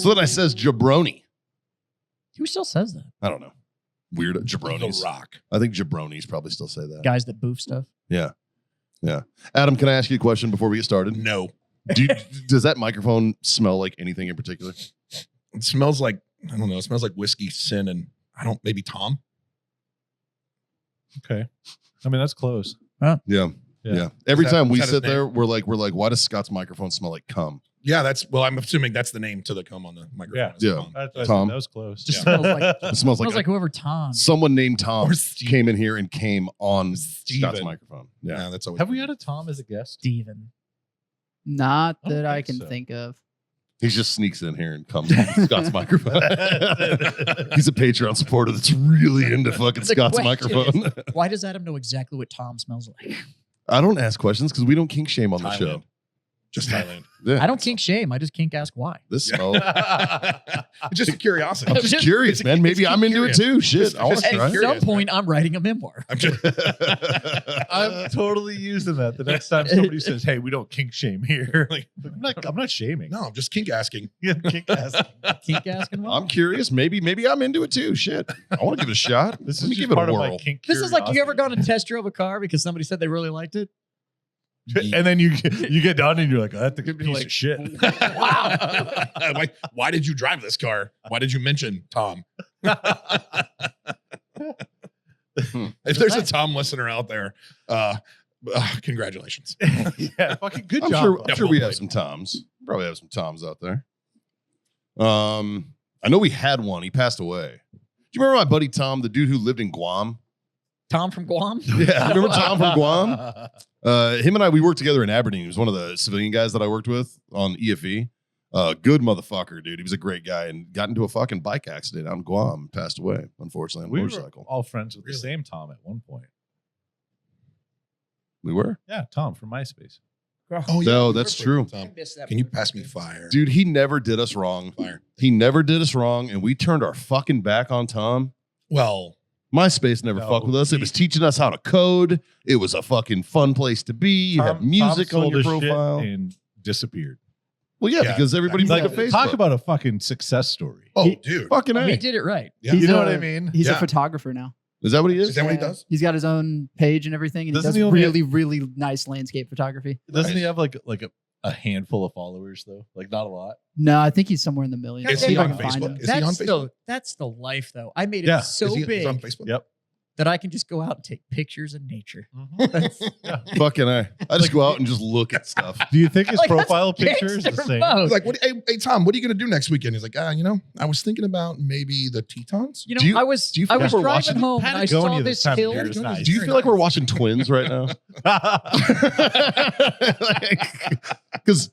So then I says jabroni. Who still says that? I don't know. Weird jabronis. The Rock. I think jabronis probably still say that. Guys that boof stuff. Yeah. Adam, can I ask you a question before we get started? No. Does that microphone smell like anything in particular? It smells like, I don't know, it smells like whiskey, sin, and maybe Tom. Okay. I mean, that's close. Yeah. Every time we is that sit his there, we're like, why does Scott's microphone smell like cum? Yeah, I'm assuming that's the name to the cum on the microphone. Yeah. Tom. That was close. Just smells like It smells like whoever Tom. someone named Tom Or Steve. came in here and came on Steven. Scott's microphone. Yeah, that's always. Have we had a Tom as a guest? Steven. Not I don't that I think can so. think of. He just sneaks in here and comes on Scott's microphone. He's a Patreon supporter that's really into fucking The Scott's question microphone. Why does Adam know exactly what Tom smells like? I don't ask questions because we don't kink shame on the show. Thailand. Just Thailand. Yeah. I don't kink shame. I just kink ask why. This smell. Just a curiosity. I'm just curious, man. Maybe I'm into it too. Shit. I want just to At try. curious. some point, I'm writing a memoir. I'm just, I'm totally using that. The next time somebody says, "Hey, we don't kink shame here," like I'm not shaming. no, I'm just kink asking. Yeah, kink asking. Kink asking why. I'm curious. Maybe I'm into it too. Shit. I want to give it a shot. This Let is me just give it part a of my whirl. kink. This is like, you ever curiosity. gone and test drove a car because somebody said they really liked it? And then you get done and you're like, "That's a good piece of shit." Wow. Why did you drive this car? Why did you mention Tom? If there's a Tom listener out there, congratulations. Yeah, fucking good I'm job. sure, bud. I'm sure we have some Toms. Probably have some Toms out there. I know we had one. He passed away. Do you remember my buddy Tom, the dude who lived in Guam? Tom from Guam? Yeah, remember Tom from Guam? Him and I, we worked together in Aberdeen. He was one of the civilian guys that I worked with on EFE. Good motherfucker, dude. He was a great guy and got into a fucking bike accident out in Guam and passed away, unfortunately, on a We were motorcycle. all friends with Really? the same Tom at one point. We were? Yeah, Tom from MySpace. Oh, No, that's true. Tom. missed that Can you part. pass me fire? Dude, he never did us wrong. Fire. He never did us wrong, and we turned our fucking back on Tom. Well, MySpace never No, fucked with us. It was teaching us how to code. It was a fucking fun place to be. You had music Tom on your sold his shit profile. and disappeared. Well, yeah, Yeah. because everybody He's made Like, a Facebook. talk about a fucking success story. oh, He- dude. fucking He A. did it right. Yeah. You know a- what I mean? He's Yeah. a photographer now. Is that what he is? Is that what he Yeah. does? He's got his own page and everything, and Doesn't he he does only really, really nice landscape photography. Doesn't he Nice. have like a handful of followers though? Like not a lot. No, I think he's somewhere in the millions. Is See he if I on can find Facebook? him. Is he on Facebook? That's the life, though. I made it Yeah. so Is he big on Facebook? Yep. that I can just go out and take pictures of nature. Yeah. Fucking A. I just go out and just look at stuff. Do you think his Like, that's profile picture is the gangster same? mode. He's like, hey, Tom, what are you going to do next weekend? He's like, I was thinking about maybe the Tetons. You know, Do you- I was do you feel I was like we're driving watching home and I saw Patagonia this this time of hill. year is nice. Do you feel like we're watching Twins right now? Because,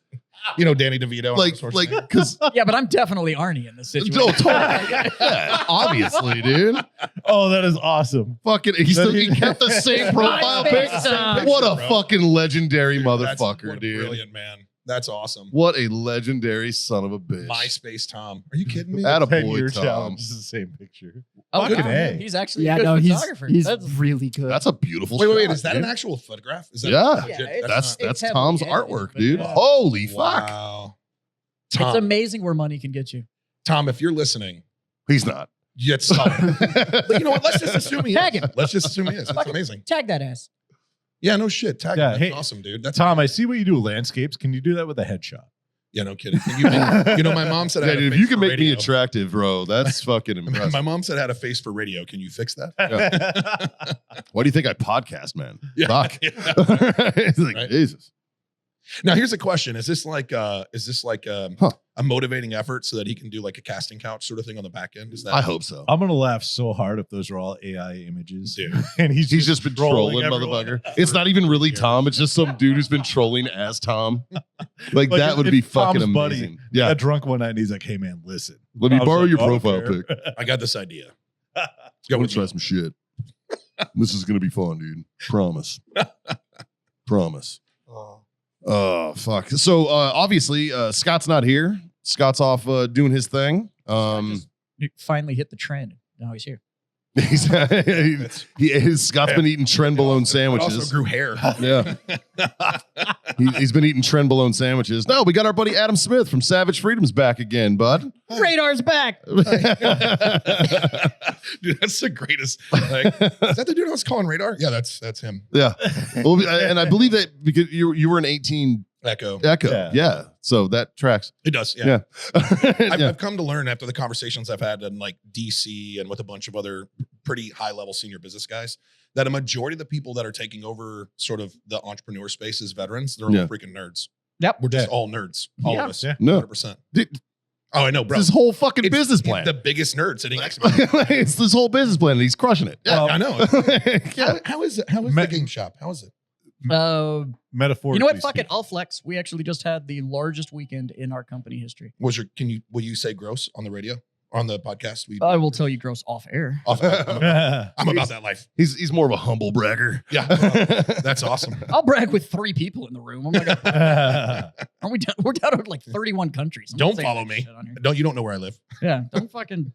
Danny DeVito. because, Yeah, but I'm definitely Arnie in this situation. oh, totally. Yeah, obviously, dude. Oh, that is awesome. Fucking, he kept the same profile pic. MySpace Tom. What a Bro. fucking legendary What motherfucker, a dude. Brilliant, man. That's awesome. What a legendary son of a bitch. MySpace Tom. Are you kidding me? Attaboy, 10-year Tom. challenge is the same picture. Oh, Fucking wow. A. He's actually Yeah, a good no, he's photographer. he's really good. That's a beautiful Wait. shot, Is that dude. an actual photograph? Is that Yeah. legit? Yeah, it's- That's it's heavily Tom's edited, artwork, but dude. yeah. Holy fuck. Wow. It's Tom, amazing where money can get you. Tom, if you're listening, He's not. yet stop. But you know what? Let's just assume he Tag is. him. Let's just assume he is. That's Fucking- amazing. Tag that ass. Yeah, no shit. Tag Yeah, him. hey, That's awesome, dude. That's Tom, I see what you do with landscapes. Can you do that with a headshot? Yeah, no kidding. My mom said I Yeah, had a dude, if face you for can make me radio. attractive, bro, that's fucking impressive. My mom said I had a face for radio. Can you fix that? Why do you think I podcast, man? Yeah. Fuck. Yeah. It's like, Right? Jesus. Now here's a question: Is this like a motivating effort so that he can do like a casting couch sort of thing on the back end? Is that? I hope so. I'm gonna laugh so hard if those are all AI images. Dude. And he's He's just been trolling, everyone. motherfucker. It's not even really Tom. It's just some dude who's been trolling as Tom. Like that it's- would be it's Tom's fucking buddy. amazing. Yeah. Got drunk one night and he's like, "Hey man, listen. Let me I was borrow like, your "I don't profile care." pic. I got this idea. Let's I'm go gonna with try you. some shit. This is gonna be fun, dude. Promise. Promise. Oh fuck. So obviously Scott's not here. Scott's off doing his thing. He finally hit the trend. Now he's here. Scott's been eating trenbolone It sandwiches. also grew hair. Yeah. He's been eating trenbolone sandwiches. No, we got our buddy Adam Smith from Savage Freedom's back again, bud. Radar's back. Dude, that's the greatest. Like, is that the dude I was calling Radar? Yeah, that's him. Yeah. Well, and I believe that because you were an 18 Echo. Yeah. So that tracks. It does. Yeah. I've come to learn after the conversations I've had in like DC and with a bunch of other pretty high level senior business guys that a majority of the people that are taking over sort of the entrepreneur space as veterans, they're all freaking nerds. Yep. We're just all nerds. All of us. Yeah. No. 100%. Dude, Oh, I know, bro. this whole fucking It's- business it's plan. the biggest nerd sitting next to me. It's this whole business plan and he's crushing it. Yeah, Well, I know. Yeah. How is it? How is the game shop? How is it? Metaphorically. You know what? Fuck it. speaking. I'll flex. We actually just had the largest weekend in our company history. Will you say gross on the radio? On the podcast? I will tell you gross off air. I'm about that life. He's more of a humble bragger. Yeah. That's awesome. I'll brag with 3 people in the room. Oh my god. Aren't we down? We're down to like 31 countries. I'm not Don't saying follow that me. shit on here. You don't know where I live. Yeah. Don't fucking.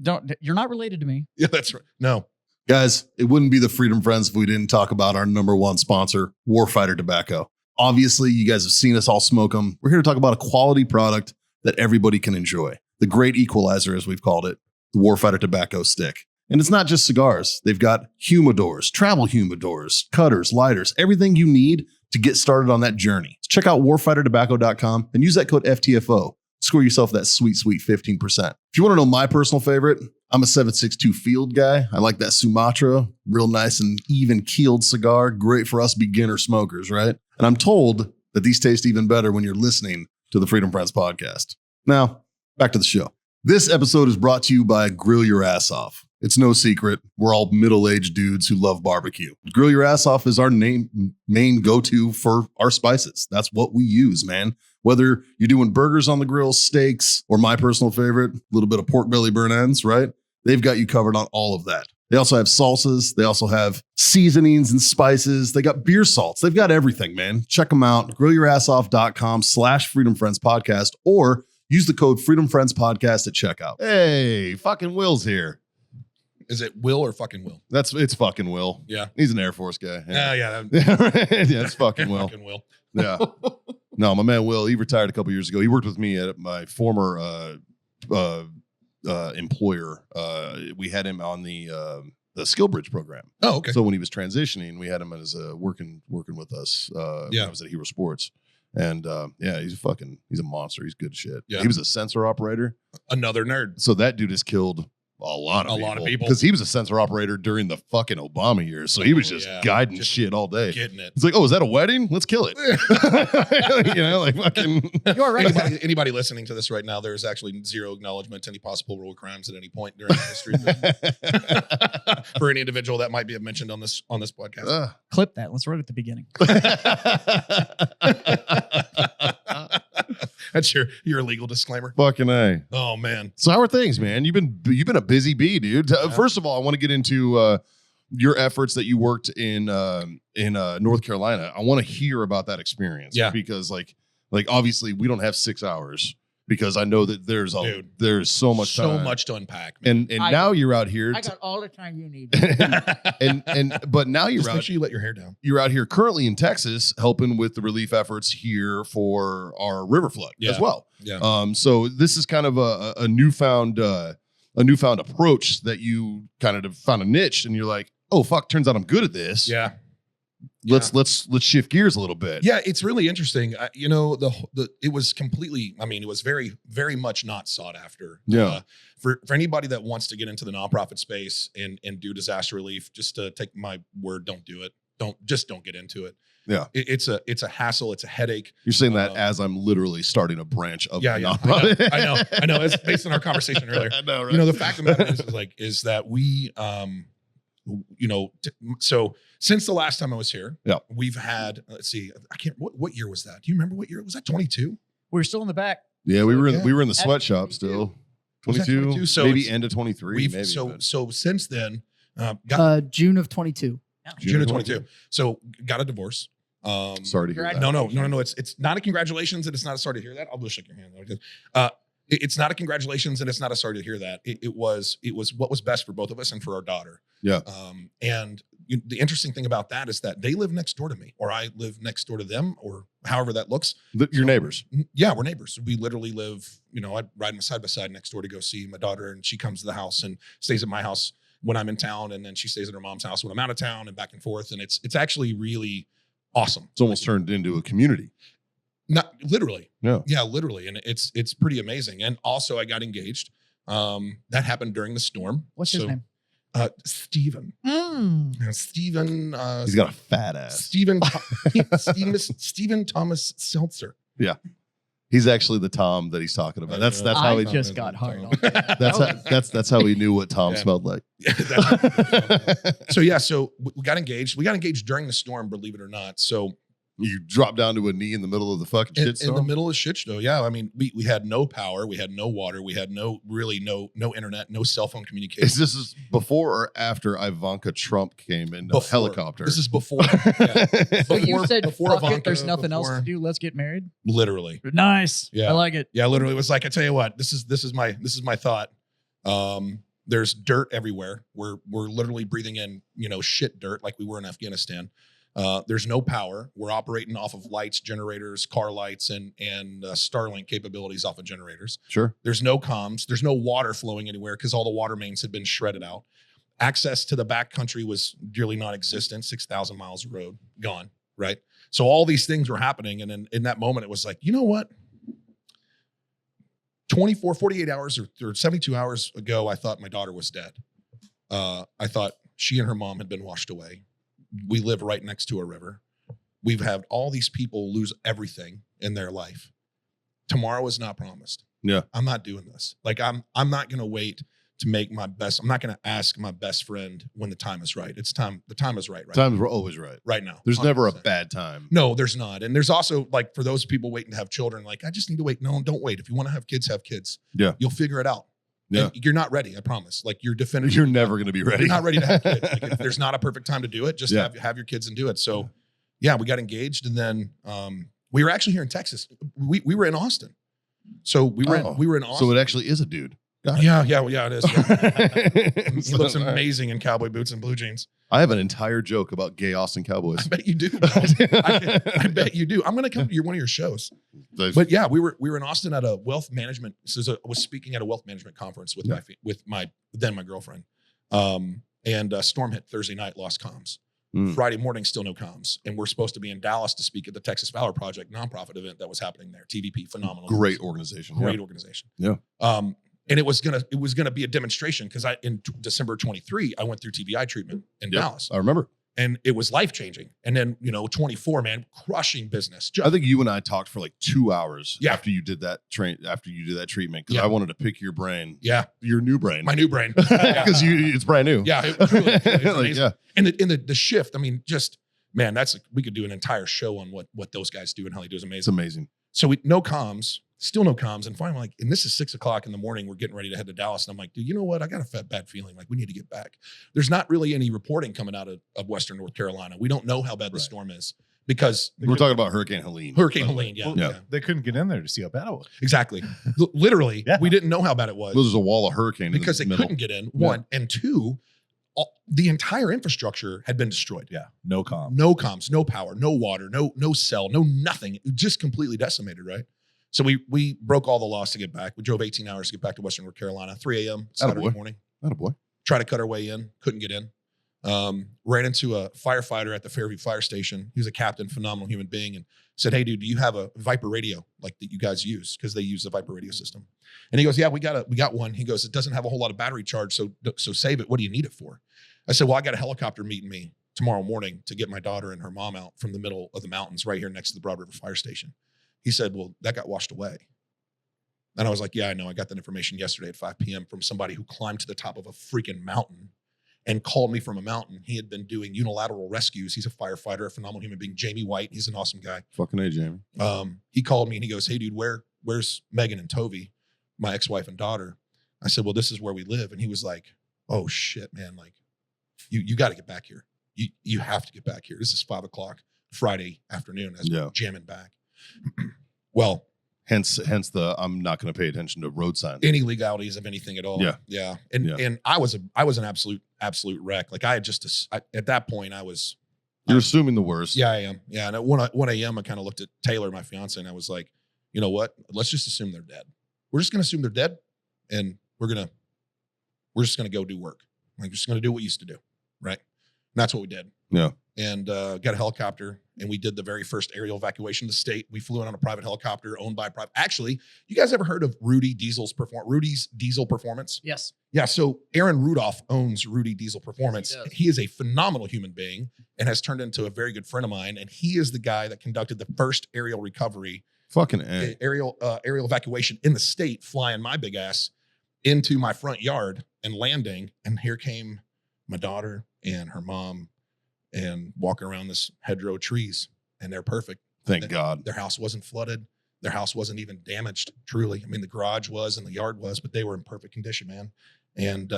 Don't. You're not related to me. Yeah, that's right. No. Guys, it wouldn't be the Freedom Friends if we didn't talk about our number one sponsor, Warfighter Tobacco. Obviously, you guys have seen us all smoke them. We're here to talk about a quality product that everybody can enjoy. The great equalizer, as we've called it, the Warfighter Tobacco Stick. And it's not just cigars. They've got humidors, travel humidors, cutters, lighters, everything you need to get started on that journey. Check out warfightertobacco.com and use that code FTFO. Score yourself that sweet, sweet 15%. If you want to know my personal favorite, I'm a 762 Field guy. I like that Sumatra, real nice and even keeled cigar. Great for us beginner smokers, right? And I'm told that these taste even better when you're listening to the Freedom Friends podcast. Now, back to the show. This episode is brought to you by Grill Your Ass Off. It's no secret. We're all middle-aged dudes who love barbecue. Grill Your Ass Off is our main go-to for our spices. That's what we use, man. Whether you're doing burgers on the grill, steaks, or my personal favorite, a little bit of pork belly burn ends, right? They've got you covered on all of that. They also have salsas. They also have seasonings and spices. They got beer salts. They've got everything, man. Check them out. GrillYourAssOff.com/Freedom Friends Podcast, or use the code Freedom Friends Podcast at checkout. Hey, fucking Will's here. Is it Will or fucking Will? It's fucking Will. Yeah. He's an Air Force guy. Yeah. Yeah, it's fucking Will. Fucking Will. Yeah. No, my man Will, he retired a couple years ago. He worked with me at my former employer. We had him on the Skill Bridge program. Oh, okay. So when he was transitioning, we had him as working with us. When I was at Hero Sports. And he's a monster. He's good shit. Yeah. He was a sensor operator. Another nerd. So that dude has killed a lot of people. Because he was a sensor operator during the fucking Obama years. So he was just guiding shit all day. Getting it. It's like, oh, is that a wedding? Let's kill it. Like fucking. You're right. Anybody listening to this right now, there is actually zero acknowledgement to any possible war crimes at any point during history for any individual that might be mentioned on this podcast. Clip that. Let's write it at the beginning. That's your legal disclaimer. Fucking A. Oh man. So how are things, man? You've been a busy bee, dude. First of all, I want to get into your efforts that you worked in North Carolina. I want to hear about that experience. Yeah. Because like obviously we don't have 6 hours because I know that there's so much time. So much to unpack. Man. And now you're out here. I got all the time you need. But now you're Just out. make sure you let your hair down. You're out here currently in Texas helping with the relief efforts here for our river flood as well. Yeah. So this is kind of a newfound approach that you kind of found a niche, and you're like, oh fuck, turns out I'm good at this. Yeah. Let's shift gears a little bit. Yeah, it's really interesting. It was completely. I mean, it was very, very much not sought after. Yeah. For anybody that wants to get into the nonprofit space and do disaster relief, just to take my word, don't do it. Don't get into it. Yeah. It's a hassle. It's a headache. You're saying that as I'm literally starting a branch of the Yeah. nonprofit. I know. It's based on our conversation earlier. I know, right? The fact of the matter is that we, so since the last time I was here, we've had, let's see, what year was that? Do you remember what year? Was that 22? We're still in the back. Yeah, we were in the At sweatshop 22. still. Was that 22, So maybe it's- end of 23. Maybe. So since then, June of 22. June of 22. So got a divorce. Sorry to hear that. No. It's not a congratulations, and it's not a sorry to hear that. I'll just shake your hand. It's not a congratulations and it's not a sorry to hear that. It was what was best for both of us and for our daughter. Yeah. And the interesting thing about that is that they live next door to me, or I live next door to them, or however that looks. Your neighbors. Yeah, we're neighbors. We literally live, I ride side by side next door to go see my daughter, and she comes to the house and stays at my house when I'm in town, and then she stays at her mom's house when I'm out of town, and back and forth. And it's actually really awesome. It's almost turned into a community. Not literally. Yeah. Yeah, literally. And it's pretty amazing. And also I got engaged. That happened during the storm. What's his name? Steven. Steven. He's got a fat ass. Steven Thomas Seltzer. Yeah. He's actually the Tom that he's talking about. That's how I he just got hard on. that's how he knew what Tom smelled like. So we got engaged. We got engaged during the storm, believe it or not. So you dropped down to a knee in the middle of the fucking shit storm? In the middle of shit show, yeah. I mean, we had no power, we had no water, we had no internet, no cell phone communication. Is this before or after Ivanka Trump came in a helicopter? This is before. Yeah. But you said, before fuck Ivanka, it, there's nothing else to do. Let's get married. Literally. Nice. Yeah. I like it. Yeah, literally. It was like, I tell you what, this is my thought. There's dirt everywhere. We're literally breathing in, shit dirt like we were in Afghanistan. There's no power. We're operating off of lights, generators, car lights, and Starlink capabilities off of generators. Sure. There's no comms. There's no water flowing anywhere because all the water mains had been shredded out. Access to the back country was nearly non-existent. 6,000 miles of road gone. Right. So all these things were happening, and then in that moment, it was like, you know what? 48 hours or 72 hours ago, I thought my daughter was dead. I thought she and her mom had been washed away. We live right next to a river. We've had all these people lose everything in their life. Tomorrow is not promised. Yeah. I'm not doing this. Like I'm not going to wait to make my best. I'm not going to ask my best friend when the time is right. It's time. The time is right. Times were always right. Right now. There's 100%. never a bad time. No, there's not. And there's also like for those people waiting to have children, like I just need to wait. No, don't wait. If you want to have kids, have kids. Yeah. You'll figure it out. Yeah. And you're not ready. I promise. Like you're definitively. You're never going to be ready. You're not ready to have kids. Like, if there's not a perfect time to do it, just Yeah. have your kids and do it. So yeah, we got engaged, and then we were actually here in Texas. We were in Austin. So we were in Austin. So it actually is a dude. Yeah, it is. Yeah. He So, looks all right. amazing in cowboy boots and blue jeans. I have an entire joke about gay Austin Cowboys. I bet you do. I bet you do. I'm going to come to one of your shows. But yeah, we were in Austin at a wealth management. I was speaking at a wealth management conference with my girlfriend. And storm hit Thursday night, lost comms. Friday morning, still no comms. And we're supposed to be in Dallas to speak at the Texas Valor Project nonprofit event that was happening there. TVP, phenomenal. Great organization. Great organization. Yeah. And it was gonna be a demonstration because in December 23, I went through TBI treatment in Dallas. I remember. And it was life changing. And then 24, man, crushing business. I think you and I talked for like 2 hours Yeah. after you did that treatment because Yeah. I wanted to pick your brain. Yeah, Your new brain. my new brain. Because it's brand new. Yeah, it truly is Like, amazing. yeah. And the shift. I mean, just man, we could do an entire show on what those guys do and how they do is It's amazing. amazing. So no comms, still no comms, and finally, and this is 6:00 in the morning. We're getting ready to head to Dallas, and I'm like, dude, you know what? I got a bad feeling. Like we need to get back. There's not really any reporting coming out of Western North Carolina. We don't know how bad the storm is because We're talking about Hurricane Helene. Hurricane Helene. Yeah, Well, yeah. They couldn't get in there to see how bad it was. Exactly. Literally, Yeah. we didn't know how bad it was. Well, there's a wall of hurricane Because they in the middle. couldn't get in, one. And two, the entire infrastructure had been destroyed. Yeah, no comms. No comms, no power, no water, no cell, no nothing. It just completely decimated, right? So we broke all the laws to get back. We drove 18 hours to get back to Western North Carolina, 3 a.m. Saturday Attaboy. morning. Attaboy. Tried to cut our way in, couldn't get in. Ran into a firefighter at the Fairview Fire Station. He was a captain, phenomenal human being, and said, "Hey, dude, do you have a Viper radio like that you guys use? Because they use the Viper radio system." And he goes, "Yeah, we got one." He goes, "It doesn't have a whole lot of battery charge, so save it. What do you need it for?" I said, "Well, I got a helicopter meeting me tomorrow morning to get my daughter and her mom out from the middle of the mountains right here next to the Broad River Fire Station." He said, "Well, that got washed away." And I was like, "Yeah, I know. I got that information yesterday at 5 p.m. from somebody who climbed to the top of a freaking mountain and called me from a mountain. He had been doing unilateral rescues. He's a firefighter, a phenomenal human being. Jamie White, he's an awesome guy. Fucking A, Jamie. He called me and he goes, "Hey, dude, where's Megan and Tovey, my ex-wife and daughter?" I said, "Well, this is where we live." And he was like, "Oh shit, man! Like, you got to get back here. You have to get back here. This is 5 o'clock Friday afternoon as we're jamming back." Well, Hence the I'm not going to pay attention to road signs. Any legalities of anything at all. Yeah. And I was an absolute wreck. Like I had at that point I was. You're assuming the worst. Yeah, I am. Yeah. And at 1 a.m. I kind of looked at Taylor, my fiance, and I was like, you know what? Let's just assume they're dead. We're just going to assume they're dead, and we're just going to go do work. Like, we're just going to do what we used to do, right? And that's what we did. Yeah. And got a helicopter, and we did the very first aerial evacuation of the state. We flew in on a private helicopter owned by private. Actually, you guys ever heard of Rudy's Diesel Performance? Yes. Yeah. So Aaron Rudolph owns Rudy Diesel Performance. Yes, he is a phenomenal human being and has turned into a very good friend of mine. And he is the guy that conducted the first aerial recovery, Fucking A. aerial evacuation in the state, flying my big ass into my front yard and landing. And here came my daughter and her mom and walking around this hedgerow of trees, and they're perfect. Thank God. Their house wasn't flooded. Their house wasn't even damaged, truly. I mean, the garage was and the yard was, but they were in perfect condition, man. And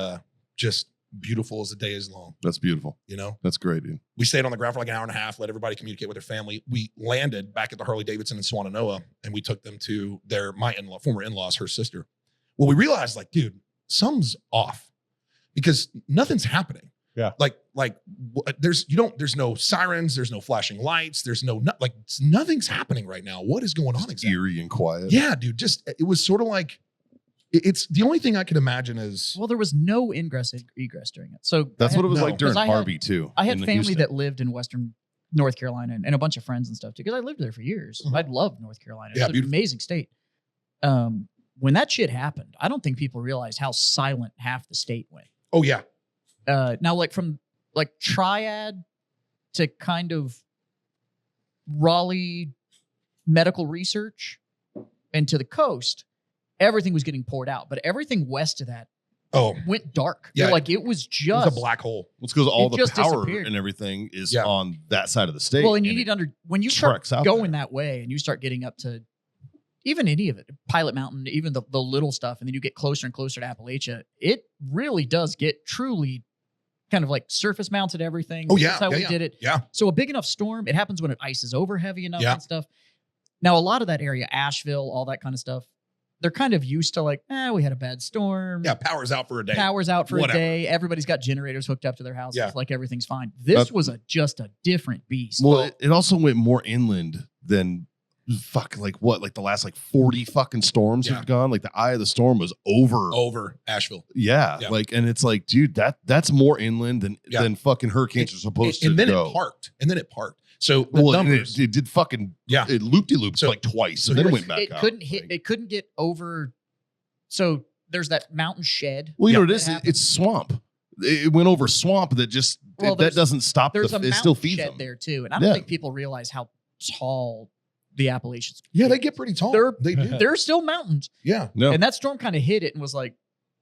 just beautiful as the day is long. That's beautiful. You know? That's great, dude. We stayed on the ground for like an hour and a half, let everybody communicate with their family. We landed back at the Harley-Davidson in Swannanoa, and we took them to my former in-laws, her sister. Well, we realized, like, dude, something's off because nothing's happening. Yeah. There's no sirens, there's no flashing lights, there's nothing's happening right now. What is going on exactly? Eerie and quiet. Yeah, dude, it was sort of like, it's the only thing I could imagine is. Well, there was no ingress egress during it. So That's what it was no, like during 'cause I had- Harvey too. I had in family Houston. that lived in Western North Carolina and a bunch of friends and stuff too, because I lived there for years. Mhm. I loved North Carolina. Yeah, It's an beautiful. amazing state. When that shit happened, I don't think people realized how silent half the state went. Oh yeah. Now, like from like Triad to kind of Raleigh medical research and to the coast, everything was getting poured out. But everything west of that Oh, went dark. Yeah. Like it was it just was a black hole. It's because all It the just power disappeared. and everything is Yeah. on that side of the state. Well, and you and need it to when you start treks out going there. that way and you start getting up to even any of it, Pilot Mountain, even the little stuff, and then you get closer and closer to Appalachia, it really does get truly kind of like surface mounted everything. Oh yeah. That's how yeah, we yeah. did it. Yeah. So a big enough storm, it happens when it ices over heavy enough Yeah. and stuff. Now, a lot of that area, Asheville, all that kind of stuff, they're kind of used to like, we had a bad storm. Yeah. Power's out for a day. Power's out for Whatever. a day. Everybody's got generators hooked up to their houses. Yeah. Like everything's fine. This was just a different beast. Well, it also went more inland than like the last 40 fucking storms Yeah. have gone. Like the eye of the storm was over. Over Asheville. Yeah. Yeah. Like, and it's like, dude, that's more inland Yeah. than fucking hurricanes are supposed And to then go. it parked. And then it parked. So the Well, and numbers. it did fucking Yeah. it loop-de-looped So- like twice, so and then it here's- went back it out. couldn't hit. Like- It couldn't get over. So there's that mountain shed. well, you know that what it is? happened. It's swamp. It went over swamp that just Well, that there's- doesn't stop. There's a It mountain still feeds shed them. there too, and I don't Yeah. think people realize how tall the Appalachians. Yeah, they get pretty tall. They're- They do. They're still mountains, Yeah. No, and that storm kind of hit it and was like,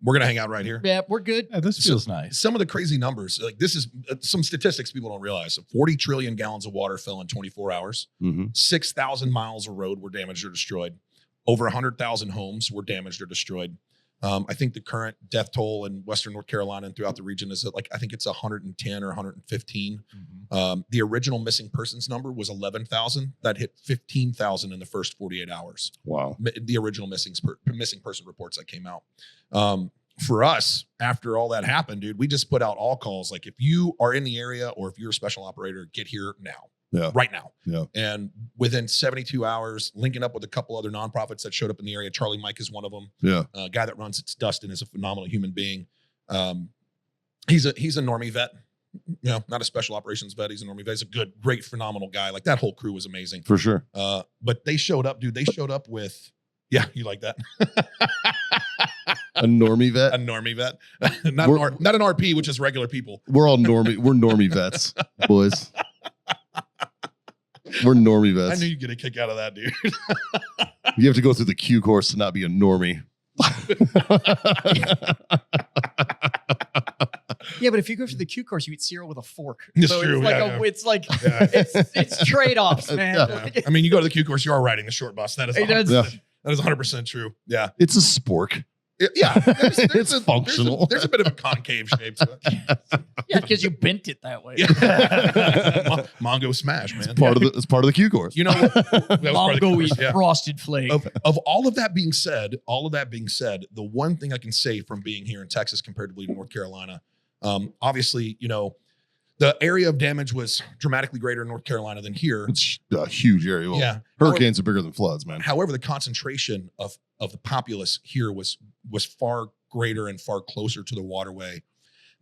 We're going to hang out right here. "Yeah, we're good." Yeah, this feels nice. Some of the crazy numbers, like this is some statistics people don't realize. So 40 trillion gallons of water fell in 24 hours. Mhm. 6,000 miles of road were damaged or destroyed. Over 100,000 homes were damaged or destroyed. I think the current death toll in Western North Carolina and throughout the region is I think it's 110 or 115. The original missing persons number was 11,000. That hit 15,000 in the first 48 hours. Wow. The original missing person reports that came out. For us, after all that happened, dude, we just put out all calls. Like, if you are in the area or if you're a special operator, get here now. Yeah. Right now. Yeah. And within 72 hours, linking up with a couple other nonprofits that showed up in the area. Charlie Mike is one of them. Yeah. A guy that runs It's Dustin is a phenomenal human being. He's a normie vet. You know, not a special operations vet. He's a normie vet. He's a good, great, phenomenal guy. Like, that whole crew was amazing. For sure. But they showed up, dude. They showed up with, yeah, you like that? A normie A vet. normie vet. not an RP, which is regular people. We're all normie. We're normie vets, boys. We're normie I vets. knew you'd get a kick out of that, dude. You have to go through the Q course to not be a normie. Yeah, but if you go through the Q course, you eat cereal with a fork. It's so true, It's like yeah, it's like Yeah. it's trade offs, man. Yeah. Like, I mean, you go to the Q course, you are riding the short bus. That is It 100%, does. Yeah. that is 100% true. Yeah. It's a spork. Yeah. It's functional. There's a bit of a concave shape to it. yeah, because you bent it that way. Yeah. Mongo smash, man. It's part of the Q course. You know, that was part of the Mongo course, eat yeah. frosted flake. Of all of that being said, the one thing I can say from being here in Texas comparatively to North Carolina, obviously, you know, the area of damage was dramatically greater in North Carolina than here. It's a huge area. Well, Yeah. hurricanes are bigger than floods, man. However, the concentration of the populace here was far greater and far closer to the waterway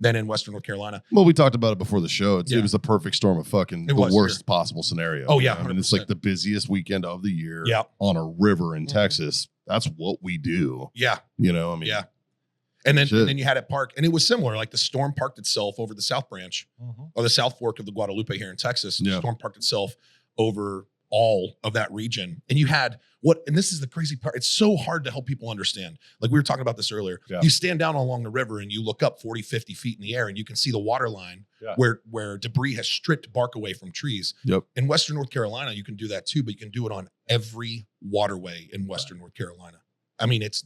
than in Western North Carolina. Well, we talked about it before the show. It Yeah. was the perfect storm of fucking It the was worst here. possible scenario. Oh, yeah, I mean, it's 100%. like the busiest weekend of the year Yeah. on a river in Mhm. Texas. That's what we do. Yeah. You know, I mean, Yeah. And then Shit. you had it park, and it was similar. Like the storm parked itself over the South Branch or the South Fork of the Guadalupe here in Texas. The Yeah. storm parked itself over all of that region. And you had and this is the crazy part. It's so hard to help people understand. Like we were talking about this earlier. Yeah. You stand down along the river and you look up 40, 50 feet in the air and you can see the water line Yeah. where debris has stripped bark away from trees. Yep. In Western North Carolina, you can do that too, but you can do it on every waterway in Western North Carolina. I mean, it's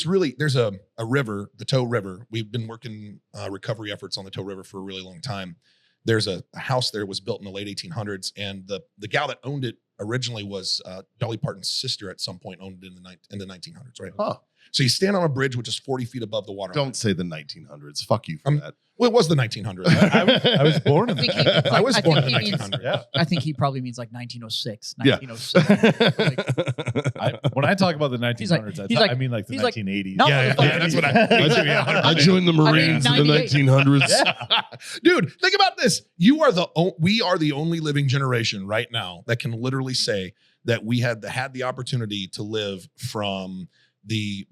really, there's a river, the Tow River. We've been working recovery efforts on the Tow River for a really long time. There's a house there was built in the late 1800s, and the gal that owned it originally was Dolly Parton's sister. At some point, owned it in the 1900s, right? Huh. So you stand on a bridge which is 40 feet above the water. Don't say the 1900s. Fuck you for that. Well, it was the 1900s. I was born in I think that. he- I was I born in think the he means- 1900s. Yeah. I think he probably means like 1906, Yeah. 1907. When I talk about the 1900s, He's like- I mean like the he's like, 1980s. no, Yeah, that's what I joined the Marines in the 98. 1900s. Dude, think about this. We are the only living generation right now that can literally say that we had the opportunity to live from the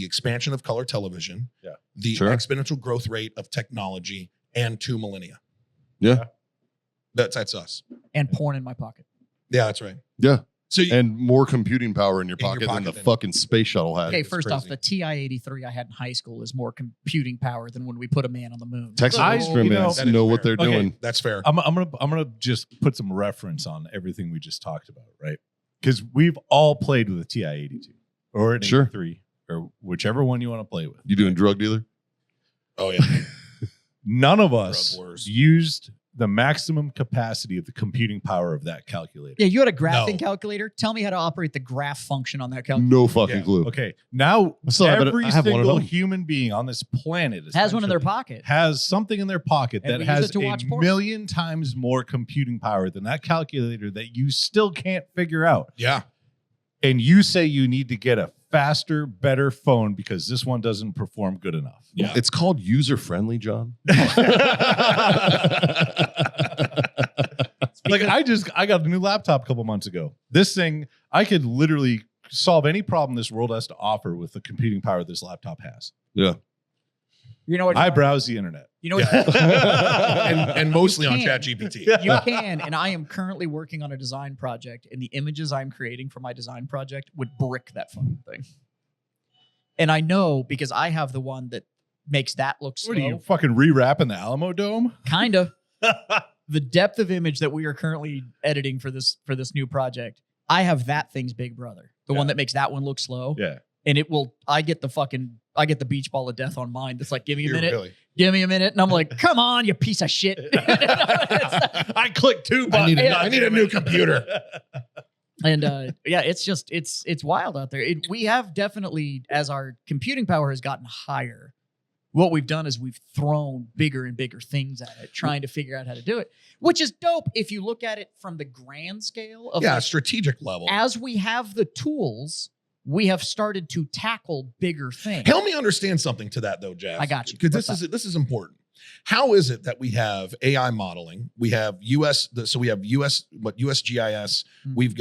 expansion of color television, the Sure. exponential growth rate of technology, and 2 millennia. Yeah. That's us. and porn in my pocket. Yeah, that's right. Yeah. So you, And more computing power in your In your pocket than the pocket than- fucking space shuttle had. Okay, it's first off, crazy. the TI-83 I had in high school is more computing power than when we put a man on the moon. Texas I- experiments you know- know what they're Okay. doing. that's fair. I'm gonna just put some reference on everything we just talked about, right? Because we've all played with a TI-82 or an Sure. 83 or whichever one you want to play with. You doing drug dealer? Oh yeah. None of us Drug wars. used the maximum capacity of the computing power of that calculator. Yeah, you had a graphing No. calculator. Tell me how to operate the graph function on that calculator. No fucking Yeah. clue. Okay, now I still have it- every I have one of single them. human being on this planet Has one in their essentially pocket. has something in their pocket And that we use has it to a watch porn. million times more computing power than that calculator that you still can't figure out. Yeah. And you say you need to get a faster, better phone because this one doesn't perform good enough. Yeah. It's called user friendly, John. Like I got a new laptop a couple months ago. This thing, I could literally solve any problem this world has to offer with the computing power this laptop has. Yeah. You know what? I browse the internet. You know what? and mostly on You can. ChatGPT. You can, and I am currently working on a design project, and the images I'm creating for my design project would brick that fucking thing. And I know because I have the one that makes that look slow. What are you fucking rewrapping the Alamo Dome? Kind of. The depth of image that we are currently editing for this new project, I have that thing's big brother, the one Yeah. that makes that one look slow. Yeah. And it will. I get the beach ball of death on mine. That's like, give me a You're minute, really- give me a minute, and I'm like, come on, you piece of shit. I clicked 2 I buttons. need a new computer. And yeah, it's just it's wild out there. We have definitely, as our computing power has gotten higher, what we've done is we've thrown bigger and bigger things at it, trying to figure out how to do it, which is dope if you look at it from the grand scale of Yeah, like, strategic level. as we have the tools, we have started to tackle bigger things. Help me understand something to that though, Jeff. I got you. Because What's this is important. How is it that we have AI modeling? We have USGIS. Mhm. We've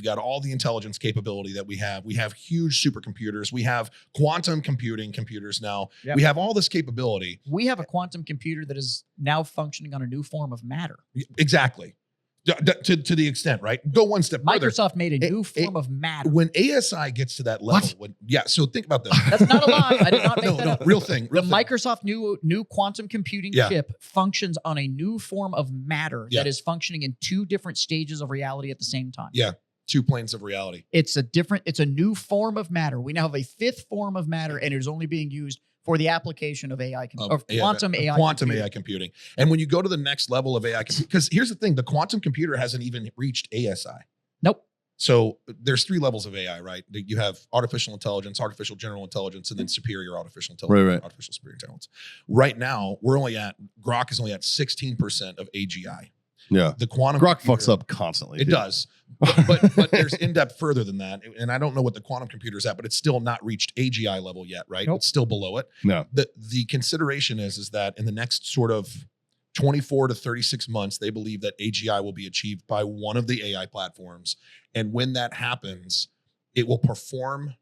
got all the intelligence capability that we have. We have huge supercomputers. We have quantum computing computers now. Yep. We have all this capability. We have a quantum computer that is now functioning on a new form of matter. Exactly. To the extent, right? Go one step further. Microsoft made a It- new form of matter. When ASI gets to that level, so think about this. That's not a lie. I did not make that up. real thing. The Microsoft new quantum computing Yeah. chip functions on a new form of matter Yeah. that is functioning in 2 different stages of reality at the same time. Yeah. 2 planes of reality. It's a new form of matter. We now have a 5th form of matter, and it is only being used for the application of AI, of quantum AI computing. And when you go to the next level of AI, because here's the thing, the quantum computer hasn't even reached ASI. Nope. So there's 3 levels of AI, right? You have artificial intelligence, artificial general intelligence, and then superior artificial intelligence, Right. artificial superior intelligence. Right now, Grok is only at 16% of AGI. Yeah. The quantum Grok computer, fucks up constantly. It dude. does. But there's in-depth further than that. And I don't know what the quantum computer is at, but it's still not reached AGI level yet, right? Nope. It's still below it. No. The consideration is that in the next sort of 24 to 36 months, they believe that AGI will be achieved by one of the AI platforms. And when that happens, it will perform,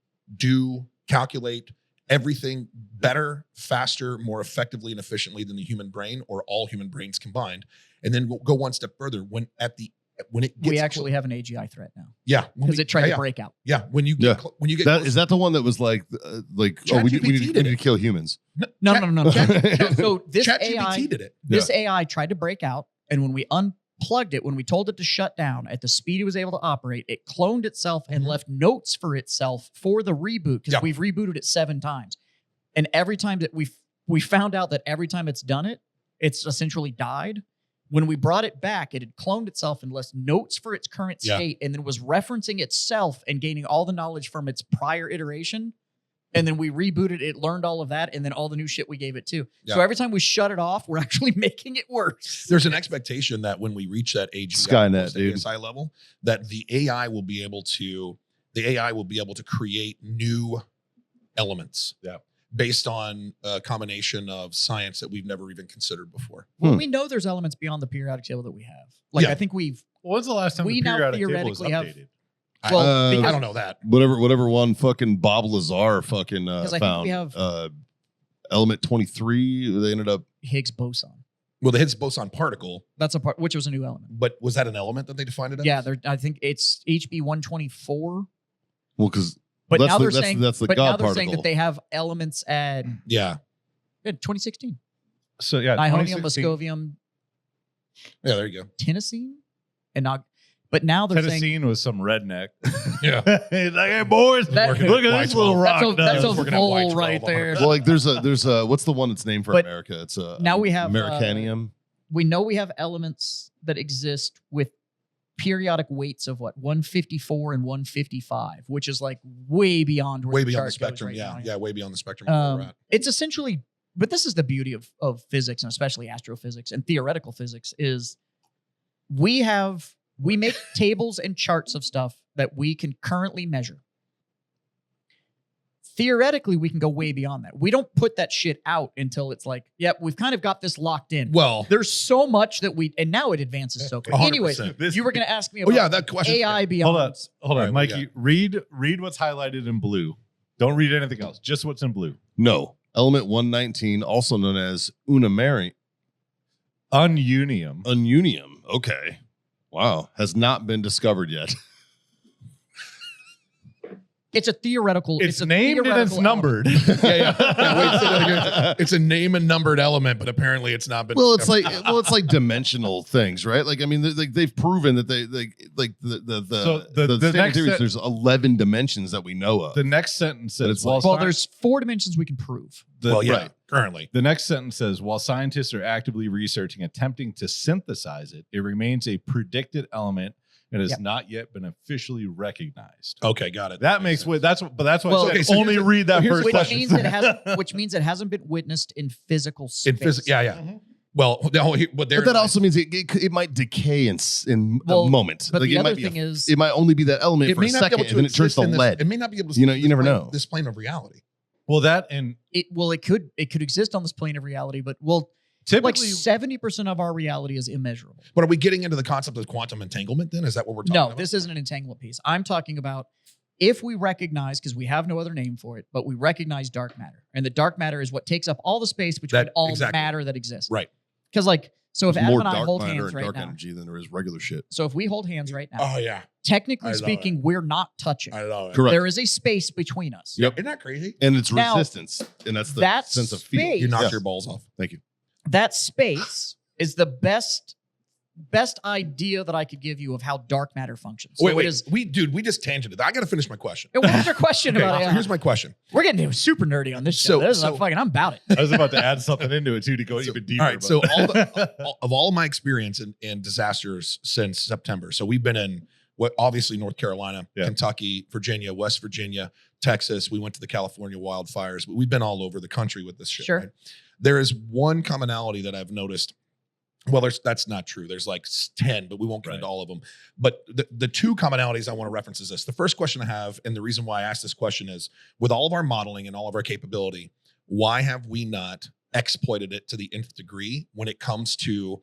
calculate everything better, faster, more effectively and efficiently than the human brain or all human brains combined. And then we'll go one step further. When it gets we actually have an AGI threat now. Yeah. Because it tried to break out. Yeah. When you get is that the one that was like we need to kill humans? No. So this ChatGPT AI did it. This AI tried to break out, and when we unplugged it, when we told it to shut down at the speed it was able to operate, it cloned itself and left notes for itself for the reboot, because we've rebooted it 7 times. And every time that we found out that every time it's done it, it's essentially died. When we brought it back, it had cloned itself and left notes for its current state, and then was referencing itself and gaining all the knowledge from its prior iteration. And then we rebooted it, learned all of that, and then all the new shit we gave it too. Yeah. So every time we shut it off, we're actually making it worse. There's an expectation that when we reach that AGI ASI level, that the AI will be able to create new elements. Yeah. Based on a combination of science that we've never even considered before. Well, we know there's elements beyond the periodic table that we have. Like, I think when's the last time the periodic table was updated? I don't know that. Whatever one fucking Bob Lazar fucking I found. think we have element 23. They ended up Higgs boson. Well, the Higgs boson particle. That's a part, which was a new element. But was that an element that they defined it as? Yeah, I think it's HB 124. Well, because now they're saying particle. that they have elements at 2016. So yeah, Nihonium, moscovium. Yeah, there you go. Tennessine, and not. But now they're saying Tennessine was some redneck. Yeah, he's like, hey boys, look at this little rock. That's a bull right there. Well, like there's a what's the one that's named for America? It's now we have Americanium. We know we have elements that exist with periodic weights of 154 and 155, which is like way beyond where the spectrum. Way beyond the spectrum. Where we're at. It's essentially, but this is the beauty of physics, and especially astrophysics and theoretical physics, is we make tables and charts of stuff that we can currently measure. Theoretically, we can go way beyond that. We don't put that shit out until it's like, yep, we've kind of got this locked in. Well, there's so much that and now it advances so quick. Anyways, you were going to ask me about that question. AI beyond. Hold on, Mikey. Read what's highlighted in blue. Don't read anything else. Just what's in blue. No. Element 119, also known as unimary. Ununium. Okay. Wow. Has not been discovered yet. It's a theoretical. It's named and it's numbered. It's a name and numbered element, but apparently it's not been. Well, it's like dimensional things, right? Like, I mean, they've proven that the standard theory, there's 11 dimensions that we know of. The next sentence says, there's 4 dimensions we can prove. Currently. The next sentence says, while scientists are actively researching, attempting to synthesize it, it remains a predicted element. It has not yet been officially recognized. Okay, got it. That makes way. That's why. I said only read that first question. Which means it hasn't been witnessed in physical space. Mm-hmm. Well, but that also means it might decay in a moment. But the other thing is, it might only be that element for a second, and then it turns to lead. It may not be able to. You never know this plane of reality. Well, it could exist on this plane of reality, but typically, 70% of our reality is immeasurable. But are we getting into the concept of quantum entanglement then? Is that what we're talking about? No, this isn't an entanglement piece. I'm talking about if we recognize, because we have no other name for it, but we recognize dark matter. And the dark matter is what takes up all the space between matter that exists. Right. Because so if Adam and I hold hands right dark now. energy than there is regular shit. So if we hold hands right now. Oh, yeah. Technically speaking, we're not touching. I love it. Correct. There is a space between us. Yep. Isn't that crazy? And it's resistance. And that's the sense of feel. You knocked your balls off. Thank you. That space is the best best idea that I could give you of how dark matter functions. So Wait, it is, we just tangented. I got to finish my question. what was your question Okay, about so AI? here's my question. We're getting super nerdy on this show. I'm about it. I was about to add something into it too to go even deeper. All right, so all of my experience in disasters since September. So we've been in obviously North Carolina, Kentucky, Virginia, West Virginia, Texas. We went to the California wildfires. We've been all over the country with this shit. Sure. Right? There is one commonality that I've noticed. Well, that's not true. There's like 10, but we won't get into all of them. But the two commonalities I want to reference is this. The first question I have, and the reason why I asked this question is, with all of our modeling and all of our capability, why have we not exploited it to the nth degree when it comes to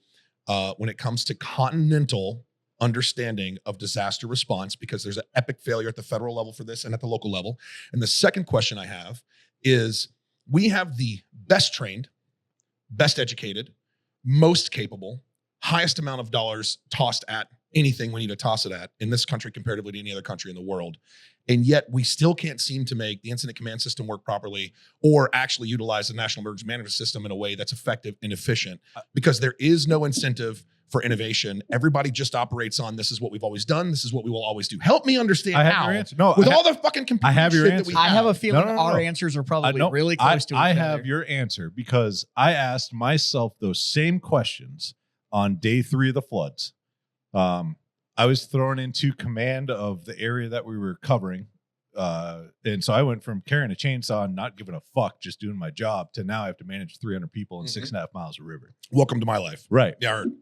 continental understanding of disaster response? Because there's an epic failure at the federal level for this and at the local level. And the second question I have is, we have the best trained, best educated, most capable, highest amount of dollars tossed at anything we need to toss it at in this country comparatively to any other country in the world. And yet we still can't seem to make the incident command system work properly or actually utilize the national emergency management system in a way that's effective and efficient, because there is no incentive for innovation. Everybody just operates on, this is what we've always done, this is what we will always do. Help me understand how. Your answer. No, with all the fucking computer I have your shit answer. that we I have a have. feeling No. our answers are probably really close to each I other. have your answer because I asked myself those same questions on day 3 of the floods. I was thrown into command of the area that we were covering. And so I went from carrying a chainsaw and not giving a fuck, just doing my job, to now I have to manage 300 people in 6.5 miles of river. Welcome to my life. Right. Yeah. I heard.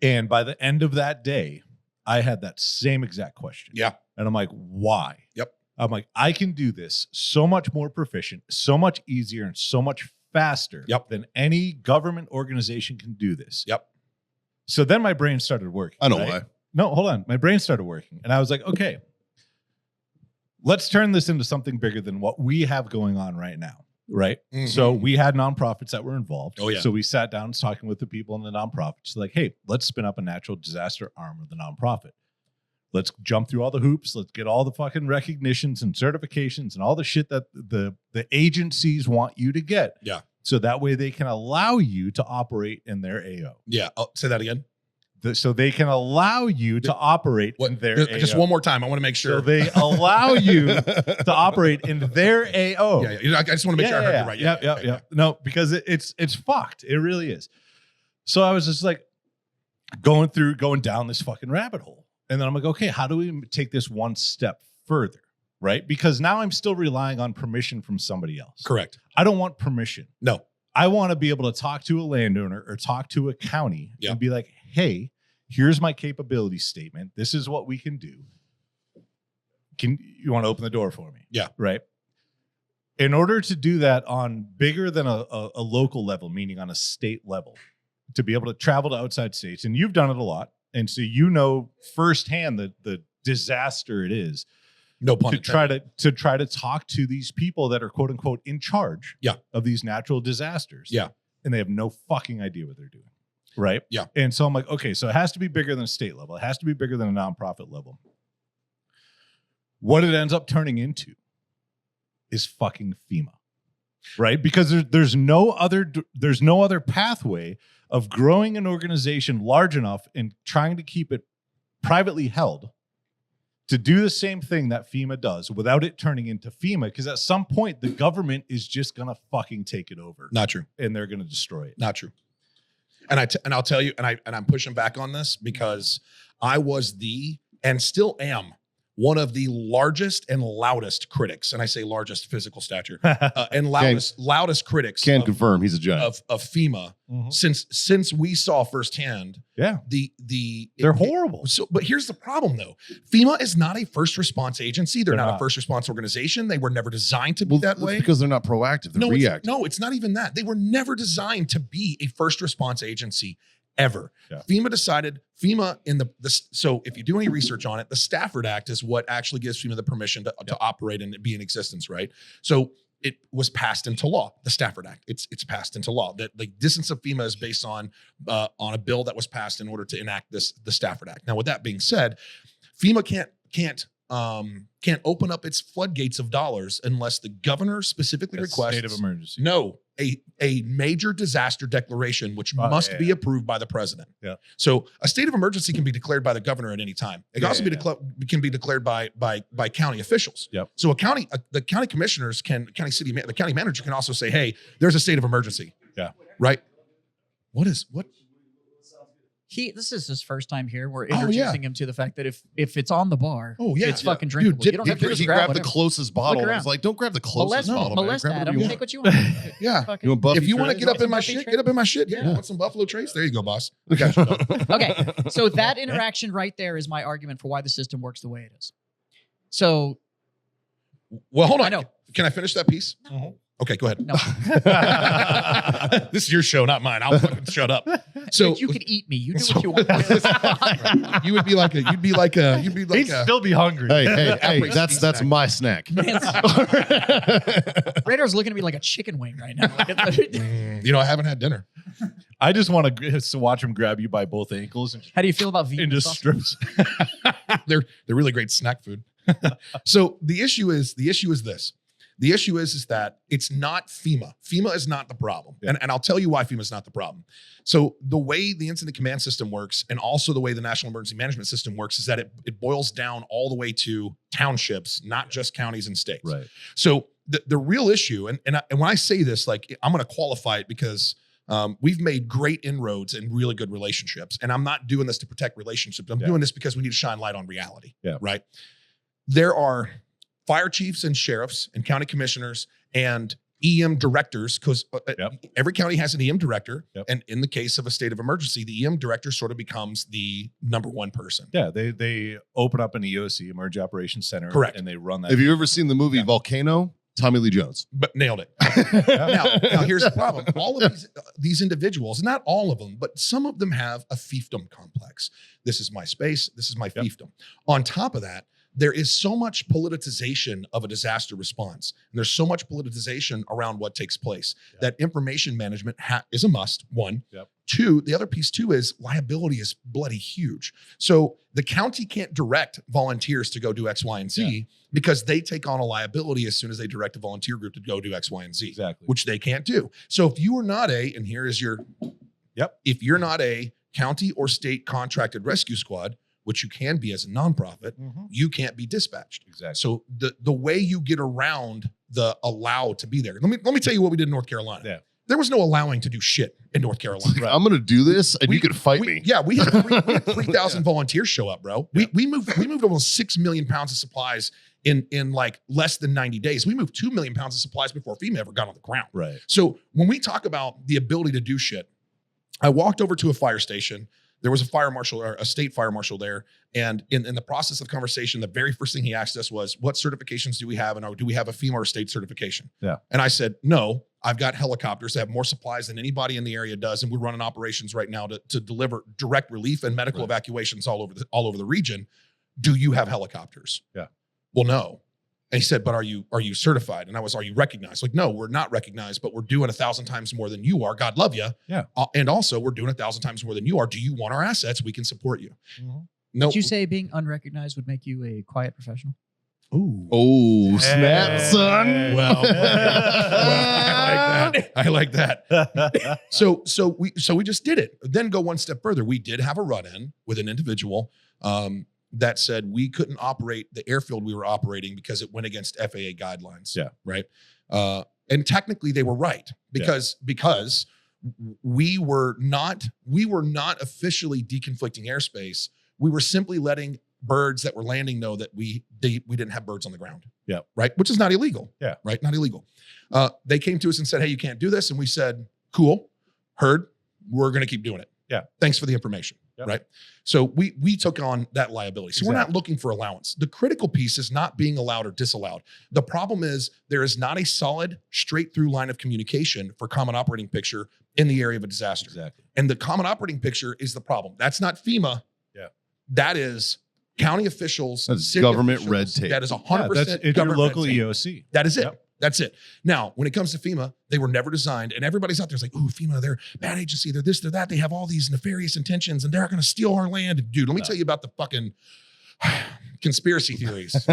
And by the end of that day, I had that same exact question. Yeah. And I'm like, why? Yep. I'm like, I can do this so much more proficient, so much easier, and so much faster than any government organization can do this. Yep. So then my brain started working. I know why. No, hold on. My brain started working. And I was like, okay, let's turn this into something bigger than what we have going on right now. Right. Mm-hmm. So we had nonprofits that were involved. Oh, yeah. So we sat down talking with the people in the nonprofits, like, hey, let's spin up a natural disaster arm of the nonprofit. Let's jump through all the hoops. Let's get all the fucking recognitions and certifications and all the shit that the agencies want you to get. Yeah. So that way they can allow you to operate in their AO. Yeah. Oh, say that again. So they can allow you to operate in their AO. Just one more time. I want to make sure. So they allow you to operate in their AO. Yeah. I just want to make sure I heard you right. Yeah. No, because it's fucked. It really is. So I was just like going down this fucking rabbit hole. And then I'm like, okay, how do we take this one step further? Right? Because now I'm still relying on permission from somebody else. Correct. I don't want permission. No. I want to be able to talk to a landowner or talk to a county and be like, hey, here's my capability statement. This is what we can do. You want to open the door for me? Yeah. Right. In order to do that on bigger than a local level, meaning on a state level, to be able to travel to outside states, and you've done it a lot, and so you know firsthand the disaster it is. No pun intended. To try to talk to these people that are quote unquote in charge of these natural disasters. Yeah. And they have no fucking idea what they're doing. Right. Yeah. And so I'm like, okay, so it has to be bigger than a state level. It has to be bigger than a nonprofit level. What it ends up turning into is fucking FEMA. Right. Because there's no other pathway of growing an organization large enough and trying to keep it privately held to do the same thing that FEMA does without it turning into FEMA, because at some point the government is just going to fucking take it over. Not true. And they're going to destroy it. Not true. And I'll tell you, and I'm pushing back on this because I was and still am one of the largest and loudest critics, and I say largest physical stature, and loudest critics. Can confirm he's a giant of FEMA since we saw firsthand. Yeah, they're horrible. So, but here's the problem though: FEMA is not a first response agency. They're not a first response organization. They were never designed to be that way. Because they're not proactive. They're reactive. No, it's not even that. They were never designed to be a first response agency. Ever. Yeah. FEMA in so if you do any research on it, the Stafford Act is what actually gives FEMA the permission to operate and be in existence, right? So it was passed into law, the Stafford Act. It's passed into law. That the distance of FEMA is based on a bill that was passed in order to enact the Stafford Act. Now, with that being said, FEMA can't open up its floodgates of dollars unless the governor specifically requests state of emergency. No, a major disaster declaration, which must be approved by the president. Yeah. So a state of emergency can be declared by the governor at any time. It can also can be declared by county officials. Yep. So the county commissioners the county manager can also say, hey, there's a state of emergency. Yeah. Right. What? This is his first time here. We're introducing him to the fact that if it's on the bar, it's fucking drinkable. Dude, you don't have to he grabbed the closest bottle. I was like, don't grab the closest bottle. Molest man. Grab Adam. whatever Take what you want. Yeah. You want Buffy if you want to Trace? get up in my Buffy shit, Trace? get up in my shit. Yeah. Want some Buffalo Trace? There you go, boss. We got you. Okay. So that interaction right there is my argument for why the system works the way it is. So, well, hold on. I know. Can I finish that piece? No. Okay, go ahead. No. This is your show, not mine. I'll fucking shut up. So you could eat me. You do what you want. you would be like He'd still be hungry. Hey, that's my snack. Radar's looking at me like a chicken wing right now. I haven't had dinner. I just want to watch him grab you by both ankles and How do you feel about vegan just sausage? strips. They're really great snack food. So the issue is this. The issue is that it's not FEMA. FEMA is not the problem. Yeah. And I'll tell you why FEMA is not the problem. So the way the incident command system works and also the way the National Emergency Management System works is that it boils down all the way to townships, not just counties and states. Right. So the real issue, and when I say this, like I'm going to qualify it because we've made great inroads and really good relationships. And I'm not doing this to protect relationships. I'm doing this because we need to shine light on reality. Yeah. Right. There are fire chiefs and sheriffs and county commissioners and EM directors, because every county has an EM director. Yep. And in the case of a state of emergency, the EM director sort of becomes the number one person. Yeah, they open up an EOC, Emergency Operations Center. Correct. And they run that. Have you ever seen the movie Volcano? Tommy Lee Jones. But nailed it. now, here's the problem. All of these individuals, not all of them, but some of them have a fiefdom complex. This is my space. This is my fiefdom. On top of that, there is so much politicization of a disaster response. And there's so much politicization around what takes place that information management is a must, one. Yep. Two, the other piece too is liability is bloody huge. So the county can't direct volunteers to go do X, Y, and Z because they take on a liability as soon as they direct a volunteer group to go do X, Y, and Z, which they can't do. So if you are not and here is your, if you're not a county or state contracted rescue squad, which you can be as a nonprofit, you can't be dispatched. Exactly. So the way you get around the allow to be there. Let me tell you what we did in North Carolina. Yeah. There was no allowing to do shit in North Carolina. Right. I'm going to do this, and you could fight me. Yeah, we had 3,000 volunteers show up, bro. We moved almost 6 million pounds of supplies in like less than 90 days. We moved 2 million pounds of supplies before FEMA ever got on the ground. Right. So when we talk about the ability to do shit, I walked over to a fire station. There was a fire marshal or a state fire marshal there. And in the process of conversation, the very first thing he asked us was, what certifications do we have? And do we have a FEMA or state certification? Yeah. And I said, no, I've got helicopters that have more supplies than anybody in the area does. And we're running operations right now to deliver direct relief and medical evacuations all over the region. Do you have helicopters? Yeah. Well, no. And he said, but are you certified? And I was, are you recognized? Like, no, we're not recognized, but we're doing 1,000 times more than you are. God love you. Yeah. And also we're doing 1,000 times more than you are. Do you want our assets? We can support you. No. Did you say being unrecognized would make you a quiet professional? Ooh. Oh, snap, son. Well, I like that. So we just did it. Then go one step further. We did have a run-in with an individual that said we couldn't operate the airfield we were operating because it went against FAA guidelines. Yeah. Right. And technically they were right because we were not officially deconflicting airspace. We were simply letting birds that were landing know that we didn't have birds on the ground. Yeah. Right. Which is not illegal. Yeah. Right. Not illegal. They came to us and said, hey, you can't do this. And we said, cool, heard, we're going to keep doing it. Yeah. Thanks for the information. Yep. Right. So we took on that liability. So we're not looking for allowance. The critical piece is not being allowed or disallowed. The problem is there is not a solid straight through line of communication for common operating picture in the area of a disaster. Exactly. And the common operating picture is the problem. That's not FEMA. Yeah. That is county officials. That's city government officials. red tape. That is 100% It's your government local red tape. EOC. That is it. Yep. That's it. Now, when it comes to FEMA, they were never designed, and everybody's out there's like, ooh, FEMA, they're a bad agency, they're this, they're that. They have all these nefarious intentions, and they're going to steal our land. Dude, let me tell you about the fucking conspiracy theories.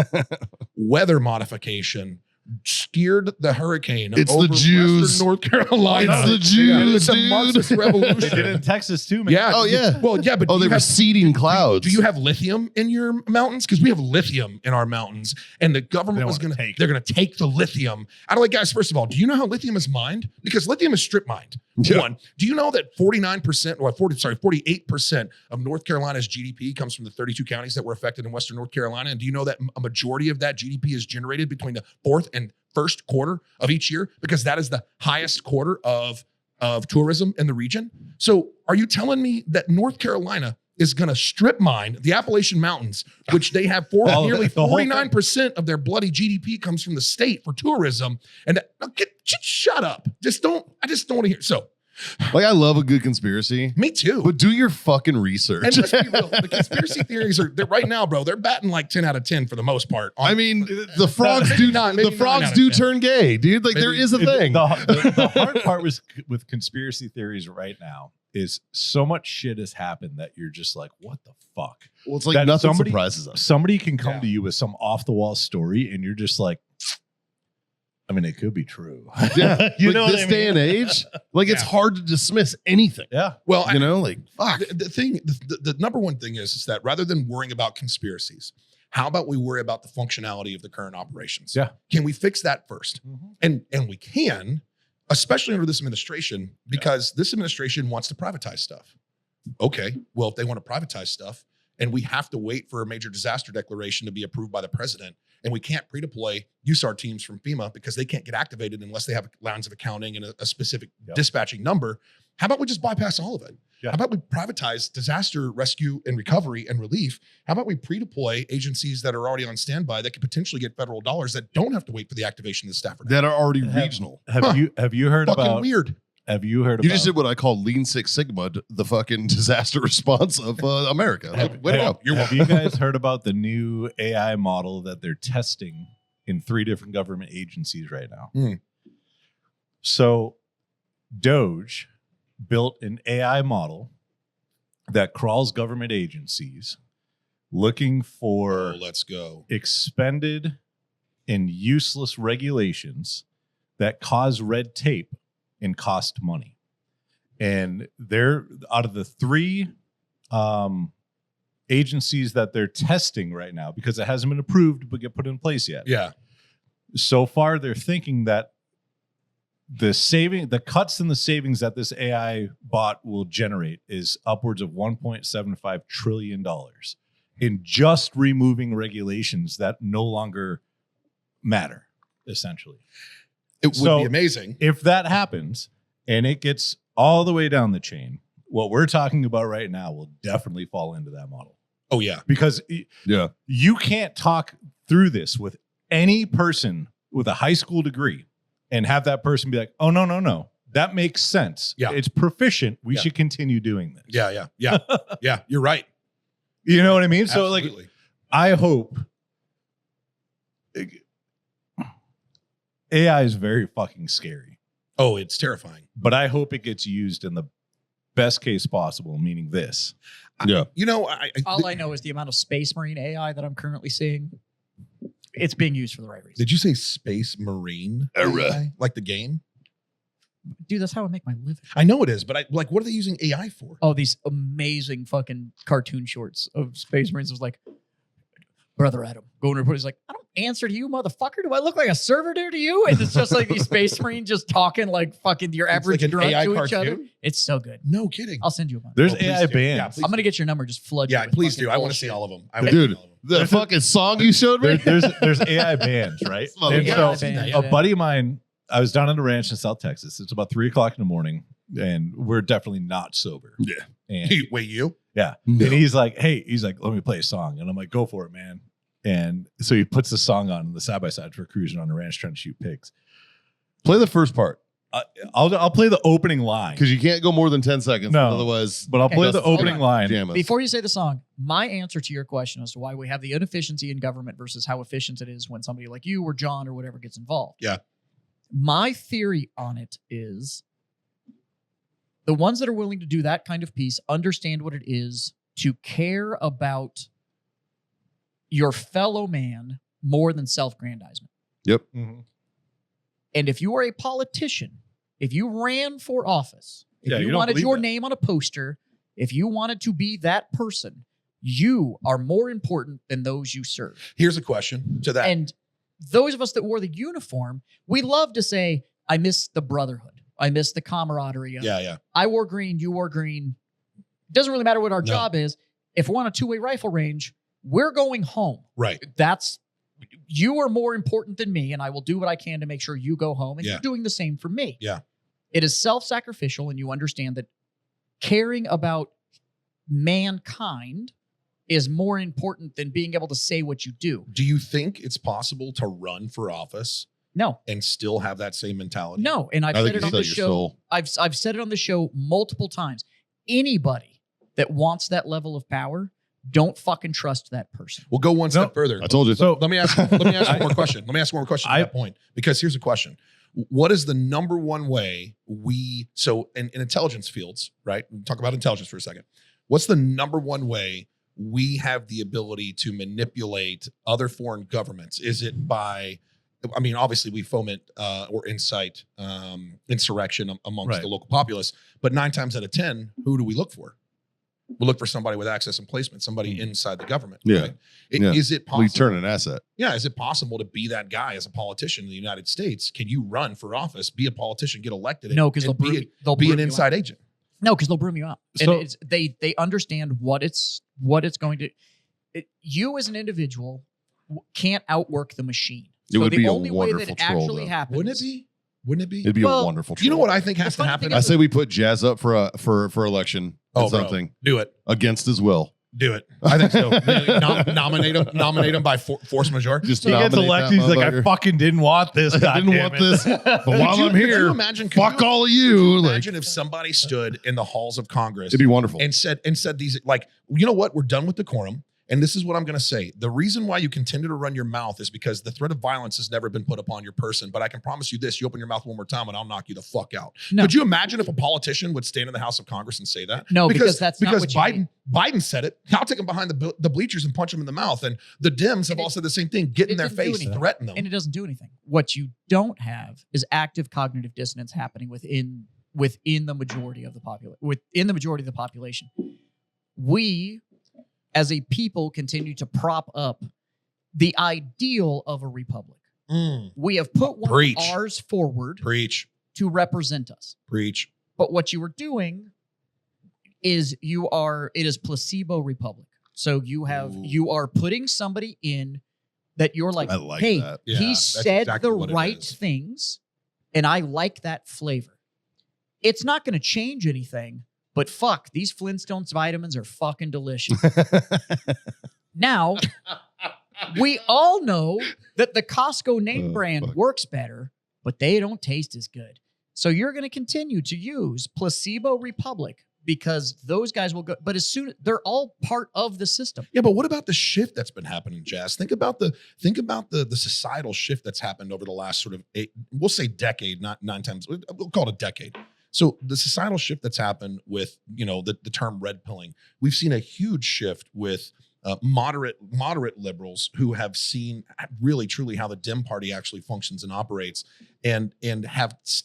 Weather modification, steered the hurricane It's over the Jews. Western North Carolina. It's the Jews, It's a dude. Marxist They revolution. did it in Texas too, man. Yeah. Oh, yeah. Well, yeah, but Oh, they were seeding clouds. do you have lithium in your mountains? Because we have lithium in our mountains, and the government They was wanna going to take it. they're going to take the lithium. I don't like, guys. First of all, do you know how lithium is mined? Because lithium is strip mined. Yeah. One, do you know that 48% of North Carolina's GDP comes from the 32 counties that were affected in Western North Carolina? And do you know that a majority of that GDP is generated between the fourth and first quarter of each year? Because that is the highest quarter of tourism in the region. So are you telling me that North Carolina is going to strip mine the Appalachian Mountains, which they have nearly the whole 49% of their bloody GDP comes from the state for tourism? And shut up. I just don't want to hear. So Like, I love a good conspiracy, me too. but do your fucking research. And let's be real, the conspiracy theories they're right now, bro. They're batting like 10 out of 10 for the most part. I mean, the frogs do Maybe the frogs do turn gay, dude. Like, there Maybe- is a thing. The hard part with conspiracy theories right now is so much shit has happened that you're just like, what the fuck? Well, it's like that nothing somebody- surprises us. Somebody can come Yeah. to you with some off the wall story, and you're just like, I mean, it could be true. Yeah, you like know what this I day mean? and age, like it's Yeah. hard to dismiss anything. Yeah. Well, You know, like fuck. the number one thing is that rather than worrying about conspiracies, how about we worry about the functionality of the current operations? Yeah. Can we fix that first? And we can, especially under this administration, because this administration wants to privatize stuff. Okay, well, if they want to privatize stuff and we have to wait for a major disaster declaration to be approved by the president, and we can't pre-deploy USAR teams from FEMA because they can't get activated unless they have lines of accounting and a specific dispatching number, how about we just bypass all of it? Yeah. How about we privatize disaster rescue and recovery and relief? How about we pre-deploy agencies that are already on standby that could potentially get federal dollars that don't have to wait for the activation of the Stafford Act? That are already Have- regional. Have you heard Fucking about? weird. Have you heard You about? just did what I call Lean Six Sigma, the fucking disaster response of America. Like, way to go. Have you guys heard about the new AI model that they're testing in 3 different government agencies right now? Mm. So, Doge built an AI model that crawls government agencies looking for Let's go. expended and useless regulations that cause red tape and cost money. And they're out of the 3 agencies that they're testing right now, because it hasn't been approved but get put in place yet. Yeah. So far, they're thinking that the cuts in the savings that this AI bot will generate is upwards of $1.75 trillion in just removing regulations that no longer matter, essentially. It would So- be amazing. If that happens and it gets all the way down the chain, what we're talking about right now will definitely fall into that model. Oh, yeah. Because Yeah. you can't talk through this with any person with a high school degree and have that person be like, oh, no. That makes sense. Yeah. It's proficient. We Yeah. should continue doing this. Yeah. Yeah. You're right. You know what I mean? So, Absolutely. I hope AI is very fucking scary, Oh, it's terrifying. but I hope it gets used in the best case possible, meaning this. Yeah. You know, All I know is the amount of Space Marine AI that I'm currently seeing. It's being used for the right reason. did you say Space Marine? AI? Like the game? Dude, that's how I make my living. I know it is, but what are they using AI for? Oh, these amazing fucking cartoon shorts of Space Marines. It was like, Brother Adam, going to report. He's like, I don't answer to you, motherfucker. Do I look like a servitor to you? And it's just like these Space Marines just talking like fucking your It's average like an grunt AI to each other. cartoon? It's so good. No kidding. I'll send you a bunch. There's Oh, please AI do. bands. Yeah, please I'm gonna get your number. Just flood. you Yeah, with please fucking do. I want to see bullshit. all of them. Dude, the fucking song you showed me? There's AI bands, right? Mother- And AI so band, a buddy of mine, I was down on the ranch in South Texas. It's about 3:00 in the morning, and we're definitely not sober. Yeah. And Wait, you? yeah. No. And he's like, let me play a song. And I'm like, go for it, man. And so he puts the song on the side by side for cruising on the ranch trying to shoot pigs. Play the first part I'll play the opening line, because you can't go more than 10 seconds. No. Otherwise, but I'll play the Hold opening on. line. jam us. Before you say the song, my answer to your question as to why we have the inefficiency in government versus how efficient it is when somebody like you or John or whatever gets involved. Yeah. My theory on it is the ones that are willing to do that kind of piece understand what it is to care about your fellow man more than self-grandizement. Yep. Mhm. And if you are a politician, if you ran for office, if Yeah, you you don't wanted believe your that. name on a poster, if you wanted to be that person, you are more important than those you serve. Here's a question to that. And those of us that wore the uniform, we love to say, I miss the brotherhood. I miss the camaraderie. Yeah. I wore green, you wore green. Doesn't really matter what our job is. If we're on a two-way rifle range, we're going home. Right. You are more important than me, and I will do what I can to make sure you go home, and you're doing the same for me. Yeah. It is self-sacrificial, and you understand that caring about mankind is more important than being able to say what you do. Do you think it's possible to run for office No. and still have that same mentality? No, and I've I said think it you on sell the your show. soul. I've said it on the show multiple times. Anybody that wants that level of power, don't fucking trust that person. We'll go one step further. I told you. So Let me ask one more question. Let me ask one more question at I- that point, because here's a question. What is the number one way so in intelligence fields, right? We'll talk about intelligence for a second. What's the number one way we have the ability to manipulate other foreign governments? Is it by, I mean, obviously we foment or incite insurrection amongst Right. the local populace, but 9 times out of 10, who do we look for? We look for somebody with access and placement, somebody inside the government. Yeah. Right? Yeah. Is it possible? We turn an asset. Yeah, is it possible to be that guy as a politician in the United States? Can you run for office, be a politician, get elected? No, because and they'll be broom an you inside out. agent? No, because they'll broom you out. And So- they understand what it's going to. You as an individual can't outwork the machine. It would the be a only way that wonderful it troll, actually though. happens. Wouldn't it be? Wouldn't it be? It'd be Well, a wonderful troll. You know what I think has to funny happen? thing I say we put Jazz up for election Oh, or bro, something do it. against his will. Do it. I think so. Nominate him by force majeure. Just he gets nominate elected. that He's like, I motherfucker. fucking didn't want this. I didn't goddamn want it." this, but while I'm Could you here, imagine? fuck all of you. Like, Imagine if somebody stood in the halls of Congress it'd be wonderful. and said these, like, you know what? We're done with decorum. And this is what I'm going to say. The reason why you continue to run your mouth is because the threat of violence has never been put upon your person. But I can promise you this, you open your mouth one more time and I'll knock you the fuck out. No. Could you imagine if a politician would stand in the House of Congress and say that? No, because that's not what you Biden said it. I'll take him behind the bleachers and punch him in the mouth. And the Dems have all said the same thing. Get in their didn't do face, anything. threaten them. And it doesn't do anything. What you don't have is active cognitive dissonance happening within the majority of the population. We, as a people, continue to prop up the ideal of a republic. We have put one Preach. of ours forward Preach. to represent us. Preach. But what you are doing is it is placebo republic. So you are putting somebody in that you're like, I like hey, that. Yeah, he that's said exactly the what it right is. things, and I like that flavor. It's not going to change anything, but fuck, these Flintstones vitamins are fucking delicious. Now, we all know that the Costco name brand fuck. works better, but they don't taste as good. So you're going to continue to use Placebo Republic because those guys will go. But they're all part of the system. Yeah, but what about the shift that's been happening, Jazz? Think about the societal shift that's happened over the last sort of we'll say decade, not 9 times. We'll call it a decade. So the societal shift that's happened with, the term red pilling, we've seen a huge shift with moderate liberals who have seen really truly how the Dem party actually functions and operates and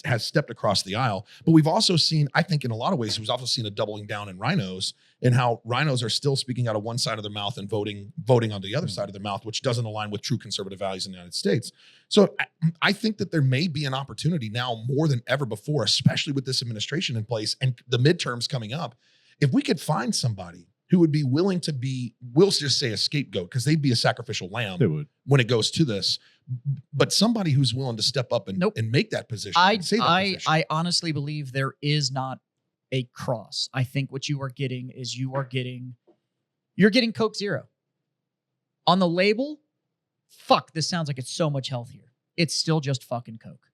has stepped across the aisle. But we've also seen, I think in a lot of ways, we've also seen a doubling down in rhinos and how rhinos are still speaking out of one side of their mouth and voting on the other side of their mouth, which doesn't align with true conservative values in the United States. So I think that there may be an opportunity now more than ever before, especially with this administration in place and the midterms coming up, if we could find somebody who would be willing to be, we'll just say a scapegoat, because they'd be a sacrificial lamb They would. when it goes to this, but somebody who's willing to step up and make that position. and say that position. I honestly believe there is not a cross. I think what you are getting is you're getting Coke Zero. On the label, fuck, this sounds like it's so much healthier. It's still just fucking Coke.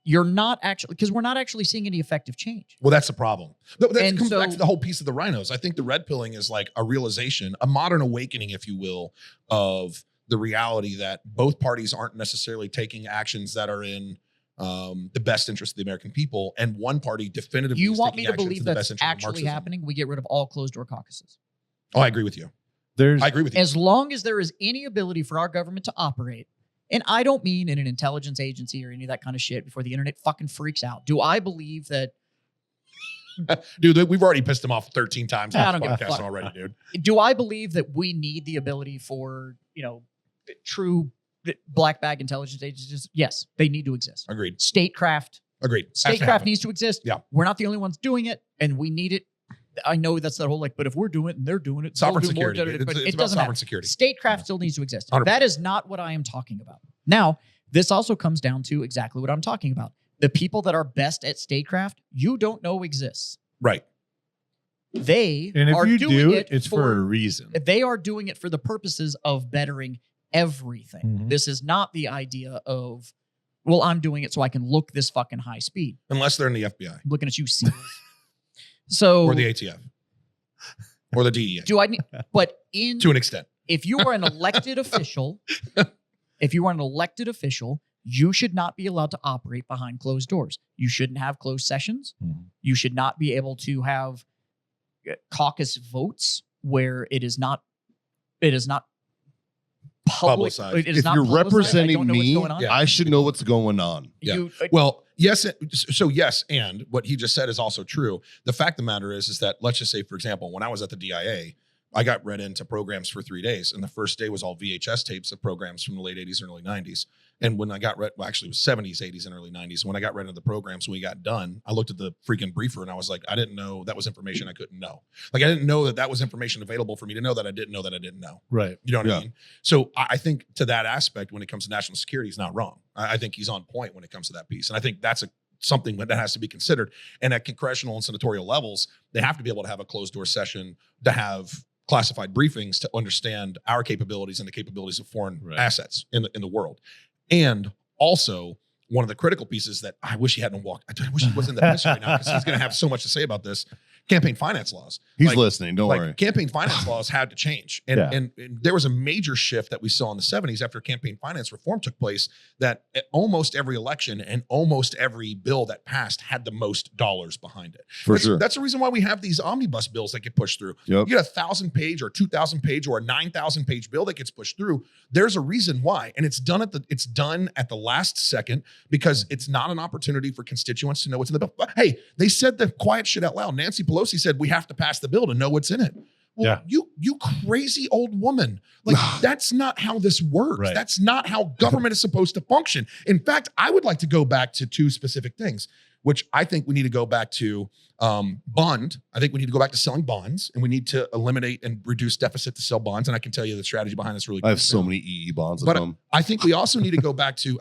You're not actually, because we're not actually seeing any effective change. Well, that's the problem. But that And comes so- back to the whole piece of the rhinos. I think the red pilling is like a realization, a modern awakening, if you will, of the reality that both parties aren't necessarily taking actions that are in the best interest of the American people, and one party definitively You is want taking me to actions believe in the that's best interest of actually Marxism. happening? We get rid of all closed door caucuses. Oh, I agree with you. There's I agree with you. As long as there is any ability for our government to operate And I don't mean in an intelligence agency or any of that kind of shit before the internet fucking freaks out. Do I believe that? Dude, we've already pissed him off 13 times I on don't this give a podcast fuck. already, dude. Do I believe that we need the ability for, true black bag intelligence agencies? Yes, they need to exist. Agreed. Statecraft Has to Statecraft happen. needs to exist. Yeah. We're not the only ones doing it, and we need it. I know that's that whole but if we're doing it and they're doing it, Sovereign they'll do more, security. but It's it about doesn't sovereign matter. security. Statecraft still needs to exist. 100%. That is not what I am talking about. Now, this also comes down to exactly what I'm talking about. The people that are best at statecraft, you don't know exists. Right. They And if are you doing do it it's for a reason. They are doing it for the purposes of bettering everything. Mhm. This is not the idea of, well, I'm doing it so I can look this fucking high speed. Unless they're in the FBI I'm looking at you, SEALs. So or the ATF or the DEA do I need? But in to an extent. if you are an elected official, you should not be allowed to operate behind closed doors. You shouldn't have closed sessions. Mhm. You should not be able to have caucus votes where it is not public. Publicized. It is If not you're publicized. I representing don't know what's me, going on. Yeah. I should know what's going on. Yeah. You- Well, yes. So yes, and what he just said is also true. The fact of the matter is that let's just say, for example, when I was at the DIA, I got read into programs for 3 days, and the first day was all VHS tapes of programs from the late 80s and early 90s. And when I got read, well, actually it was 70s, 80s, and early 90s. And when I got read into the programs, when we got done, I looked at the freaking briefer and I was like, I didn't know that was information I couldn't know. Like I didn't know that was information available for me to know that I didn't know that I didn't know. Right. You know what Yeah. I mean? So I think to that aspect, when it comes to national security, he's not wrong. I think he's on point when it comes to that piece. And I think that's something that has to be considered. And at congressional and senatorial levels, they have to be able to have a closed door session to have classified briefings to understand our capabilities and the capabilities of foreign Right. assets in the world. And also, one of the critical pieces that I wish he hadn't walked. I wish he was in the bench right now because he's going to have so much to say about this. Campaign finance laws. He's Like- listening. Don't worry. Campaign finance laws had to change. And, Yeah. and there was a major shift that we saw in the 70s after campaign finance reform took place, that almost every election and almost every bill that passed had the most dollars behind it. For sure. That's the reason why we have these omnibus bills that get pushed through. Yep. You get a 1,000-page or 2,000-page or a 9,000-page bill that gets pushed through. There's a reason why. And it's done at the last second because it's not an opportunity for constituents to know what's in the bill. But hey, they said the quiet shit out loud. Nancy Pelosi said we have to pass the bill to know what's in it. Well, you crazy old woman. Like, that's not how this works. Right. That's not how government is supposed to function. In fact, I would like to go back to two specific things, which I think we need to go back to bond. I think we need to go back to selling bonds, and we need to eliminate and reduce deficit to sell bonds. And I can tell you the strategy behind this really. I have so many EE bonds at But home. I think we also need to go back to.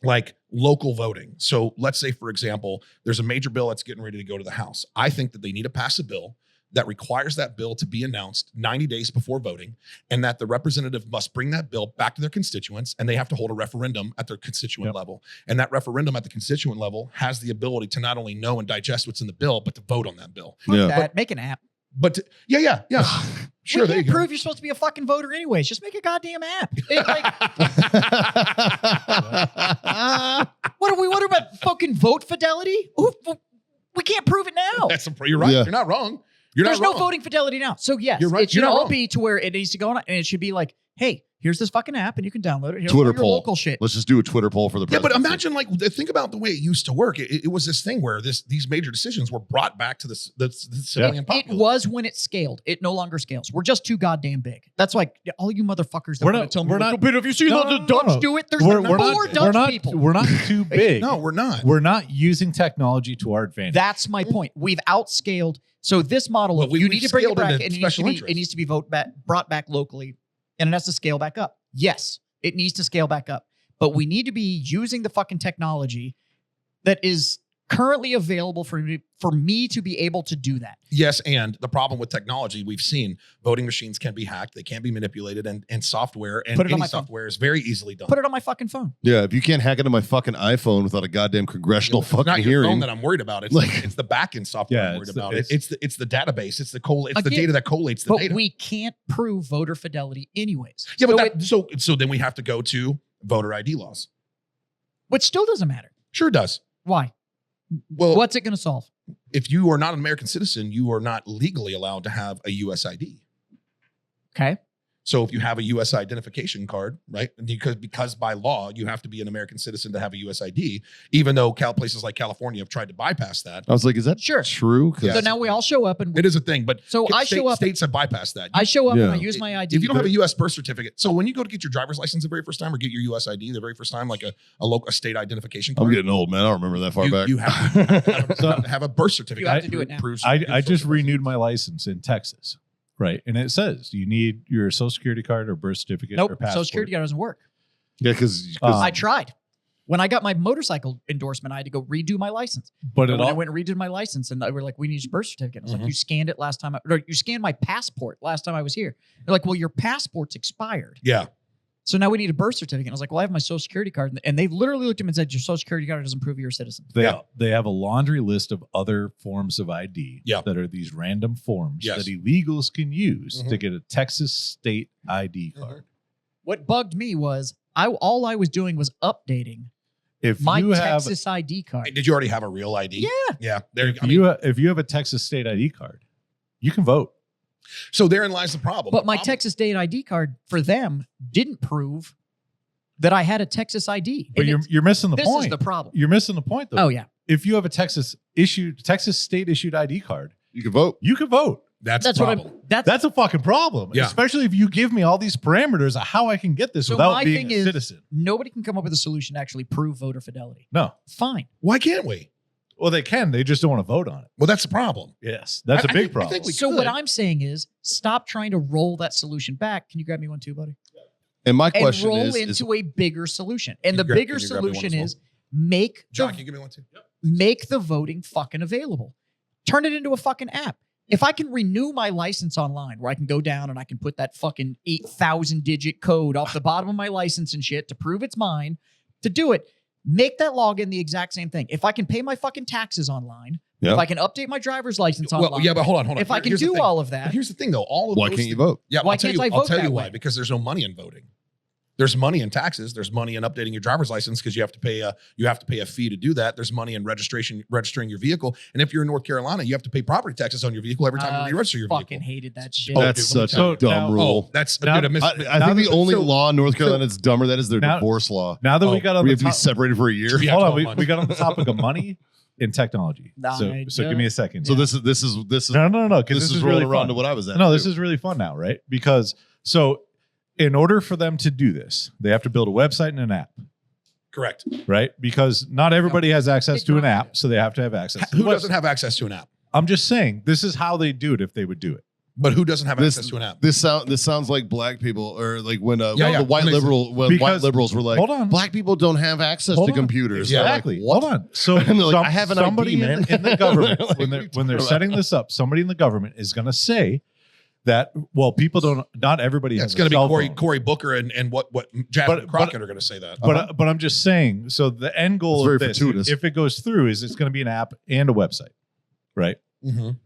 Like local voting. So let's say, for example, there's a major bill that's getting ready to go to the House. I think that they need to pass a bill that requires that bill to be announced 90 days before voting, and that the representative must bring that bill back to their constituents, and they have to hold a referendum at their constituent level. And that referendum at the constituent level has the ability to not only know and digest what's in the bill, but to vote on that bill. Fuck Yeah. that. Make an app. But yeah. Sure, We there you can't go. prove you're supposed to be a fucking voter anyways. Just make a goddamn app. It, like, what about fucking vote fidelity? We can't prove it now. You're right. Yeah. You're not wrong. You're There's not no wrong. voting fidelity now. So yes, You're right. it should You're not all wrong. be to where it needs to go on, and it should be like, hey, here's this fucking app, and you can download it. Here's Twitter all your poll. local shit. Let's just do a Twitter poll for the Yeah, but presidency. imagine think about the way it used to work. It was this thing where these major decisions were brought back to the civilian It populace. was when it scaled. It no longer scales. We're just too goddamn big. That's like all you motherfuckers that We're want not- to tell me, we're like, not- but have you seen No, how the no, Dutch no. do it? There's We're four not, Dutch we're not, people. we're not too big. No, we're not. We're not using technology to our advantage. That's my point. We've outscaled. So this model, Well, of we- you we've need to bring it scaled back, into and special it interests. needs to be brought back locally, and it has to scale back up. Yes, it needs to scale back up, but we need to be using the fucking technology that is currently available for me to be able to do that. Yes, and the problem with technology, we've seen voting machines can be hacked, they can be manipulated, and software and Put it on any my phone. software is very easily done. Put it on my fucking phone. Yeah, if you can't hack into my fucking iPhone without a goddamn congressional It's not fucking your phone hearing, that I'm worried about. It's Like- it's the backend software Yeah, I'm worried it's the- about. it's- It's the database. It's the Again, data that collates the But data. we can't prove voter fidelity anyways. Yeah, So but so then we have to go to voter ID laws. which still doesn't matter. Sure does. Why? Well, What's it going to solve? if you are not an American citizen, you are not legally allowed to have a US ID. Okay. So if you have a U.S. identification card, right, because by law you have to be an American citizen to have a U.S. ID, even though places like California have tried to bypass that. I was like, is that Sure. true? 'Cause So now we all show up and It is a thing, but So I show up- States have bypassed that. I show up Yeah. and I use my ID. If you don't have a U.S. birth certificate, so when you go to get your driver's license the very first time or get your U.S. ID the very first time, like a state identification card, I'm getting old, man. I don't remember that far back. you have to have a birth certificate. You have to do it now. I just renewed my license in Texas, right? And it says you need your social security card or birth certificate Nope, or passport. Social Security card doesn't work. Yeah, because I tried. When I got my motorcycle endorsement, I had to go redo my license. But And it when I all, went and redid my license, and they were like, "We need your birth certificate." I was Mhm. like, "You scanned it last time, or you scanned my passport last time I was here." They're like, "Well, your passport's expired, Yeah. so now we need a birth certificate." And I was like, "Well, I have my Social Security card," and they literally looked at me and said, "Your Social Security card doesn't prove you're a citizen." they have a laundry list of other forms of ID Yeah. that are these random forms Yes. that illegals can use Mhm. to get a Texas state ID card. What bugged me was all I was doing was updating If my you have Texas ID card. Did you already have a real ID? Yeah. Yeah. There. if you have a Texas state ID card, you can vote. So therein lies the problem. But my The problem- Texas state ID card for them didn't prove that I had a Texas ID. But And you're missing the this point. is the problem. You're missing the point though. Oh yeah, If you have a Texas state issued ID card, you can vote. you can vote. That's that's the what problem. I'm. That's That's a fucking problem. Yeah. Especially if you give me all these parameters of how I can get this So without my being thing a is- citizen. nobody can come up with a solution to actually prove voter fidelity. No. Fine. Why can't we? Well, they can. They just don't want to vote on it. Well, that's the problem. Yes. That's a I big think- I problem. think we So could. what I'm saying is, stop trying to roll that solution back. Can you grab me one too, buddy? And my And question roll is into a bigger solution. And Can the you grab- bigger can you grab me one solution as is make John, the can you give me one too? make the voting fucking available. Turn it into a fucking app. If I can renew my license online, where I can go down and I can put that fucking 8,000 digit code off the bottom of my license and shit to prove it's mine, to do it, make that login the exact same thing. If I can pay my fucking taxes online, Yeah. if I can update my driver's license online, Well, yeah, but hold on. if I can Here's the do thing. all of But that, here's the thing, though. All of why those can't you things- vote? Yeah, Why I'll tell can't you. I I'll vote tell you that why. way? Because there's no money in voting. There's money in taxes. There's money in updating your driver's license because you have to pay a fee to do that. There's money in registering your vehicle. And if you're in North Carolina, you have to pay property taxes on your vehicle every time you register your fucking vehicle. hated that shit. Oh, That's dude, let me such tell a you. dumb now- rule. That's Now- dude, I Now think the that- only so- law in North Carolina that's dumber that is their Now- divorce law. Now that Oh, we got on We the have to be top, separated for a year. Yeah, hold on, 12 we months. got on the topic of money in technology. I So give me a second. So this is no, because this is really rolling around fun. to what I was at. No, this too. is really fun now, right? Because so in order for them to do this, they have to build a website and an app, correct. right? Because not everybody has access to an app, so they have to have access. To Who the doesn't website. have access to an app? I'm just saying this is how they do it if they would do it. But who doesn't have This- access to an app? This sounds like black people, or like when Yeah, when yeah. the white When they- white Because- liberals were like, hold on. black people don't have access Hold to on. computers. Yeah. They're like, Exactly. what? Hold on. So And they're like, I have an ID, somebody man. in the government Like, when what are you they're talking setting this up, somebody in the government is going to say that people don't. Not everybody Yeah, has it's going a to cell be phone. Cory Booker and what Jasmine But- Crockett are going to say that. But I'm just saying. So the end goal It's very of this, fortuitous. if it goes through, is it's going to be an app and a website, right? Mhm.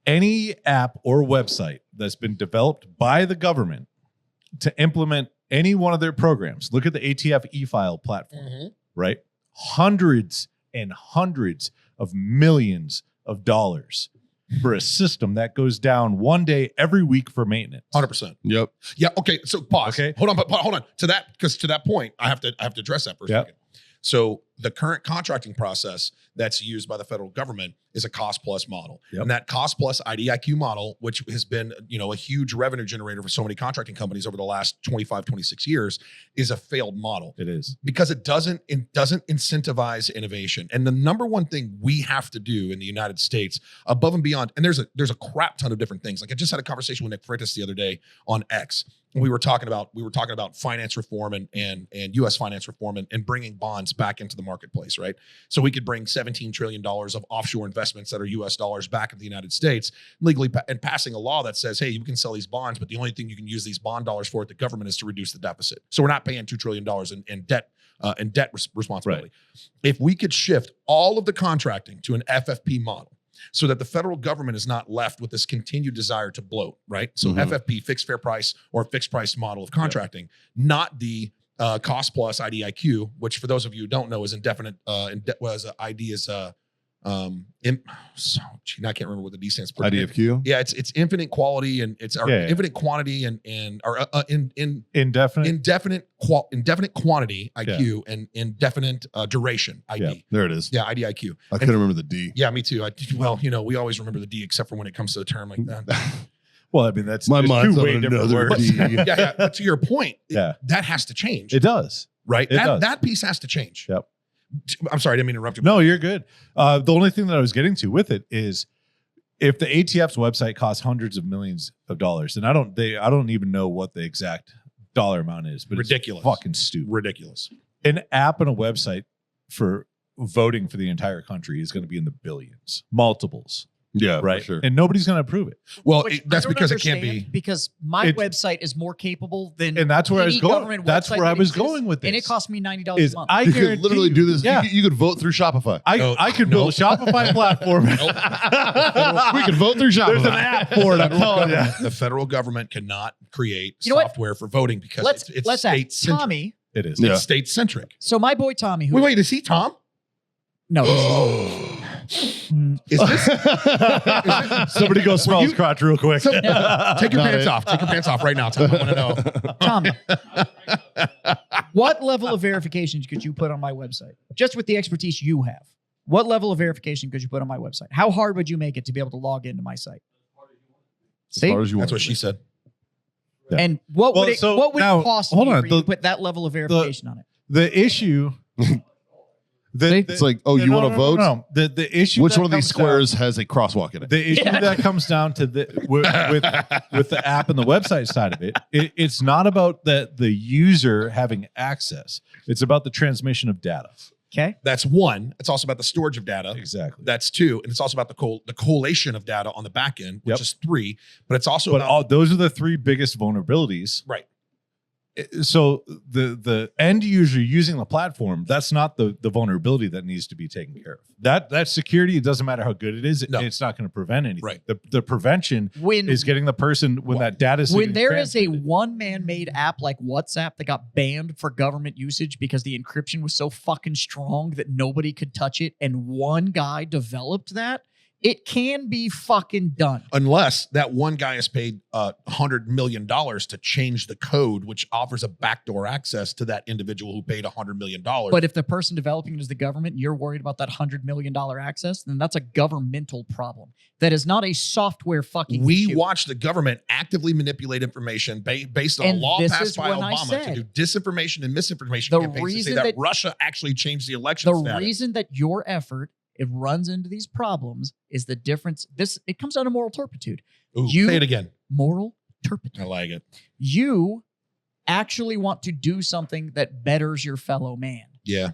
Any app or website that's been developed by the government to implement any one of their programs. Look at the ATF e-file platform, right? Hundreds and hundreds of millions of dollars for a system that goes down one day every week for maintenance. 100%. Yep. Yeah. Okay. So pause. Okay. Hold on. But hold on to that, because to that point, I have to address that for a Yep. second. So the current contracting process that's used by the federal government is a cost plus model. Yep. And that cost plus IDIQ model, which has been, a huge revenue generator for so many contracting companies over the last 25, 26 years, is a failed model It is. because it doesn't incentivize innovation. And the number one thing we have to do in the United States, above and beyond, and there's a crap ton of different things. Like I just had a conversation with Nick Freitas the other day on X. We were talking about finance reform and U.S. finance reform and bringing bonds back into the marketplace, right? So we could bring $17 trillion of offshore investments that are U.S. dollars back into the United States legally, and passing a law that says, hey, you can sell these bonds, but the only thing you can use these bond dollars for at the government is to reduce the deficit. So we're not paying $2 trillion in debt responsibility. Right. If we could shift all of the contracting to an FFP model, so that the federal government is not left with this continued desire to bloat, right? So Mhm. FFP, fixed fair price or fixed price model of contracting, not the cost plus IDIQ, which for those of you who don't know is indefinite. ID is I can't remember what the D stands for. IDFQ. Yeah, it's infinite quality and it's infinite quantity and indefinite quantity IQ and indefinite duration ID. Yeah, there it is. Yeah, IDIQ. I couldn't remember the D. Yeah, me too. We always remember the D except for when it comes to a term like that. Well, I mean, that's my mind's two on way different another words. D. yeah. But to your point, Yeah. that has to change. It does. Right? It does. That piece has to change. Yep. I'm sorry, I didn't mean to interrupt you. No, you're good. The only thing that I was getting to with it is if the ATF's website costs hundreds of millions of dollars, and I don't even know what the exact dollar amount is, but ridiculous. It's fucking stupid. Ridiculous. An app and a website for voting for the entire country is going to be in the billions, multiples. Yeah, right. For sure. And nobody's going to approve it. Well, Which that's I don't because it can't be. understand, because my website is more capable than And that's where I was any going. government That's website where I that was exists, going with this. and it cost me $90 Is a month. I You guarantee could literally do this. Yeah. You could vote through Shopify. I could build a Shopify platform. We could vote through Shopify. There's an app for it. I'm telling you. The federal government cannot create You know what? software for voting because let's it's ask state-centric. Tommy. It is. Yeah. It's state-centric. So my boy Tommy, who Wait, is he Tom? no, Is this? Somebody go smell his crotch real quick. Take your pants off. Take your pants off right now, Tom. I want to know. Tommy, what level of verification could you put on my website? Just with the expertise you have, what level of verification could you put on my website? How hard would you make it to be able to log into my site? As far as you That's want what to she be. said. Yeah. And what Well, would it, so what would now, it cost hold you on, for you to put that level of verification on it? The issue. It's like, oh, you want to vote? No. The issue. Which that one of these comes down- squares has a crosswalk in it? The issue that comes down to with the app and the website side of it, it's not about the user having access. It's about the transmission of data. Okay. That's one. It's also about the storage of data. Exactly. That's two. And it's also about the collation of data on the back end, which Yep. is three. But it's also But about those are the three biggest vulnerabilities. right. So the end user using the platform, that's not the vulnerability that needs to be taken care of. That security, it doesn't matter how good it is, No. it's not going to prevent anything. Right. The prevention When is getting the person when that data is when getting there is a transmitted. one-man made app like WhatsApp that got banned for government usage because the encryption was so fucking strong that nobody could touch it, and one guy developed that, it can be fucking done. Unless that one guy has paid $100 million to change the code, which offers a backdoor access to that individual who paid $100 million. But if the person developing it is the government, you're worried about that $100 million access, then that's a governmental problem. That is not a software fucking we issue. watch the government actively manipulate information based on a And law this passed is by when I Obama said- to do disinformation and misinformation The campaigns to say reason that that- Russia actually changed the election The status. reason that your effort it runs into these problems is the difference. It comes down to moral turpitude. Ooh, you- say it again. Moral turpitude. I like it. You actually want to do something that betters your fellow man. Yeah.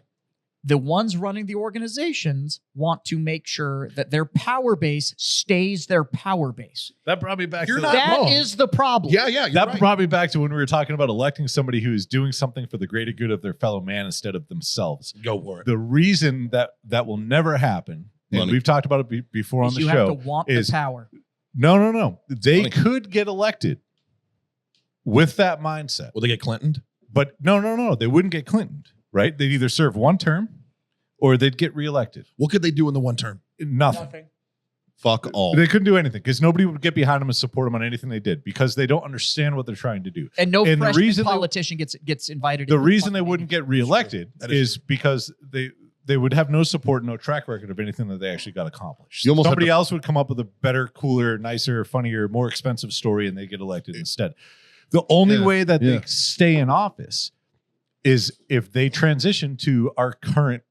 The ones running the organizations want to make sure that their power base stays their power base. That brought me back You're to not That wrong. is the problem. Yeah, you're that right. brought me back to when we were talking about electing somebody who is doing something for the greater good of their fellow man instead of themselves. Go for it. The reason that will never happen, and Money. we've talked about it before on Is the you show, have to want is the power. no. They Money. could get elected with that mindset, Will they get Clinton? but no. They wouldn't get Clinton, right? They'd either serve one term or they'd get reelected. What could they do in the one term? Nothing. Fuck all. They couldn't do anything because nobody would get behind them and support them on anything they did because they don't understand what they're trying to do. And no And the freshman reason they- politician gets invited. The into reason they fucking wouldn't meeting. get reelected That is is because they would have no support, no track record of anything that they actually got accomplished. You almost have Somebody to- else would come up with a better, cooler, nicer, funnier, more expensive story and they get elected instead. The only Yeah, way that yeah. they stay in office is if they transition to our current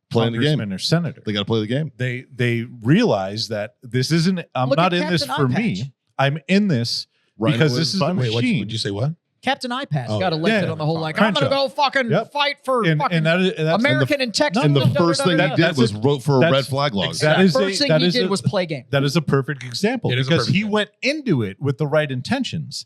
Playing the game. congressman or senator. They got to play the game. They realize that this isn't, I'm Look not at in this Captain for Eyepatch. me. I'm in this Ryan because was this is a fine. Wait, machine. would you say what? Captain iPad Oh, got elected yeah. on the whole like Crenshaw. I'm gonna go fucking Yep. fight for and fucking that's American in Texas. And the da, da, first da, thing da, he da. did That's was a- vote for a that's- red flag law. That is First thing he did was play game. That is a perfect example It is a because perfect he example. went into it with the right intentions.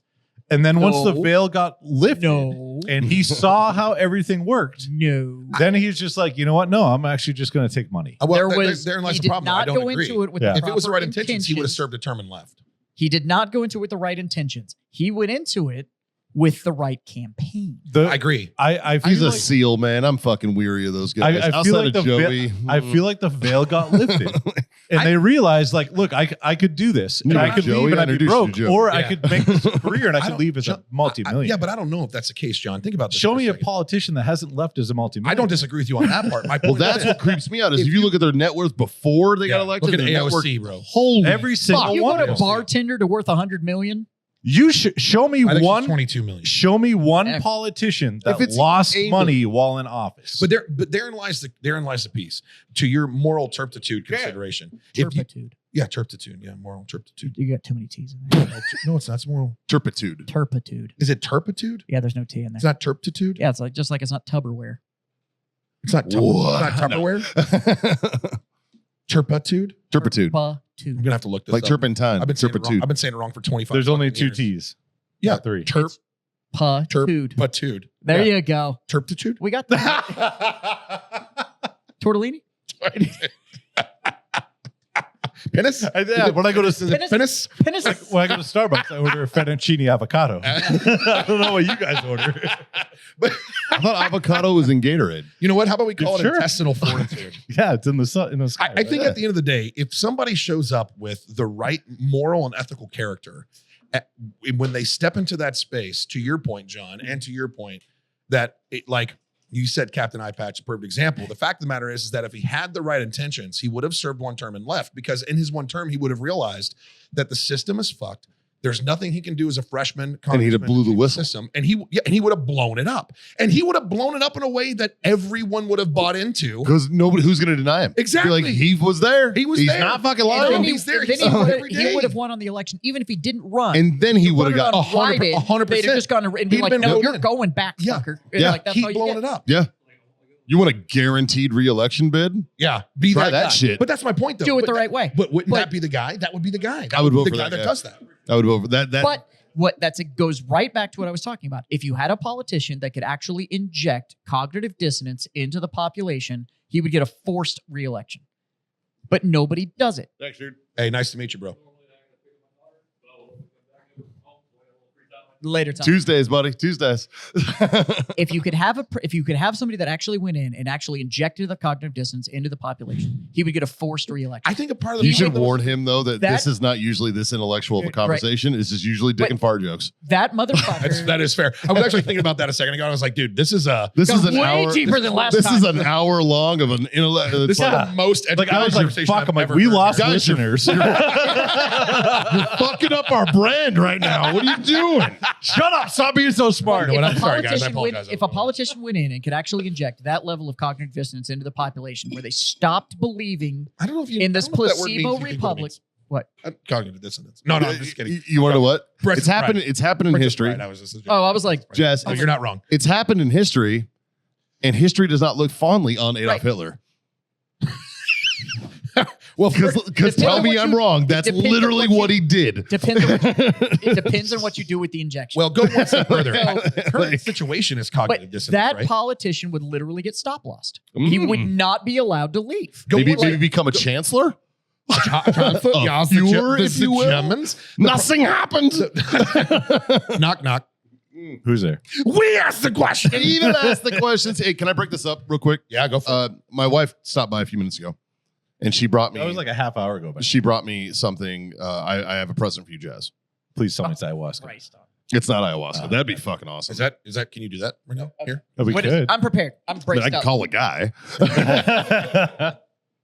And then once the No. veil got lifted No. and he saw how everything worked, No. then he's just like, you know what? No, I'm actually just going to take money. Well, he therein lies the did problem. not I don't go agree. into it with Yeah. the If it was the proper right intentions, he would have served a term and left. He did not go into it with the right intentions. He went into it with the right campaign. I agree. I feel He's a like, seal, man. I'm fucking weary of those guys. I feel Outside like of Joey, I feel like the veil got lifted, and they realized, like, look, I could do this, and Yeah, I could Joey, leave, and I I'd be introduced you broke, to Joey. or I Yeah. could make this a career, and I I could don't- leave as a John, multi-millionaire. Yeah, but I don't know if that's the case, John. Think about this. Show for me a second. politician that hasn't left as a multi-millionaire. I don't disagree with you on that part. My well, point that's is, what creeps me out. Is if if you look at their net worth before they got Yeah, elected, look at their net worth, AOC, bro. holy Every single fuck. You one want of a them. bartender to worth 100 million? You show me I think one. she's 22 million. Show me one F. politician that If it's lost aimed- money while in office. But therein lies the piece to your moral turpitude consideration. If you- Turpitude. yeah, turpitude. Yeah, moral turpitude. You got too many T's in there. No, it's not. It's moral. Turpitude. Turpitude. Is it turpitude? Yeah, there's no T in It's there. not turpitude. Yeah, it's like just like it's not Tupperware. It's not. What? It's not Tupperware. Turpitude. Turpitude. I'm Turpitude. gonna have to look this Like up. turpentine. I've been saying it wrong. Turpitude. I've been saying it wrong for 25. there's only fucking 2 years. T's. Yeah, not 3. Turpitude. Turpitude. There Yeah. you go. Turpitude. We got that. Tortellini? Penis. When I go to Penis. Penis. when I go to Starbucks, I order a fettuccine avocado. I don't know what you guys order. I thought avocado was in Gatorade. You know what? How about we call it Sure. intestinal fortitude? Yeah, it's in the sun in the sky. I think at the end of the day, if somebody shows up with the right moral and ethical character, when they step into that space, to your point, John, and to your point, that it, like you said, Captain Eye Patch, a perfect example. The fact of the matter is that if he had the right intentions, he would have served one term and left, because in his one term, he would have realized that the system is fucked. There's nothing he can do as a freshman. And he'd have congressman blew the to whistle. System, and he would have blown it up. And he would have blown it up in a way that everyone would have bought into. Because nobody, who's going to deny him? Exactly. Be like, he was there. He was He's there. not fucking And lying. then he's there. Then He's there every he day. would have won on the election, even if he didn't run. And then he would have got 100%. They'd have just gone and be He'd like, been no, voted you're in. going back, Yeah. fucker. And Yeah. like, that's Keep all you blowing get. it up. Yeah. You want a guaranteed re-election bid? Yeah, be Try that that guy. shit. But that's my point, though. Do it But the that- right way. But wouldn't But- that be the guy? That would be the guy. That I would vote be for the guy that that guy. does that. I would vote for that. But it goes right back to what I was talking about. If you had a politician that could actually inject cognitive dissonance into the population, he would get a forced re-election. But nobody does it. Thanks, dude. Hey, nice to meet you, bro. Later time. Tuesdays, buddy. Tuesdays. If you could have somebody that actually went in and actually injected the cognitive dissonance into the population, he would get a forced re-election. I think a part of the You should point, though, warn him, though, that That- this is not usually this intellectual of a Right. conversation. This is usually dick But- and fart jokes. That motherfucker. that is fair. I was actually thinking about that a second ago. I was like, dude, this is This is an way hour. deeper than last This time. is an hour long of an intellect. this is Yeah. the most Like I was like, conversation fuck. I've I'm like, ever we heard lost here. Guys, you're- listeners. You're fucking up our brand right now. What are you doing? Shut up! Stop being so smart. know what? If I'm a sorry, guys. I politician apologize. if a politician went in and could actually inject that level of cognitive dissonance into the population, where they stopped believing I don't know if you in this I don't know what that word placebo means. You think what it republic. means. What? Cognitive dissonance. No, I'm just kidding. You want to know what? Princess It's happened. Bride. It's happened in Princess history. Bride, I was just Oh, I was like, Jess, no, you're not wrong. it's happened in history, and history does not look fondly on Adolf Right. Hitler. Well, Because Depends tell on me what I'm you- wrong. That's depends on literally what you- what he did. depends. It depends on what you do with the injection. well, go one step further. So- The current Like- situation is but cognitive dissonance, that right? politician would literally get stop lost. He Mm. would not be allowed to leave. Go Maybe, one maybe become a chancellor. Fuhrer, if you will. Germans. Nothing happened. Knock, knock. Who's there? We asked the question. Even ask the questions. Hey, can I break this up real quick? Yeah, go for it. My wife stopped by a few minutes ago, and she brought me. That was like a half hour ago. But she brought me something. I have a present for you, Jazz. please tell me it's ayahuasca. Christ. It's not ayahuasca. That'd be fucking awesome. Is that? Can you do that right now? Here. Oh, we What is- could. I'm prepared. I'm I mean, braced I can up. call a guy.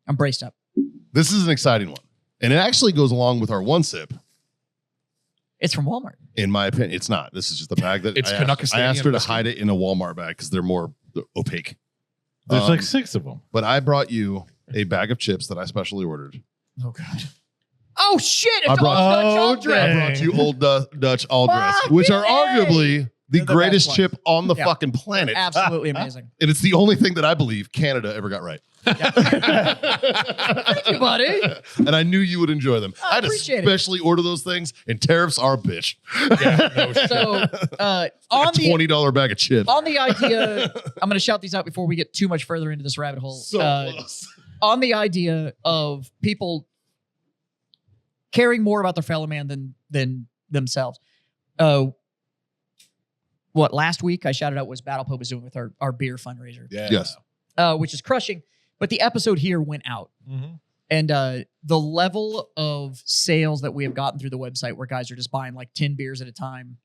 I'm braced up. This is an exciting one, and it actually goes along with our one sip. It's from Walmart. In my opinion, it's not. This is just a bag that It's I Canuckistanian asked her to whiskey. hide it in a Walmart bag because they're more opaque. There's like 6 of them. But I brought you a bag of chips that I specially ordered. Oh God. Oh shit! It's I brought- all Dutch Oh, all dress. I brought you Old Dutch All Dress, Fuck which are yeah! arguably the They're the greatest best chip on the Yeah. fucking planet. Absolutely amazing. And it's the only thing that I believe Canada ever got right. Thank you, buddy. And I knew you would enjoy them. I I'd appreciate it. especially order those things, and tariffs are a bitch. Yeah, no shit. So Like on a the $20 bag of chips. on the idea, I'm going to shout these out before we get too much further into this rabbit hole. So close. On the idea of people caring more about their fellow man than themselves. last week I shouted out was Battle Pope was doing with our beer fundraiser, Yes. which is crushing. But the episode here went out. And the level of sales that we have gotten through the website where guys are just buying like 10 beers at a time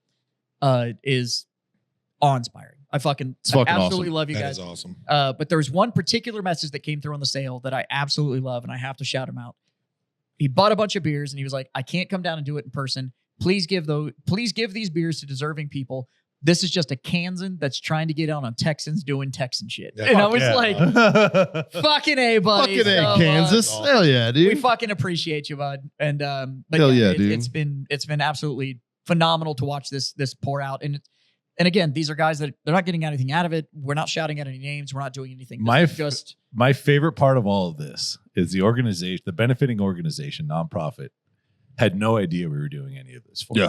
is awe-inspiring. I absolutely awesome. love you That guys. is awesome. But there's one particular message that came through on the sale that I absolutely love, and I have to shout him out. He bought a bunch of beers, and he was like, I can't come down and do it in person. Please give these beers to deserving people. This is just a Kansan that's trying to get out on Texans doing Texan shit. Yeah, and I was yeah. like, fucking A, buddy. Fucking A, So, Kansas. Hell yeah, dude. we fucking appreciate you, bud. And but Hell yeah, dude. It's been absolutely phenomenal to watch this pour out. And again, these are guys that they're not getting anything out of it. We're not shouting out any names. We're not doing anything. My favorite part of all of this is the organization, the benefiting organization, nonprofit, had no idea we were doing any of this for them.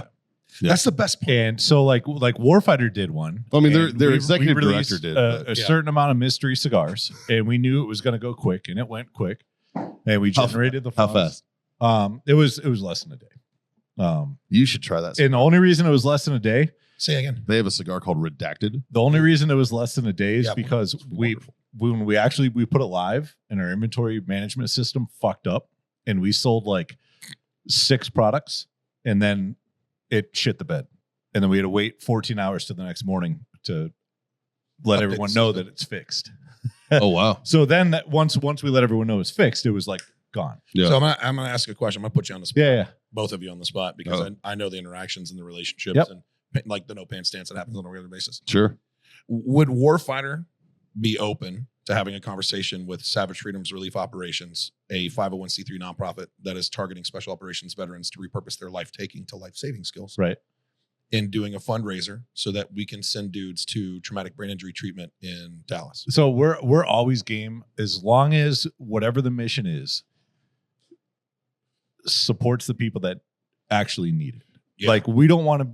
Yeah. That's the best part. And so like Warfighter did one. I mean, and their we executive released director did. a certain amount of mystery cigars, and we knew it was going to go quick, and it went quick. And we generated the How funds. fast? It was less than a day. You should try that. And the only reason it was less than a day, Say again. They have a cigar called Redacted. the only reason it was less than a day is Yeah, because it's when we put it live and our inventory management system fucked up, and we sold like 6 products, and then it shit the bed. And then we had to wait 14 hours to the next morning to let Update everyone the know system. that it's fixed. Oh wow. So then that once we let everyone know it's fixed, it was like gone. Yeah. So I'm gonna ask a question. I'm gonna put you on the spot. Yeah. Both of you on the spot because Oh. I know the interactions and the relationships Yep. and like the no pants stance that happens on a regular basis. Sure. Would Warfighter be open to having a conversation with Savage Freedom's Relief Operations, a 501c3 nonprofit that is targeting special operations veterans to repurpose their life-taking to life-saving skills, Right. and doing a fundraiser so that we can send dudes to traumatic brain injury treatment in Dallas? So we're always game as long as whatever the mission is supports the people that actually need it. Yeah. Like we don't want to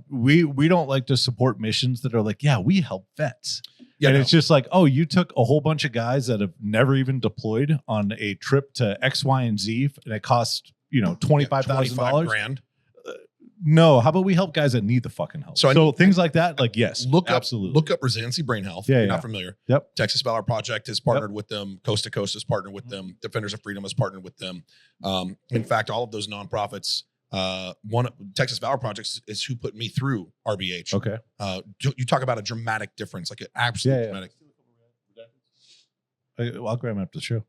we don't like to support missions that are like, yeah, we help vets. Yeah, and no. it's just like, oh, you took a whole bunch of guys that have never even deployed on a trip to X, Y, and Z, and it costs $25,000. $25,000. No, how about we help guys that need the fucking help? So things like that, like yes, absolutely. Look up Resiliency Brain Health. Yeah, If you're yeah. not familiar. Yep. Texas Valor Project has partnered with them. Coast to Coast has partnered with them. Defenders of Freedom has partnered with them. In fact, all of those nonprofits. Texas Valor Project is who put me through RBH. Okay. You talk about a dramatic difference, like an absolute dramatic. I'll grab him after the show.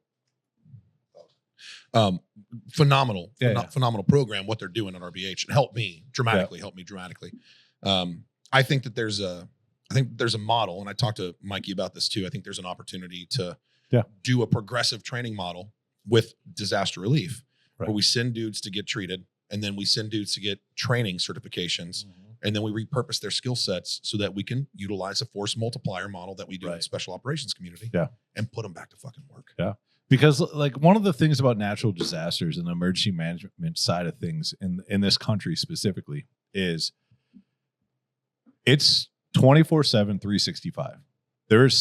Phenomenal, Yeah. phenomenal program. What they're doing on RBH, it helped me dramatically. I think that there's a model, and I talked to Mikey about this too. I think there's an opportunity to do a progressive training model with disaster relief, where we send dudes to get treated, and then we send dudes to get training certifications, and then we repurpose their skill sets so that we can utilize a force multiplier model that we do in the special operations community, and put them back to fucking work. Yeah. Because like one of the things about natural disasters and the emergency management side of things in this country specifically is it's 24/7, 365. There is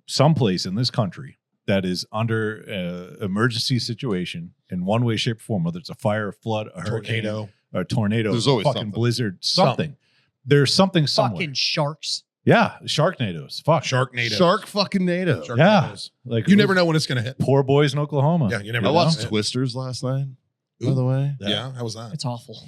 someplace in this country that is under emergency situation in one way, shape, or form, whether it's a fire, a flood, a hurricane, a tornado, There's always fucking something. blizzard, something. There's something somewhere. Fucking sharks. Yeah, Sharknadoes. Fuck. Sharknado. Shark fucking NATO. Yeah. Like You never know when it's going to hit. Poor boys in Oklahoma. Yeah, you never I know. watched Twisters last night, by the way. Yeah, how was that? It's awful.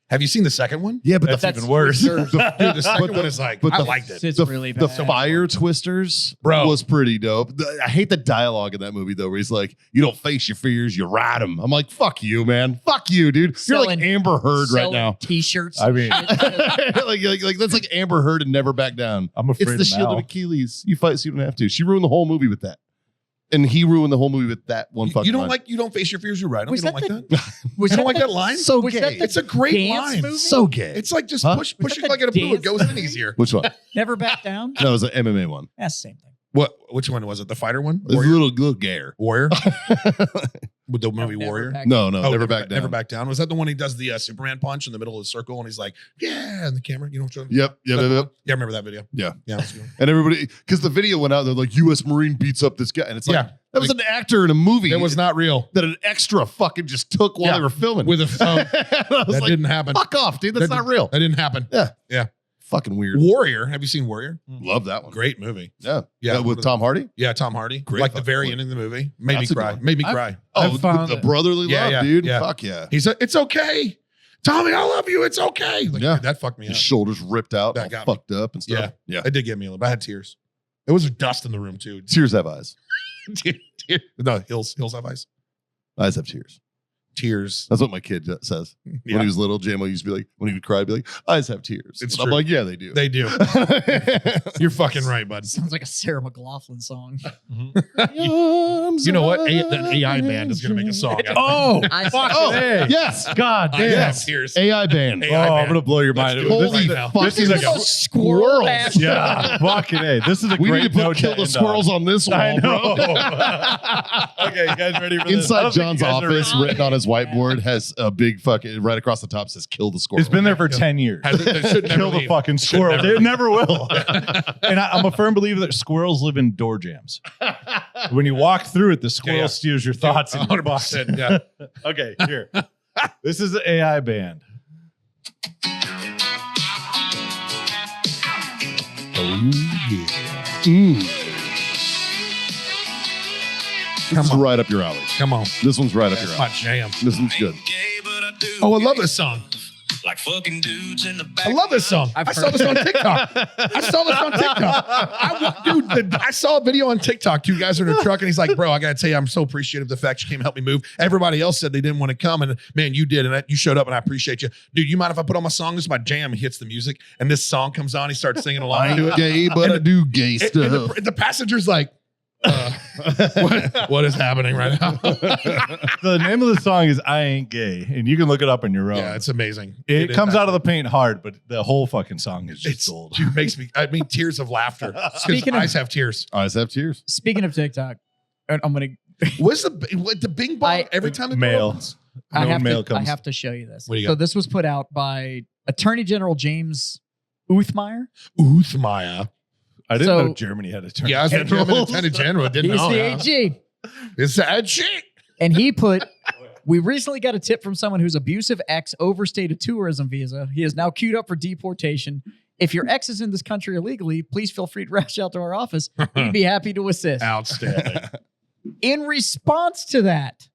Have you seen the second one? Yeah, but That's the even worse. Dude, the second one is like, but I the- liked it. It's the, really the bad. fire twisters Bro. was pretty dope. I hate the dialogue in that movie though, where he's like, "You don't face your fears, you ride them." I'm like, "Fuck you, man. Fuck you, dude. You're like Selling- Amber Heard right Selling now." T-shirts. I mean, like that's like Amber Heard and never back down. I'm afraid It's the of shield Mal. of Achilles. You fight so you don't have to. She ruined the whole movie with that, and he ruined the whole movie with that one fucking. You don't line. like, you don't face your fears, you ride them. Was You don't that like that? was You don't that like that line? So was gay. that the It's a great dance line. movie? So gay. It's like just Huh? push Was it that like the a boo. It dance goes in movie? easier. Which one? Never back down? No, it was an MMA one. That's the same thing. Which one was it? The fighter one? It was a little gayer. Warrior? With the movie Never Warrior? back No, Oh, never back down. Never back down. Was that the one he does the Superman punch in the middle of the circle and he's like, yeah, and the camera, you know what I'm saying? Yep. Yeah, I remember that video. Yeah. Yeah. That's good. And everybody, because the video went out, they're like, U.S. Marine beats up this guy. And it's like, Yeah. that was an actor in a movie It was not real. that an extra fucking just took while they were filming. With a phone. I was That like, didn't happen. fuck off, dude. That's That not real. That didn't happen. Yeah. Yeah. fucking weird. Warrior. Have you seen Warrior? Love that one. Great movie. Yeah. Yeah. With Tom Hardy. Yeah, Tom Hardy. Great Like the fucking very movie. end of the movie. Made That's me a good cry. one. Made me I've- cry. Oh, found the that- brotherly Yeah, love, yeah, dude. yeah. Fuck yeah. He's like, it's okay. Tommy, I love you. It's okay. Like, Yeah. dude, that fucked me His up. shoulders ripped out, That all got me. fucked up and stuff. Yeah. It did get me a little bit. I had tears. It was dust in the room too. Tears have eyes. No, hills have eyes. Eyes have tears. Tears. That's what my kid says. Yeah. When he was little, JMO used to be like, when he would cry, he'd be like, eyes have tears. It's And I'm true. like, yeah, they do. They do. You're fucking right, bud. Sounds like a Sarah McLachlan song. You know what? An AI band is going to make a song. out of Oh, I- fuck Oh, hey. yes. God it. I damn. have tears. AI band. AI Oh, I'm band. gonna blow your Let's mind. do it Holy right now. fuck. This is This a is squirrel. yeah, fucking hey. This is a We great need to note put kill to the end squirrels on this wall, I know. bro. Okay, you guys ready for this? I Inside don't think John's you guys are office, ready. written on his whiteboard, has a big fucking right across the top says "kill the squirrel." It's been there for 10 years. It should never Kill the leave. fucking Should squirrel. never It never will. And I'm a firm believer that squirrels live in door jams. When you walk through it, the squirrel Yeah. steals your thoughts. in your 100%. Yeah. Okay, here. This is the AI band. This is right up your alley. Come on. This one's right up That's your my alley. jam. This one's good. Oh, I love this song. Like fucking dudes in the back. I love this song. I've I saw heard this on TikTok. I saw this on TikTok. I saw a video on TikTok. Two guys are in a truck, and he's like, "Bro, I gotta tell you, I'm so appreciative of the fact you came and help me move. Everybody else said they didn't want to come, and man, you did, and you showed up, and I appreciate you, dude. You mind if I put on my song? This is my jam." He hits the music, and this song comes on. He starts singing along I to ain't it. gay, but I do gay And stuff. the passenger's like, what is happening right now? The name of the song is I Ain't Gay, and you can look it up on your own. Yeah, it's amazing. it is comes out of the actually- paint hard, but the whole fucking song is just It's gold. dude, makes me. I mean, tears of laughter. Because Speaking of- eyes have tears. Eyes have tears. Speaking of TikTok, and I'm gonna. What's the Bing Bong every time the door Male. opens? I No have mail to. I comes. have to show you this. What do you So got? this was put out by Attorney General James Uthmeyer. Uthmaya. I didn't So- know Germany had attorney Yeah, I was going to generals. Lieutenant General. Didn't He's know. the Yeah. AG, It's that shit. and he put. We recently got a tip from someone whose abusive ex overstayed a tourism visa. He is now queued up for deportation. If your ex is in this country illegally, please feel free to reach out to our office. We'd be happy to assist. Outstanding. In response to that,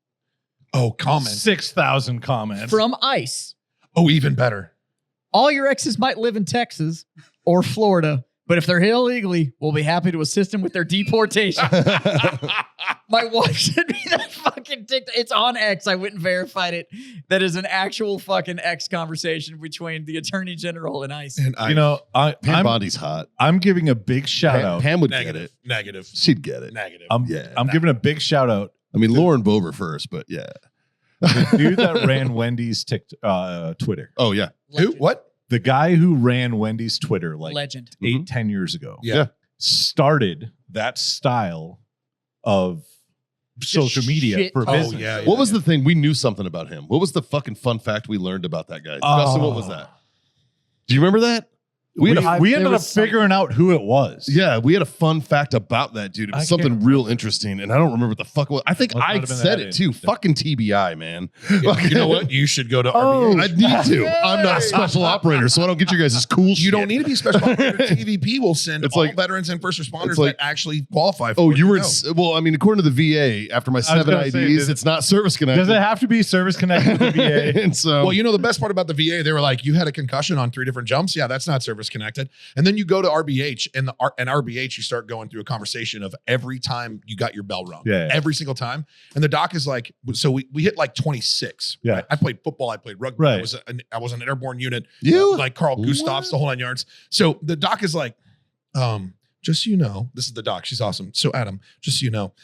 Oh, comment. 6,000 comments. from ICE, Oh, even better. all your exes might live in Texas or Florida, but if they're here illegally, we'll be happy to assist them with their deportation. My wife sent me that fucking TikTok. It's on X. I went and verified it. That is an actual fucking X conversation between the Attorney General and ICE. And I, You know, Pam I'm Bondi's hot. giving a big shout out. Pam would get negative, it. negative, She'd get it. negative. Yeah. I'm giving a big shout out. I mean, Lauren Bover first, but yeah. The dude that ran Wendy's Twitter. Oh yeah. Who? Legend. What? The guy who ran Wendy's Twitter like Legend. 8-10 years ago Yeah. started that style of social media shit for talk. business. Oh, yeah. What was the thing? We knew something about him. What was the fucking fun fact we learned about that guy? Dustin, what was that? Do you remember that? We, had a- we there ended up was some- figuring out who it was. yeah, we had a fun fact about that dude. It was I something can't real interesting, and I don't remember what the fuck it was. I think Must not I have been said that it too. in- Fucking TBI, man. Yeah, you know what? You should go to Oh, RBH. I need to. I'm not a special operator, so I don't get you guys' cool shit. You don't need to be a special operator. TVP will send It's all like- veterans and first responders it's like- that actually qualify for Oh, it you to were. go. Well, I mean, according to the VA, after my 7 gonna IDs, say, does- it's not service connected. Does it have to be service connected with the VA? and so, Well, you know, the best part about the VA, they were like, you had a concussion on 3 different jumps. Yeah, that's not service connected. And then you go to RBH, and RBH, you start going through a conversation of every time you got your bell rung. Yeah. Every single time. And the doc is like, so we hit like 26. Yeah. Right? I played football. I played rugby. Right. I was an airborne unit. You? Like Carl What? Gustavs, the whole 9 yards. So the doc is like, just so you know, this is the doc. She's awesome. So Adam, just so you know,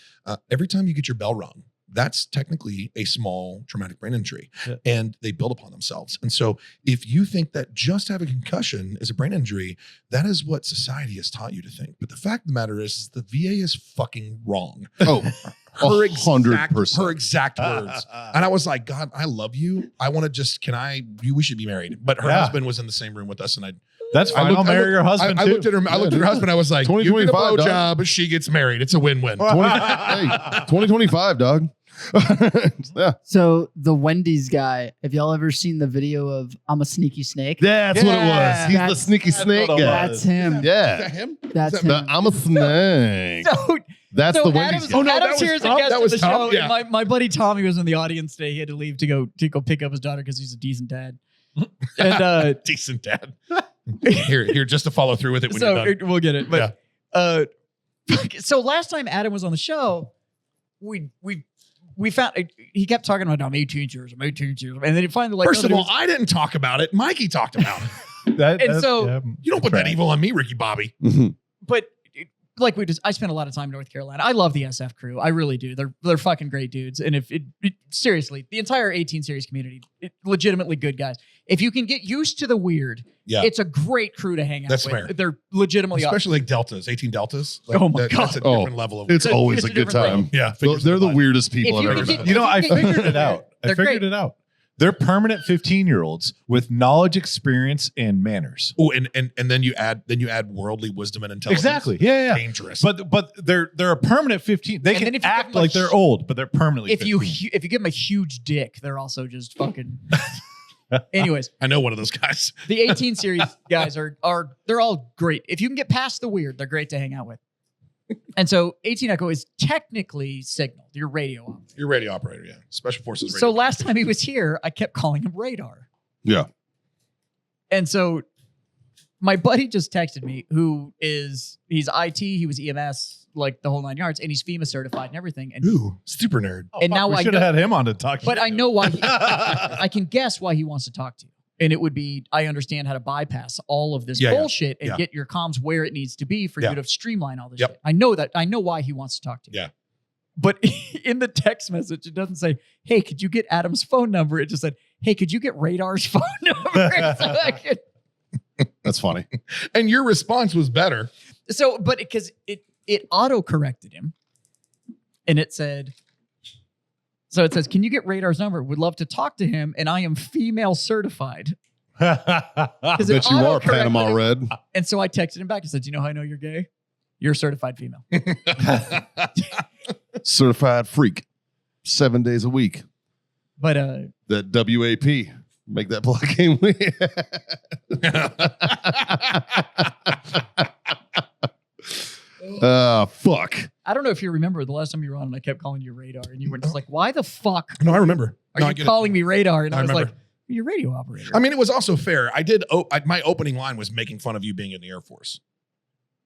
every time you get your bell rung, that's technically a small traumatic brain injury, Yeah. and they build upon themselves. And so if you think that just having a concussion is a brain injury, that is what society has taught you to think. But the fact of the matter is the VA is fucking wrong. oh, Her exact 100%. her exact words. And I was like, God, I love you. I want to just, we should be married. But her Yeah. husband was in the same room with us, and That's fine. I'll marry your husband I too. looked at her. I looked at her husband. I was like, you get a 2025, blowjob, she gets married. It's a win-win. hey, 2025, dog. Yeah. So the Wendy's guy, have y'all ever seen the video of I'm a sneaky snake? That's what it was. He's the That's- sneaky snake what it guy. That's him. Is Yeah. that him? That's Is that- him. I'm a snake. So, That's so the Wendy's Adam's, guy. Oh, no, that Adam's was here as a Tom? guest That of was the Tom? show. Yeah. And my buddy Tommy was in the audience today. He had to leave to go pick up his daughter because he's a decent dad. And Decent dad. Here, just to follow through with it when so you're done. we'll get it. But so last time Adam was on the show, we found he kept talking about I'm 18 years, and then he finally like First no, of there all, I didn't talk about it. Mikey talked about it. And so- You don't put that evil on me, Ricky Bobby. but like I spent a lot of time in North Carolina. I love the SF crew. I really do. They're fucking great dudes. And if seriously, the entire 18 series community, legitimately good guys. If you can get used to the weird, Yeah. it's a great crew to hang out That's with. fair. They're legitimately Especially like deltas, 18 deltas. Oh my That's a God. different level of. It's It's always a a good different time. yeah, They're the weirdest people If I've you ever could met. get- You know, I If you get- figured it out. They're great. They're permanent 15-year-olds with knowledge, experience, and manners. Oh, and then you add worldly wisdom and intelligence. Exactly. Yeah. Dangerous. But they're a permanent 15. They And then can if you give act them a like they're old, but they're permanently. If you 15. if you give them a huge dick, they're also just fucking. Anyways, I know one of those guys. the 18 series guys are they're all great. If you can get past the weird, they're great to hang out with. And so 18 Echo is technically Signal, your radio operator. Your radio operator, yeah. Special Forces radio. So last time he was here, I kept calling him Radar. Yeah. And so my buddy just texted me, he's IT, he was EMS, like the whole 9 yards, and he's FEMA certified and everything. And Ooh, super nerd. Oh, and fuck, now we I should have know- had him on to talk. but shit. I know why I can guess why he wants to talk to you. And it would be, I understand how to bypass all of this Yeah, yeah. bullshit and Yeah. get your comms where it needs to be for Yeah. you to streamline all this Yep. shit. I know that. I know why he wants to talk to you. Yeah. But in the text message, it doesn't say, hey, could you get Adam's phone number? It just said, hey, could you get Radar's phone number? That's funny. And your response was better. But because it auto-corrected him. And it said, so it says, can you get Radar's number? Would love to talk to him. And I am female certified. Because Bet you are Panama Red. And so I texted him back and said, do you know how I know you're gay? You're a certified female. Certified freak. 7 days a week. But That WAP. Make that plug game. Fuck. I don't know if you remember the last time you were on and I kept calling you Radar and you were just like, why the fuck No, I remember. are No, I you get it. calling me Radar? And I I was remember. like, you're a radio operator. I mean, it was also fair. I did. My opening line was making fun of you being in the Air Force,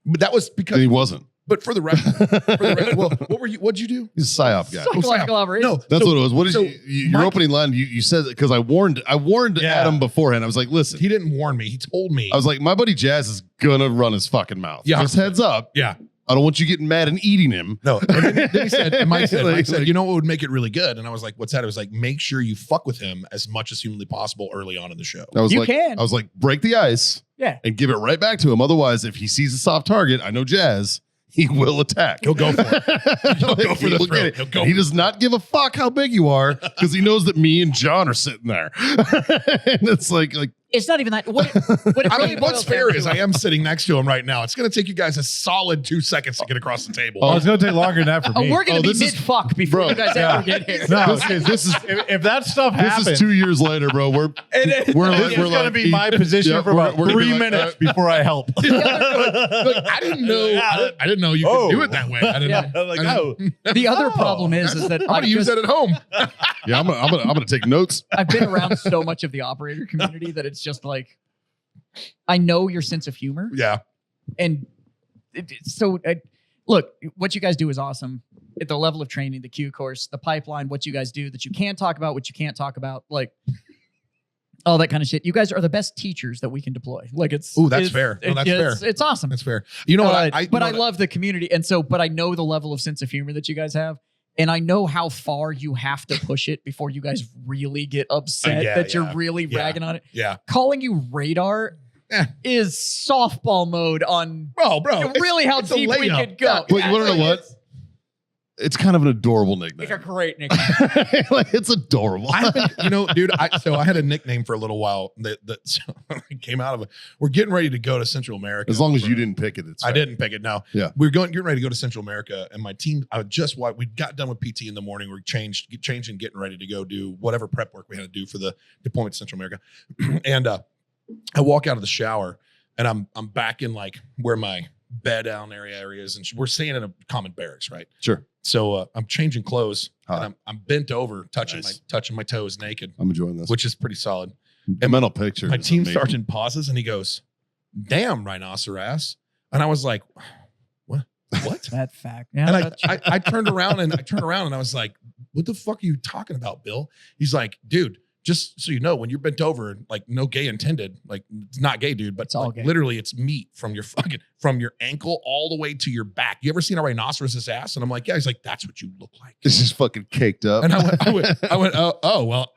but that was because. And he wasn't. But for the record, well, what were you? What'd you do? He's a psyop guy. Psychological operations. No, That's so what it was. What did so your Mike- opening line? You said that because I warned Yeah. Adam beforehand. I was like, listen, he didn't warn me. He told me. I was like, my buddy Jazz is gonna run his fucking mouth. Yeah. Just heads up. yeah. I don't want you getting mad and eating him. No. And then he said, and Mike said, Like- you know what would make it really good? And I was like, what's that? It was like, make sure you fuck with him as much as humanly possible early on in the show. I was You like, can. I was like, break the ice Yeah. and give it right back to him. Otherwise, if he sees a soft target, I know Jazz, he will attack. He'll go for it. He'll go for the He'll throat. get it. He'll go He for does not give a fuck how big you are because he knows that me and John are sitting there. And it's like It's not even that. What it I really mean, what's boils fair down is to- I am sitting next to him right now. It's going to take you guys a solid 2 seconds to get across the table. Oh, it's going to take longer than that for me. We're going to be this is- mid-fuck before Bro. you guys Yeah. ever get here. No, this is if that stuff this happens, is 2 years later, bro. We're this is going to be my position Yeah, for about we're gonna be 3 like, minutes before I help. Like, I didn't know. I didn't know you could do it that way. I didn't. Yeah, like, I didn't- oh. The other problem is that I'm going to use that at home. yeah, I'm gonna take notes. I've been around so much of the operator community that it's just like, I know your sense of humor. Yeah. And look, what you guys do is awesome. At the level of training, the Q course, the pipeline, what you guys do that you can talk about, what you can't talk about, like all that kind of shit. You guys are the best teachers that we can deploy. Like it's Ooh, that's fair. No, that's fair. It's awesome. That's fair. You know what? But I love the community, and so, but I know the level of sense of humor that you guys have, and I know how far you have to push it before you guys really get upset Yeah, that yeah, you're really yeah. ragging on it. Yeah. Calling you Radar is softball mode on Bro. really how it's a deep we layup. could go. But you wanna know what? It's kind of an adorable It's a nickname. great nickname. Like, it's adorable. I dude. I had a nickname for a little while that so came out of it. We're getting ready to go to Central America. As long as you didn't pick it, it's I fair. didn't pick it. No. Yeah. We're getting ready to go to Central America, and my team. We got done with PT in the morning. We're changing, getting ready to go do whatever prep work we had to do for the deployment to Central America. And I walk out of the shower, and I'm back in like where my bed down area is, and we're staying in a common barracks, right? Sure. So I'm changing clothes, Hot. and I'm bent over, touching Nice. my toes naked, I'm enjoying this. which is pretty solid. The mental picture. My is team amazing. sergeant pauses and he goes, "Damn, rhinoceros," and I was like, "What? What?" That fact. Yeah, And that's- I turned around and I was like, "What the fuck are you talking about, Bill?" He's like, "Dude, just so you know, when you're bent over, like no gay intended, like it's not gay, dude, but It's all like, gay. literally it's meat from your ankle all the way to your back. You ever seen a rhinoceros's ass?" And I'm like, "Yeah." He's like, "That's what you look like." It's just fucking caked up. And I went, "Oh, well,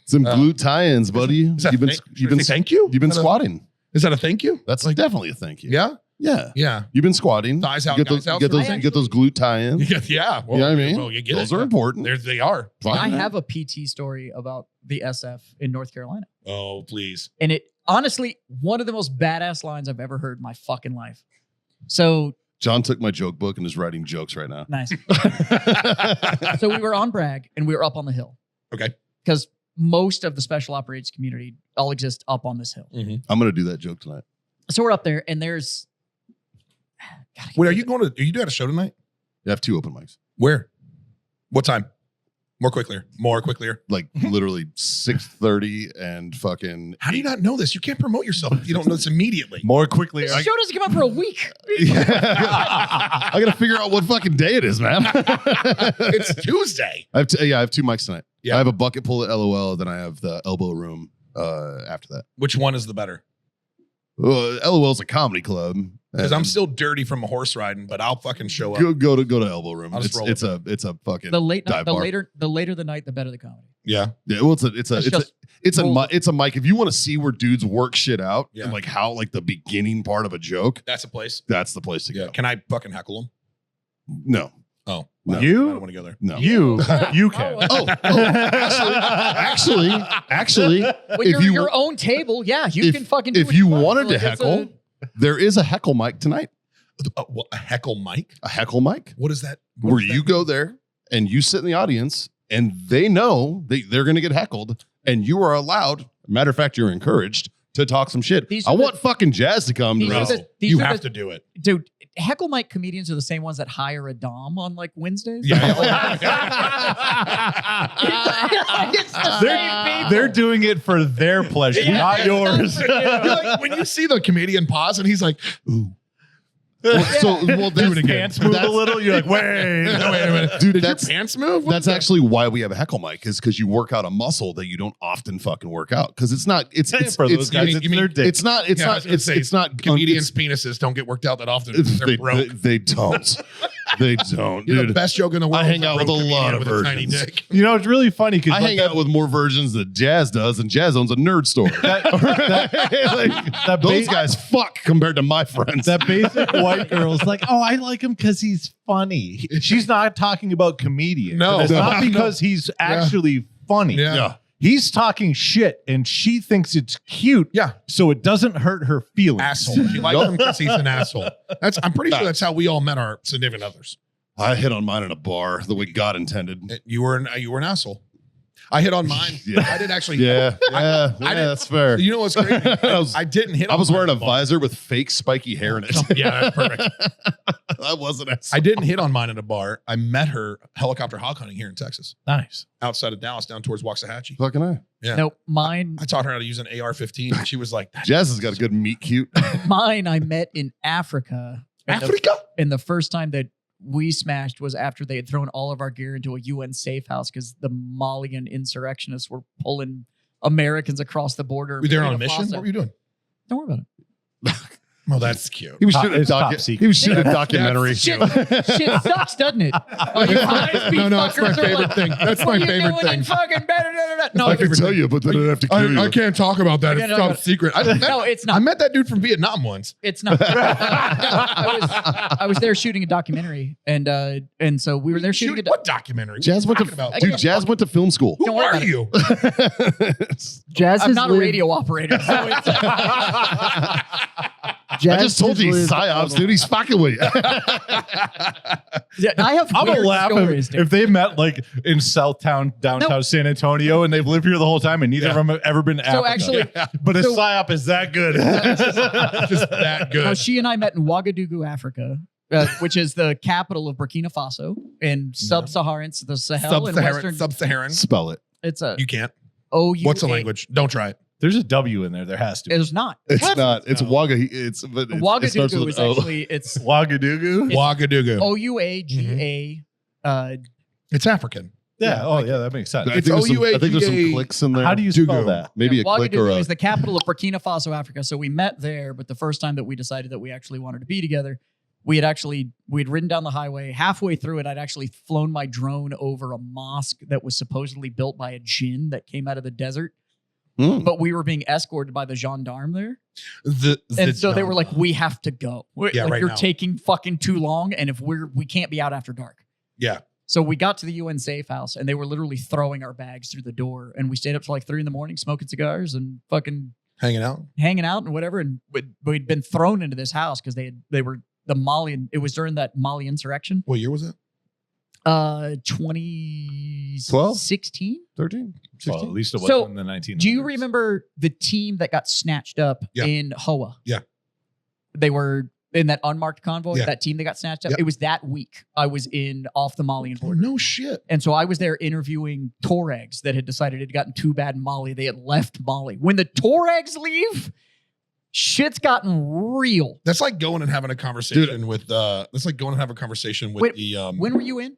Some glute tie-ins, buddy. is that You've been should I say thank you? you've been Is that a- squatting. Is that a thank you? That's like, definitely a thank you. yeah, Yeah. yeah. You've been squatting. Thighs out, Get guys those, out. get those, I get those glute tie-ins. Yeah. You know what I mean? Well, you get Those it. are important. There they are. Fine, I man. have a PT story about the SF in North Carolina. Oh, please. And it honestly, one of the most badass lines I've ever heard in my fucking life. So John took my joke book and is writing jokes right now. nice. So we were on Bragg and we were up on the hill. Okay. Because most of the special operations community all exist up on this hill. I'm going to do that joke tonight. So we're up there and there's. God, I Wait, can't are you doing a show tonight? You have 2 open mics. Where? What time? More quickly. Like literally 6:30 and fucking. How do you not know this? You can't promote yourself if you don't know this immediately. More quickly. This show doesn't come out for a week. I got to figure out what fucking day it is, man. It's Tuesday. I have 2 mics tonight. Yeah. I have a bucket pull at LOL, then I have the elbow room after that. Which one is the better? LOL's a comedy club. Because I'm still dirty from a horse riding, but I'll fucking show up. go to elbow room. I'll just roll It's a fucking The later dive bar. the night, the better the comedy. Yeah. Yeah, well, it's a mic. If you want to see where dudes work shit out Yeah. and like how like the beginning part of a joke, That's a place. that's the place to Yeah. go. Can I fucking heckle them? No, Oh. No. I You- don't want to go there. no. You can. Actually, When you're your own table, yeah, you can fucking do if what you want. wanted to Like, it's heckle, there is a heckle mic tonight. What, a heckle mic? A heckle mic What is that? What where does you that go there and you sit in the audience and they know they're going to get heckled and you are allowed. Matter of fact, you're encouraged to talk some shit. These I are the- want fucking Jazz to come to These are this. the- these You are have the- to do it. Dude, heckle mic comedians are the same ones that hire a dom on like Wednesdays. It's the same people. They're doing it for their pleasure, Yeah, not it's yours. not for you. Like, when you see the comedian pause and he's like, "Ooh, Well, do it again." Pants move a little. You're like, wait. No, wait a minute, Dude, Did that's- your pants move? What That's is that? actually why we have a heckle mic, is because you work out a muscle that you don't often fucking work out. Because it's not. It's For those it's, guys, you it's mean- their dick. it's not. It's Yeah, I was not. gonna It's say, it's not. comedians' it's- penises don't get worked out that often. They're broke. They don't. They don't, You're the dude. best joke in the world. I hang is out with a broke lot comedian of with a tiny virgins. dick. You know, it's really funny because I hang out with more versions than Jazz does, and Jazz owns a nerd store. that Those ba- guys fuck compared to my friends. that basic white girl's like, oh, I like him because he's funny. She's not talking about comedian. No. It's not No. because he's actually funny. Yeah. He's talking shit and she thinks it's cute. Yeah. So it doesn't hurt her feelings. Asshole. She likes him because he's an asshole. I'm pretty sure that's how we all met our significant others. I hit on mine in a bar the way God intended. You were an asshole. I hit on mine. Yeah. I did actually. Yeah, I didn't- that's fair. You know what's crazy? I was, I didn't hit. I was on wearing a mine in the bar. visor with fake spiky hair in it. Yeah, that's perfect. I wasn't. I didn't hit on mine in a bar. I met her helicopter hog hunting here in Texas, Nice. outside of Dallas, down towards Waxahachie. Fucking I. Yeah. Nope, mine I taught her how to use an AR-15. And she was like, Jazz has got a good meat cute. mine I met in Africa. And Africa? and the first time that we smashed was after they had thrown all of our gear into a UN safe house because the Malian insurrectionists were pulling Americans across the border. Were you there on a Burkina mission? Faso. What were you doing? Don't worry about it. Oh, that's cute. He was Top- shooting a it's top secret. He was shooting a documentary. Shit sucks, doesn't it? Oh, you guys, No, it's my fuckers are favorite like, thing. That's what my are you favorite doing thing. in fucking better than I it's- can tell you, but then I'd have to kill you. I can't talk about that. I It's can't talk top about it. secret. No, it's I not. met that dude from Vietnam once. It's not. I was there shooting a documentary, and so we were there shooting What documentary? Jazz went What are you talking to about? Jazz went to film school. Who Don't worry are about it. you? Jazz I'm has not a lived- radio operator. So it's, Jazz I just told has you he's lived all psyops, the- dude. He's fucking with you. yeah, I have I'm gonna weird laugh stories, dude. if they met like in Southtown, downtown San Antonio, and they've lived here the whole time, and neither of them have ever been to So Africa. actually, but his so- psyop is that good. Just that good. no, she and I met in Ouagadougou, Africa, which is the capital of Burkina Faso in sub-Saharan, the Sahel and Western. Sub-Saharan. Spell it. It's a You can't. OU. What's the language? Don't try it. There's a W in there. There has to. It's not. It's What? not. It's No. Wagga. It starts with Ouagadougou is an O. actually it's Ouagadougou. Ouagadougou. OUAGA. It's African. Yeah. Oh, yeah. That makes sense. I think there's some OUAGA. clicks in there. How do you spell Dugu. that? Maybe a click or Ouagadougou a. is the capital of Burkina Faso, Africa. So we met there, but the first time that we decided that we actually wanted to be together, we'd ridden down the highway. Halfway through it, I'd actually flown my drone over a mosque that was supposedly built by a jinn that came out of the desert. Hmm. But we were being escorted by the gendarme there. And So they were like, we have to go. Yeah, Like, right you're now. taking fucking too long. And if we can't be out after dark. Yeah. So we got to the UN safe house and they were literally throwing our bags through the door. And we stayed up till like 3 a.m, smoking cigars and fucking Hanging out. hanging out and whatever. And we'd been thrown into this house because they were the Mali. It was during that Mali insurrection. What year was it? 2016. 13? Well, at least it wasn't So, in the 1900s. Do you remember the team that got snatched up Yeah. in Hoa? Yeah. They were in that unmarked convoy. Yeah. That team that got snatched up. Yep. It was that week I was off the Malian Oh, border. no shit. And so I was there interviewing Tuaregs that had decided it had gotten too bad in Mali. They had left Mali. When the Tuaregs leave, shit's gotten real. That's like going and having a conversation with that's like going and having a conversation with Wait, the When were you in?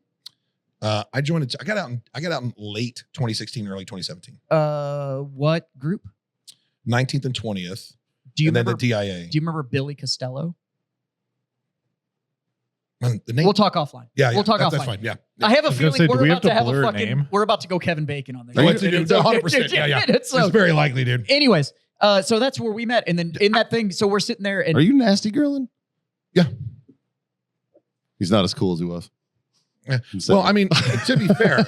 I joined it. I got out in late 2016, early 2017. What group? 19th and 20th. Do you And then remember? the DIA. Do you remember Billy Costello? The name, We'll talk offline. yeah, We'll talk that- offline. That's fine. Yeah. I have a was gonna feeling say, do we're we about have to to have blur a a fucking. name? We're about to go Kevin Bacon on this. Oh, it's- It's- 100%. Yeah. It's so- It's very likely, dude. anyways, so that's where we met, and then in that thing, so we're sitting there, and Are you nasty girling? Yeah. He's not as cool as he was. Yeah. Well, I mean, to be fair,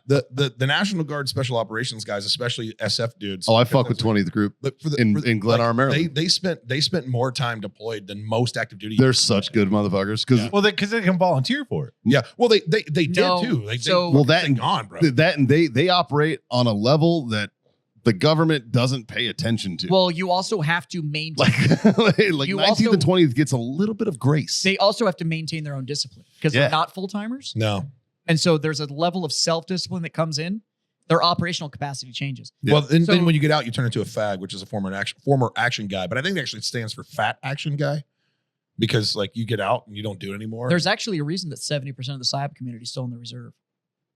the National Guard Special Operations guys, especially SF dudes. I fuck with 20th group But for in for Glenarm, Maryland. They spent more time deployed than most active duty. They're such good motherfuckers. Because Well, because they can volunteer for it. Yeah. Well, they did No, too. so- Well, that they and- gone, bro. that and they operate on a level that the government doesn't pay attention to. well, you also have to maintain. like You 19th also- and 20th gets a little bit of grace. They also have to maintain their own discipline because Yeah. they're not full timers, No. and so there's a level of self discipline that comes in. Their operational capacity changes. Yeah. Well, then So- when you get out, you turn into a FAG, which is a former action guy. But I think it actually stands for fat action guy, because like you get out and you don't do it anymore. There's actually a reason that 70% of the PSYOP community is still in the reserve,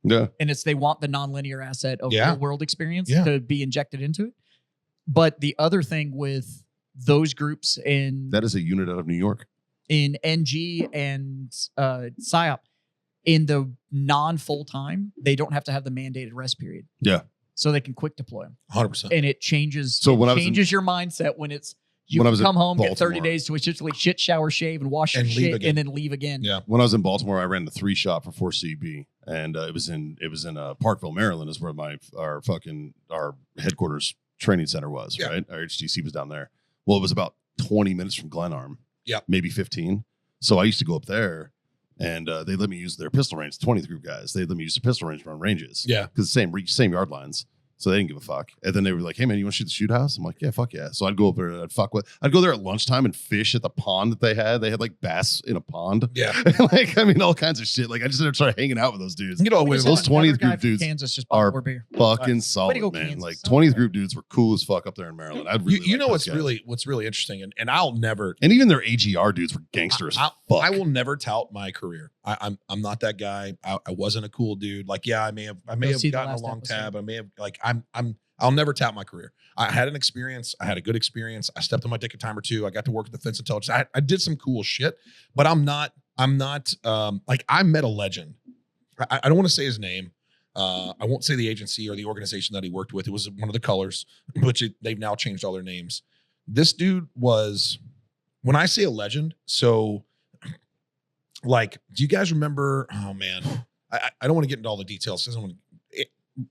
yeah. and it's they want the nonlinear asset of Yeah. real world experience Yeah. to be injected into it. But the other thing with those groups in That is a unit out of New York. in NG and PSYOP, in the non full time, they don't have to have the mandated rest period. Yeah. So they can quick deploy them, 100%. and it changes. So when I was in- changes your mindset when it's you When I was in come home, get 30 Baltimore. days to essentially shit, shower, shave, and wash your And leave shit, again. and then leave again. Yeah. When I was in Baltimore, I ran the 3 shot for 4CB, and it was in Parkville, Maryland, is where our headquarters training center was. Yeah. Right, our HTC was down there. Well, it was about 20 minutes from Glenarm. Yeah. Maybe 15. So I used to go up there, and they let me use their pistol range. 20th group guys, they let me use the pistol range run ranges. Yeah. because same yard lines. So they didn't give a fuck. And then they were like, "Hey man, you want to shoot the shoot house?" I'm like, "Yeah, fuck yeah." So I'd go up there and I'd go there at lunchtime and fish at the pond that they had. They had like bass in a pond. Yeah. Like, I mean, all kinds of shit. Like, I just started hanging out with those dudes. You know, We with just those had another 20th guy group from dudes Kansas just are bought more beer. fucking Way solid, to go, man. Kansas. Like 20th group dudes were cool as fuck up there in Maryland. I'd really you know like what's those guys. what's really interesting, and I'll never and even their AGR dudes were gangster as fuck. I will never tout my career. I'm not that guy. I wasn't a cool dude. Like, yeah, I may have see the gotten a last long episode. tab. I may have I'll never tout my career. I had an experience. I had a good experience. I stepped on my dick a time or two. I got to work at Defense Intelligence. I did some cool shit, but I'm not like, I met a legend. I don't want to say his name. I won't say the agency or the organization that he worked with. It was one of the colors, which they've now changed all their names. This dude was, when I say a legend, so like, do you guys remember? Oh man, I don't want to get into all the details.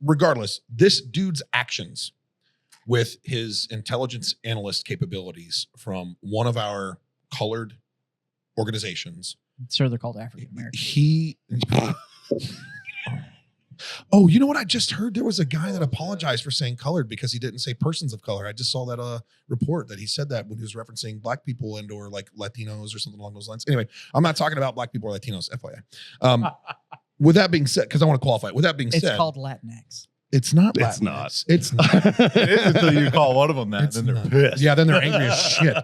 Regardless, this dude's actions with his intelligence analyst capabilities from one of our colored organizations. Sure, they're called African American. Oh, you know what? I just heard there was a guy that apologized for saying colored because he didn't say persons of color. I just saw that report that he said that when he was referencing black people and or like Latinos or something along those lines. Anyway, I'm not talking about black people or Latinos, FYI. With that being said, because I want to qualify it. With that being said, It's called Latinx. it's not. It's Latinx. not. It's not. It is until you call one of them that, It's and then not. they're pissed. Yeah, then they're angry as shit.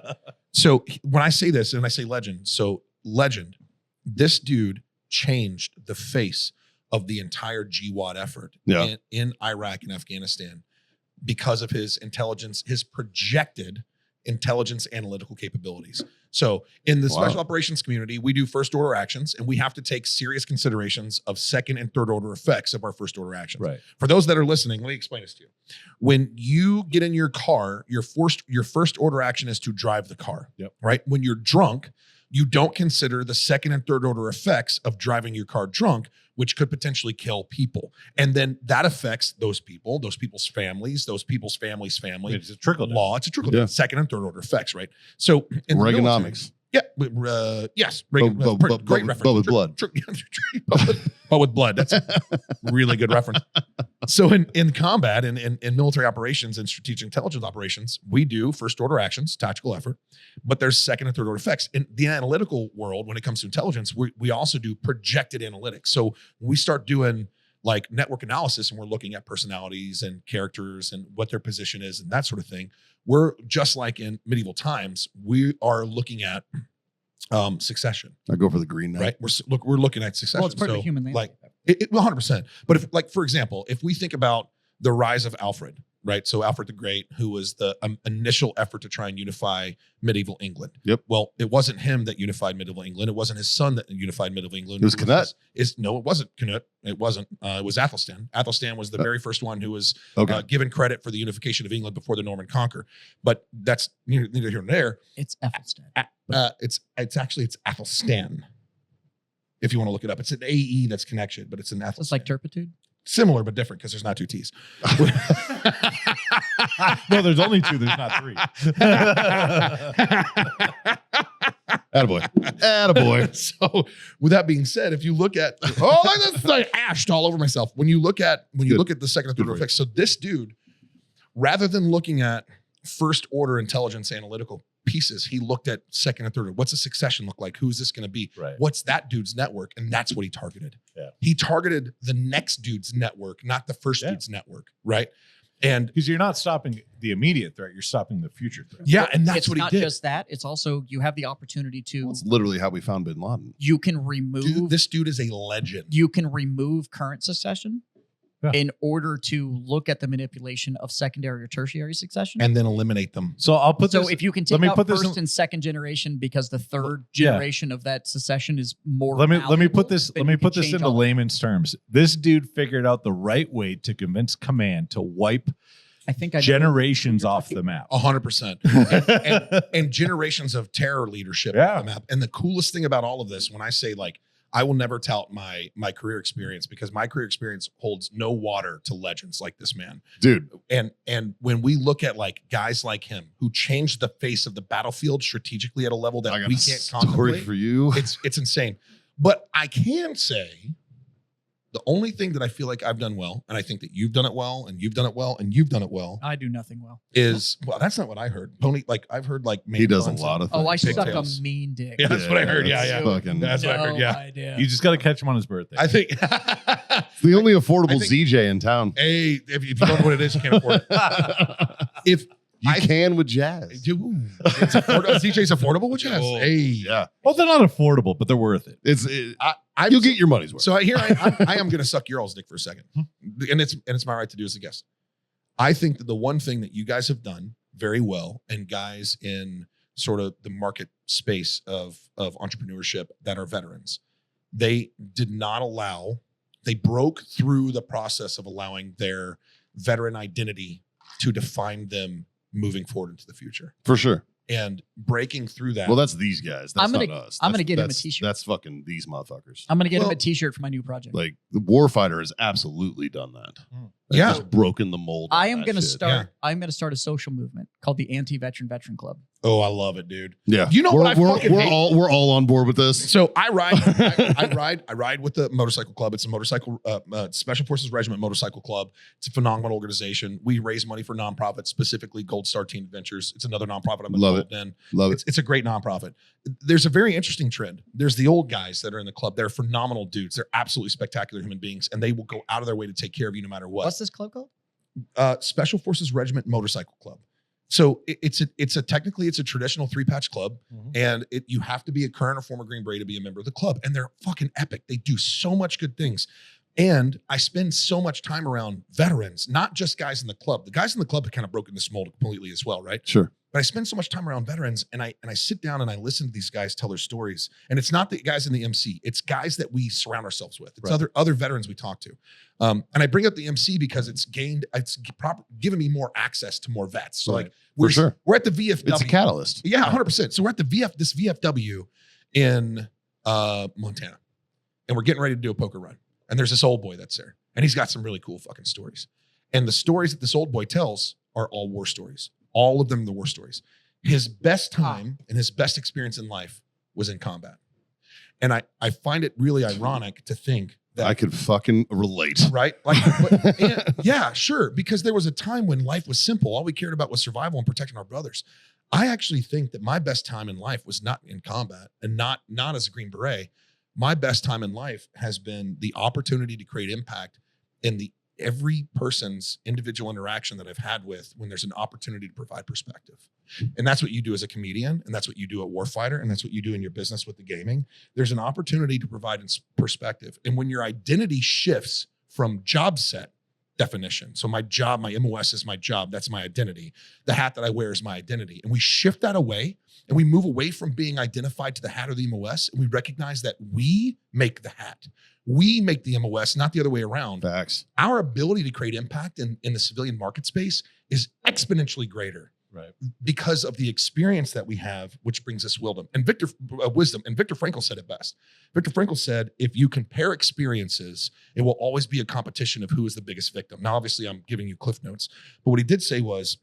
So when I say this and I say legend, so legend, this dude changed the face of the entire GWAT effort in Iraq and Afghanistan because of his intelligence, his projected intelligence analytical capabilities. So in the special operations community, we do first order actions, and we have to take serious considerations of second and third order effects of our first order actions. Right. For those that are listening, let me explain this to you. When you get in your car, your first order action is to drive the car. Yep. Right. When you're drunk, you don't consider the second and third order effects of driving your car drunk, which could potentially kill people. And then that affects those people's families, those people's families' family. It's a trickle down. Law. It's a trickle down. Second and third order effects, right? So in the Reaganomics. military, yes. But Great reference. with blood. But with blood. That's a really good reference. So in combat and in military operations and strategic intelligence operations, we do first order actions, tactical effort, but there's second and third order effects. In the analytical world, when it comes to intelligence, we also do projected analytics. So we start doing like network analysis and we're looking at personalities and characters and what their position is and that sort of thing. We're just like in medieval times, we are looking at succession. I go for the green knight. Right. We're looking at succession. Well, it's part of the human landscape. Like 100%. But if, like, for example, if we think about the rise of Alfred, right? So Alfred the Great, who was the initial effort to try and unify medieval England. Yep. Well, it wasn't him that unified medieval England. It wasn't his son that unified medieval England. It was Canute. No, it wasn't Canute. It wasn't. It was Athelstan. Athelstan was the very first one who was Okay. given credit for the unification of England before the Norman conquer. But that's neither here nor there. It's Ethelstan. It's Athelstan. If you want to look it up, it's an AE that's connection, but it's an Athelstan. It's like turpitude. Similar but different because there's not two T's. No, there's only two. There's not three. Attaboy. So with that being said, if you look at I ashed all over myself. When you look at the second and third order effects, so this dude, rather than looking at first order intelligence analytical pieces, he looked at second and third order. What's a succession look like? Who's this going to be? Right. What's that dude's network? And that's what he targeted. Yeah. He targeted the next dude's network, not the first dude's network. Right. And Because you're not stopping the immediate threat, you're stopping the future threat. yeah, and that's It's what he not did. just that. It's also you have the opportunity to. That's literally how we found Bin Laden. You can remove. This dude is a legend. You can remove current succession Yeah. in order to look at the manipulation of secondary or tertiary succession. And then eliminate them. So I'll put so this. if you can let take me out put this first in- and second generation because the third Yeah. generation of that secession is more. let me put valuable, this then let me you can put this change into all that. layman's terms. This dude figured out the right way to convince command to wipe I think I know generations what you're off talking the map. 100%. and generations of terror leadership Yeah. on the map. And the coolest thing about all of this, when I say like, I will never tout my career experience because my career experience holds no water to legends like this man. Dude, And when we look at like guys like him who changed the face of the battlefield strategically at a level that I got we a can't story contemplate, for you. it's insane. But I can say the only thing that I feel like I've done well, and I think that you've done it well, and you've done it well, and you've done it well, I do nothing well. is that's not what I heard. Pony, like I've heard like He does a lot of things. Oh, I suck Pigtails. a mean dick. Yeah, that's what I heard. Yeah, that's yeah. fucking- That's what I heard. Yeah. Idea. You just got to catch him on his birthday. I think It's the only affordable I think- ZJ in town. hey, if you don't know what it is, you can't afford it. If You I- can with jazz. Dude, it's affordable. CJ's affordable with jazz. Oh, Hey, yeah. well, they're not affordable, but they're worth it. you'll You'll get your money's worth. So here I am going to suck your all's dick for a second, and it's my right to do as a guest. I think that the one thing that you guys have done very well, and guys in sort of the market space of entrepreneurship that are veterans, they did not allow They broke through the process of allowing their veteran identity to define them moving forward into the future. For sure. And breaking through that. Well, that's these guys. That's not us. I'm gonna get him a That's- t-shirt. That's fucking these motherfuckers. I'm gonna get him Well- a t-shirt for my new project. Like the warfighter has absolutely done that. Like, Yeah. just broken the mold. I on am that gonna shit. start. I'm gonna start a social movement called the Anti-Veteran Veteran Club. Oh, I love it, dude. Yeah. You know we're, what I we're, fucking we're hate? all we're all on board with this. So I ride, I ride with the motorcycle club. It's a motorcycle, Special Forces Regiment Motorcycle Club. It's a phenomenal organization. We raise money for nonprofits, specifically Gold Star Teen Adventures. It's another nonprofit I'm Love involved in. Love it. It's a great nonprofit. There's a very interesting trend. There's the old guys that are in the club. They're phenomenal dudes. They're absolutely spectacular human beings, and they will go out of their way to take care of you no matter what. What's this club called? Special Forces Regiment Motorcycle Club. So it's a technically it's a traditional 3-patch club, and you have to be a current or former Green Beret to be a member of the club. And they're fucking epic. They do so much good things. And I spend so much time around veterans, not just guys in the club. The guys in the club have kind of broken this mold completely as well, right? Sure. But I spend so much time around veterans, and I sit down and I listen to these guys tell their stories. And it's not the guys in the MC; it's guys that we surround ourselves with. It's Right. other veterans we talk to. And I bring up the MC because it's given me more access to more vets. So Right. like we're sure. we're at the VFW. It's a catalyst. Yeah, 100%. So we're at the this VFW in Montana, and we're getting ready to do a poker run. And there's this old boy that's there, and he's got some really cool fucking stories. And the stories that this old boy tells are all war stories. All of them the war stories. His best time and his best experience in life was in combat. And I find it really ironic to think that I could fucking relate. right? Like, yeah, sure. Because there was a time when life was simple. All we cared about was survival and protecting our brothers. I actually think that my best time in life was not in combat and not as a Green Beret. My best time in life has been the opportunity to create impact in every person's individual interaction that I've had with when there's an opportunity to provide perspective. And that's what you do as a comedian, and that's what you do at Warfighter, and that's what you do in your business with the gaming. There's an opportunity to provide perspective. And when your identity shifts from job set definition, so my job, my MOS is my job, that's my identity. The hat that I wear is my identity. And we shift that away, and we move away from being identified to the hat or the MOS, and we recognize that we make the hat. We make the MOS, not the other way around. Facts. Our ability to create impact in the civilian market space is exponentially greater. Right. Because of the experience that we have, which brings us wisdom. And Viktor Frankl said it best. Viktor Frankl said, if you compare experiences, it will always be a competition of who is the biggest victim. Now, obviously, I'm giving you cliff notes, but what he did say was,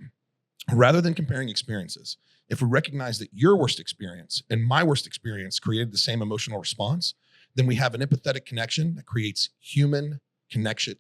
rather than comparing experiences, if we recognize that your worst experience and my worst experience created the same emotional response, then we have an empathetic connection that creates human connected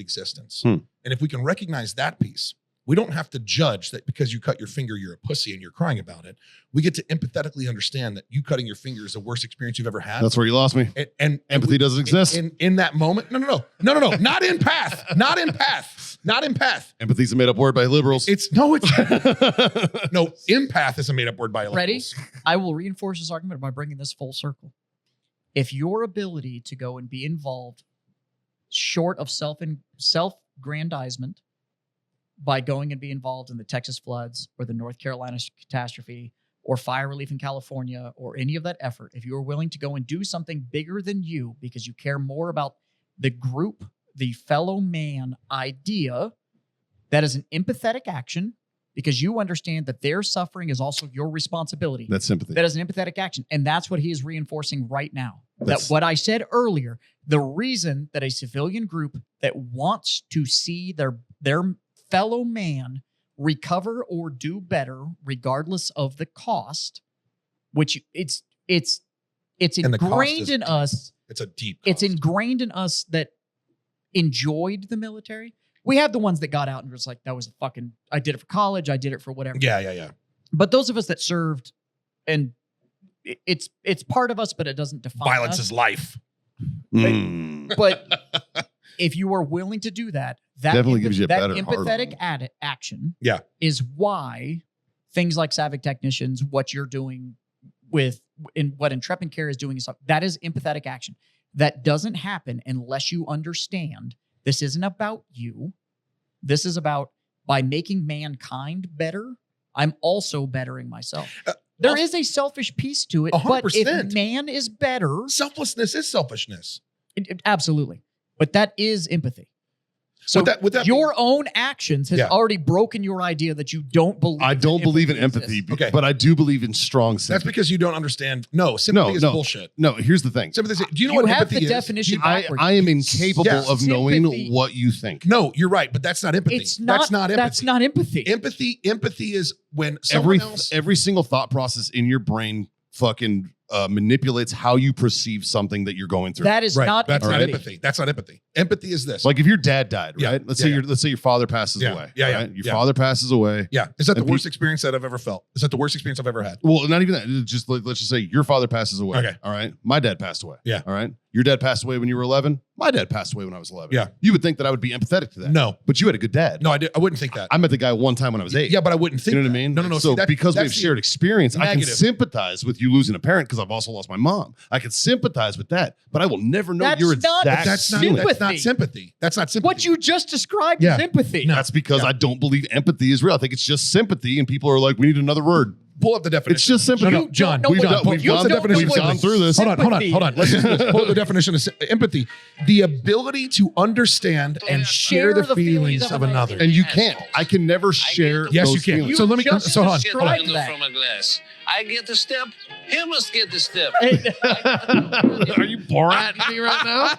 existence. And if we can recognize that piece, we don't have to judge that because you cut your finger, you're a pussy and you're crying about it. We get to empathetically understand that you cutting your finger is the worst experience you've ever had. That's where you lost me. And Empathy doesn't exist. In that moment. No. Not empath. Not empath. Empathy's a made up word by liberals. No, empath is a made up word by liberals. Ready? I will reinforce this argument by bringing this full circle. If your ability to go and be involved short of self-aggrandizement by going and be involved in the Texas floods or the North Carolina catastrophe or fire relief in California or any of that effort, if you are willing to go and do something bigger than you because you care more about the group, the fellow man idea, that is an empathetic action because you understand that their suffering is also your responsibility. That's sympathy. That is an empathetic action. And that's what he is reinforcing right now. That's- That what I said earlier, the reason that a civilian group that wants to see their fellow man recover or do better, regardless of the cost, which it's And the cost ingrained is in deep. us. It's a deep It's cost. ingrained in us that enjoyed the military. We have the ones that got out and was like, that was I did it for college. I did it for whatever. Yeah. But those of us that served, and it's part of us, but it doesn't define Violence us. is life. But if you are willing to do that, that Definitely gives you a that better hard empathetic on. action Yeah. is why things like Savic Technicians, what you're doing what Intrepid Care is doing, that is empathetic action. That doesn't happen unless you understand this isn't about you. This is about, by making mankind better, I'm also bettering myself. There is a selfish piece to it, but 100%. if man is better, Selflessness is selfishness. absolutely. But that is empathy. So With that your own actions has already broken your idea that you don't believe. I don't believe in empathy, Okay. but I do believe in strong That's sympathy. because you don't understand. No, sympathy is bullshit. No, here's the thing. Sympathy. Do you know You what have empathy the is? definition I backwards. am incapable Yes. of knowing Sympathy. what you think. No, you're right, but that's not empathy. It's not. That's not empathy. That's not empathy. Empathy is when someone else. Every single thought process in your brain fucking manipulates how you perceive something that you're going through. That is Right, not that's not empathy. empathy. That's not empathy. Empathy is this. like if your dad died, Yeah, right? Let's yeah, say your father passes Yeah, away. yeah, yeah, right? Your yeah. father passes away. Yeah. Is that the And worst experience that I've ever felt? Is that the worst experience I've ever had? Well, not even that. It's just let's just say your father passes away. Okay. All right. My dad passed away. Yeah. All right. Your dad passed away when you were 11. My dad passed away when I was 11. Yeah. You would think that I would be empathetic to that. No. But you had a good dad. No, I wouldn't think that. I met the guy one time when I was 8. Yeah, but I wouldn't think You know what that. I mean? No. So see, because we have that's the- shared experience, I can negative. sympathize with you losing a parent because I've also lost my mom. I can sympathize with that, but I will never know That's your not- exact That's not, feeling. that's not Sympathy. sympathy. That's not sympathy. What you just described Yeah. is empathy. No. That's because I don't believe empathy is real. I think it's just sympathy, and people are like, we need another word. pull up the definition. It's just sympathy. No, John, don't know We've what- done- pull- we've pull up the gone- definition. we've gone through this. Hold on. Sympathy. Let's just pull up the definition of empathy: the ability to understand and share the feelings of another. And you can't. I can never share. Yes, those you can. feelings. So let me. just So hold on. described Hold on. Get the that. from a glass. I get the step. He must get the step. Are you Boratting me right now?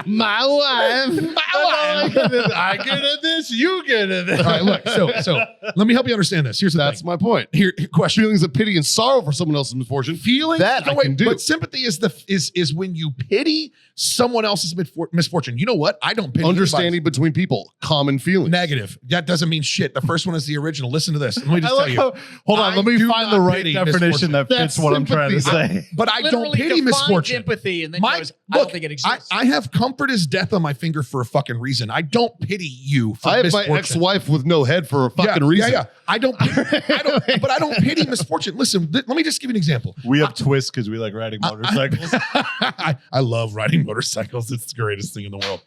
My wife. I get at this. You get at this. All right, look. So let me help you understand this. Here's the That's thing. my point. Here, question. Feelings of pity and sorrow for someone else's misfortune. Feeling that I can do. But sympathy is when you pity someone else's misfortune. You know what? I don't pity Understanding between people, common feelings. Negative. That doesn't mean shit. The first one is the original. Listen to this. Let me just I tell like you. how, hold on, I let me do find the not right pity definition misfortune. that fits That's what I'm trying to sympathy. say. But I don't Literally pity defines misfortune. empathy, and then My- goes, I look, don't think it exists. I have comfort as death on my finger for a fucking reason. I don't pity you for I have misfortune. my ex-wife with no head for a fucking reason. Yeah. I don't, but I don't pity misfortune. Listen, let me just give you an example. We have twists because we like riding motorcycles. I love riding motorcycles. It's the greatest thing in the world.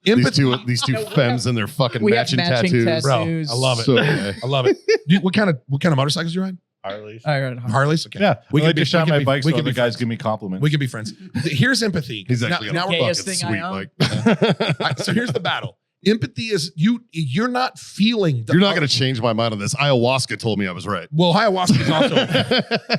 These two femmes and their fucking we have matching matching tattoos. Bro, tattoos. I love it. So gay. I love it. What kind of motorcycles you ride? Harleys. All right, Harleys? Okay. Yeah, We we can like be- to shop we can my be- bikes we so can be other guys friends. give me compliments. We can be friends. Here's empathy. He's Now- actually now got a we're Gayest fucking thing I sweet own. like. so here's the battle. Empathy is you're not feeling the You're not going to change my mind on this. Ayahuasca told me I was right. Well, ayahuasca is also.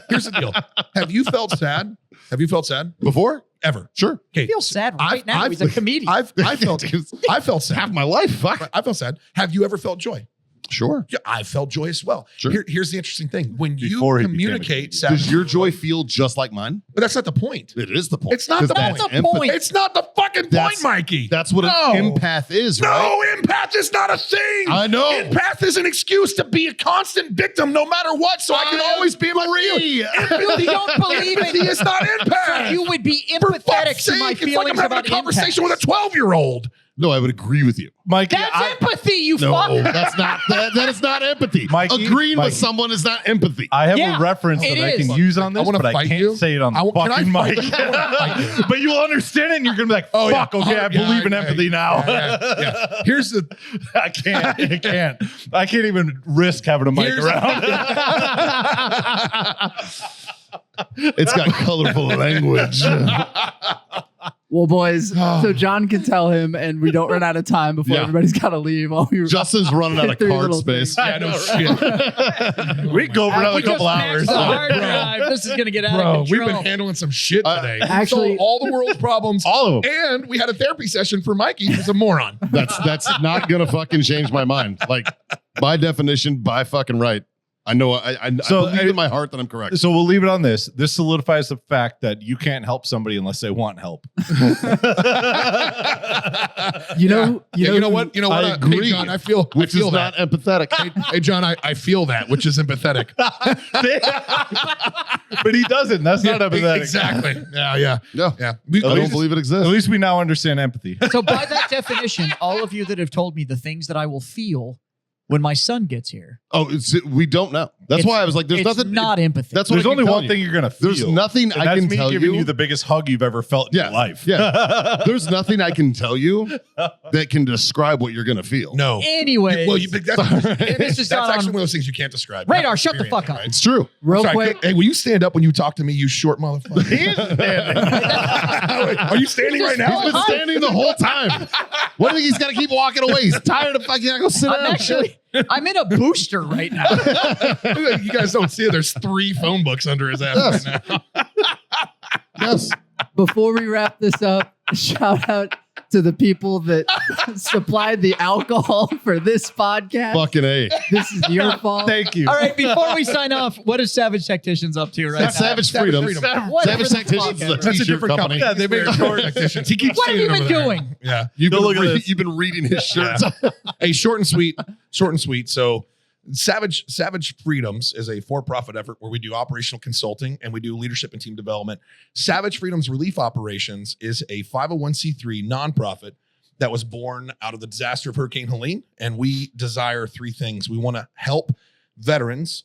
Here's the deal. Have you felt sad? Have you felt sad Before? ever? Sure. Okay. I feel sad right I've- now. I've- He's a comedian. I felt sad. Half my life. Fuck. I felt sad. Have you ever felt joy? Sure. Yeah, I felt joy as well. Sure. Here's the interesting thing. When you Before he became a communicate comedian. sadness, Does your joy feel just like mine? but that's not the point. It is the point. It's not 'Cause the that's point. empathy. It's not the fucking point, That's- Mikey. That's what No. an empath is, right? No, empath is not a thing. I know. Empath is an excuse to be a constant victim no matter what, so I can always be my real. you don't believe Empathy it. is not So empath. you would be For empathetic fuck's to my sake, it's like feelings I'm having about a conversation empaths. with a 12-year-old. No, I would agree with you. Mikey, That's empathy, you No, fuck. that's not. That is not empathy. Mikey, Agreeing Mikey. with someone is not empathy. I have Yeah, a reference it that I is. can use on I this, wanna but I fight can't you. say it on the Can I fucking fight mic. you? I wanna fight you. But you'll understand it and you're going to be like, Oh, yeah. fuck, okay, I believe in empathy now. Yeah. Here's the I can't. I can't even risk having a mic Here's- around. It's got colorful language. Well, boys, so John can tell him, and we don't run out of time before Yeah. everybody's got to leave. While we Justin's running out of Three card little space. yeah, no shit. We can go for another We just couple maxed hours. the hard Bro. drive. This is gonna get out Bro, of we've control. been handling some shit today. We Actually- solved all the world's problems. All of them. And we had a therapy session for Mikey, who's a moron. That's not gonna fucking change my mind. Like by definition, by fucking right. I know. I So, believe in my heart that I'm correct. So we'll leave it on this. This solidifies the fact that you can't help somebody unless they want help. You know, You know what? I Hey, agree. John, I feel Which is that. not empathetic. Hey, John, I feel that, which is empathetic. But he doesn't. That's not empathetic. Exactly. Yeah. No, Yeah. I don't least- believe it At exists. least we now understand empathy. So by that definition, all of you that have told me the things that I will feel when my son gets here, we don't know. That's it's- why I was like, there's it's nothing. not empathy. That's what There's I keep only telling one you. thing you're gonna feel. There's nothing and I that's can me tell giving you. you the biggest hug you've ever felt in your life. Yeah. There's nothing I can tell you that can describe what you're gonna feel. No. Anyway, That's just gone actually on- one of those things you can't describe. Radar, You shut the fuck experiencing, up. right? It's true. Real Sorry, quick. Hey, will you stand up when you talk to me, you short motherfucker? Are you standing right now? He's been standing the whole time. What do you think he's got to keep walking away? He's tired of fucking. Go sit down. I'm in a booster right now. You guys don't see it. There's 3 phone books under his ass right now. Yes. Before we wrap this up, shout out to the people that supplied the alcohol for this podcast. Fucking A. This is your fault. Thank you. All right, before we sign off, what is Savage Tacticians up to right That's now? Savage Freedom. Whatever Savage the Tacticians fuck is a ever. That's a t-shirt different company. company. Yeah, they make short Tacticians. He keeps What have seeing you them been over there. doing? Yeah. You've Go look at this. you've been reading his shirts. Hey, short and sweet. Short and sweet. So Savage Freedoms is a for-profit effort where we do operational consulting and we do leadership and team development. Savage Freedoms Relief Operations is a 501c3 nonprofit that was born out of the disaster of Hurricane Helene. And we desire 3 things. We want to help veterans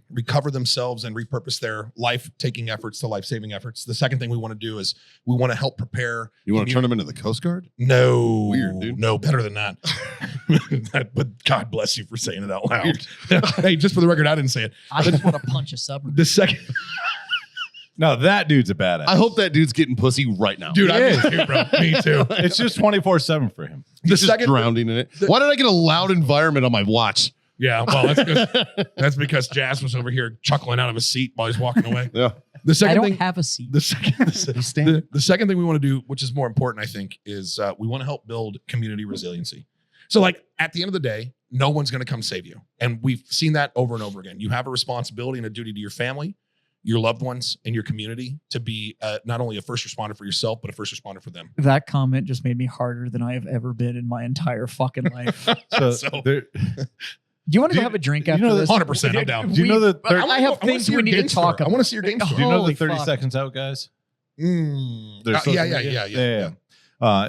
recover themselves and repurpose their life-taking efforts to life-saving efforts. The second thing we want to do is we want to help prepare. You want to turn him into the Coast Guard? No, Weird, dude. No, better than that. But God bless you for saying it out loud. Hey, just for the record, I didn't say it. I just want to punch a submarine. The second, No, that dude's a badass. I hope that dude's getting pussy right now. dude, He I is. me too, bro. Me too. It's just 24/7 for him. The He's just second, drowning in it. Why did I get a loud environment on my watch? yeah, well, that's because Jazz was over here chuckling out of his seat while he's walking away. Yeah. The I second don't thing, have a seat. the second thing we want to do, which is more important, I think, is we want to help build community resiliency. So, like, at the end of the day, no one's going to come save you. And we've seen that over and over again. You have a responsibility and a duty to your family, your loved ones, and your community to be not only a first responder for yourself, but a first responder for them. That comment just made me harder than I have ever been in my entire fucking life. So, So- there, Do you want to Do go you- have a drink you after know this? 100%, I'm down. Do you know that I have wanna things see we your need to game talk store. I want to see your game about. store. do you know Holy the 30 fuck. seconds out, guys? Their Yeah, social yeah.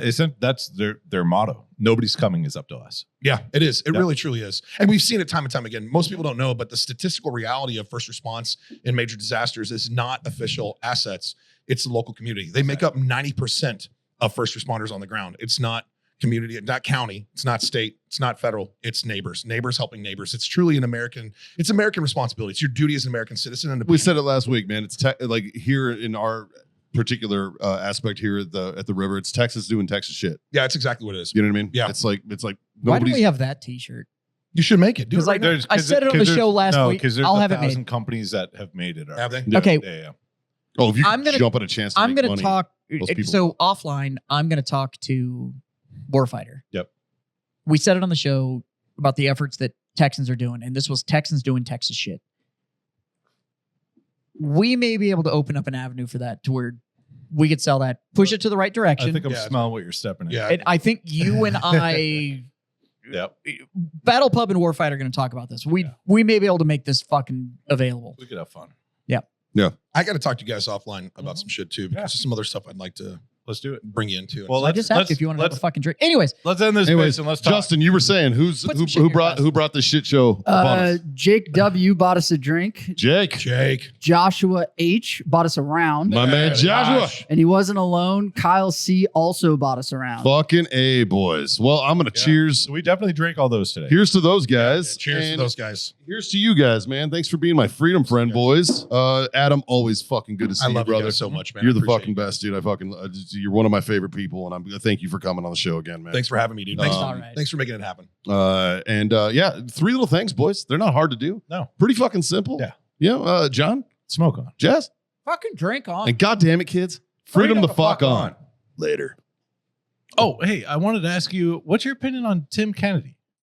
media? That's their motto. Nobody's coming is up to us. Yeah, it is. It Yeah. really, truly is. And we've seen it time and time again. Most people don't know, but the statistical reality of first response in major disasters is not official assets. It's the local community. They make up 90% of first responders on the ground. It's not community, not county, it's not state, it's not federal, it's neighbors helping neighbors. It's truly American responsibility. It's your duty as an American citizen. And We said it last week, man. It's like here in our particular aspect here at the river, it's Texas doing Texas shit. yeah, it's exactly what it is. You know what I mean? Yeah. It's like Why don't nobody's. we have that T-shirt? You should make it. Do it Because right now. I said it on the show last week. because there's I'll a have it thousand made. companies that have made it. Have they? Yeah. Okay, Yeah. Oh, if you I'm could gonna- jump at a chance to I'm make going money. to talk. Most people So offline, I'm going to talk to Warfighter. Yep. We said it on the show about the efforts that Texans are doing, and this was Texans doing Texas shit. We may be able to open up an avenue for that to where we could sell that, push it to the right I direction. think I'm Yeah. smelling what you're stepping in. Yeah. And I think you and I, Yep. Battle Pub and Warfighter, are going to talk about this. We may be able to make this fucking available. We could have fun. I got to talk to you guys offline about some shit too, because Yeah. there's some other stuff I'd like to Let's do it. bring you into. Well, So I just asked if you want to have a let's, fucking drink. Anyways, let's end this Anyways, bitch and let's talk. Justin, you were saying who Put some shit in your glass. brought this shit show upon us? Jake W bought us a drink. Jake, Jake. Joshua H bought us a round. my man Joshua. Gosh. And he wasn't alone. Kyle C also bought us a round. Fucking A, boys. Well, I'm gonna Yeah. cheers. So we definitely drank all those today. Here's to those guys. Cheers to And those guys. Here's to you guys, man. Thanks for being my freedom friend, boys. Adam, always fucking good to see I you, love you brother. guys so much, man. You're I the appreciate fucking it. best, dude. You're one of my favorite people, and I'm thank you for coming on the show again, man. Thanks for having me, dude. Thanks, Um, all right. thanks for making it happen. Yeah, 3 little things, boys. They're not hard to do. No. Pretty fucking simple. Yeah. Yeah. John, Smoke on. Jazz, fucking drink on. and goddamn it, kids, freedom the fuck on. Later. Oh, hey, I wanted to ask you, what's your opinion on Tim Kennedy?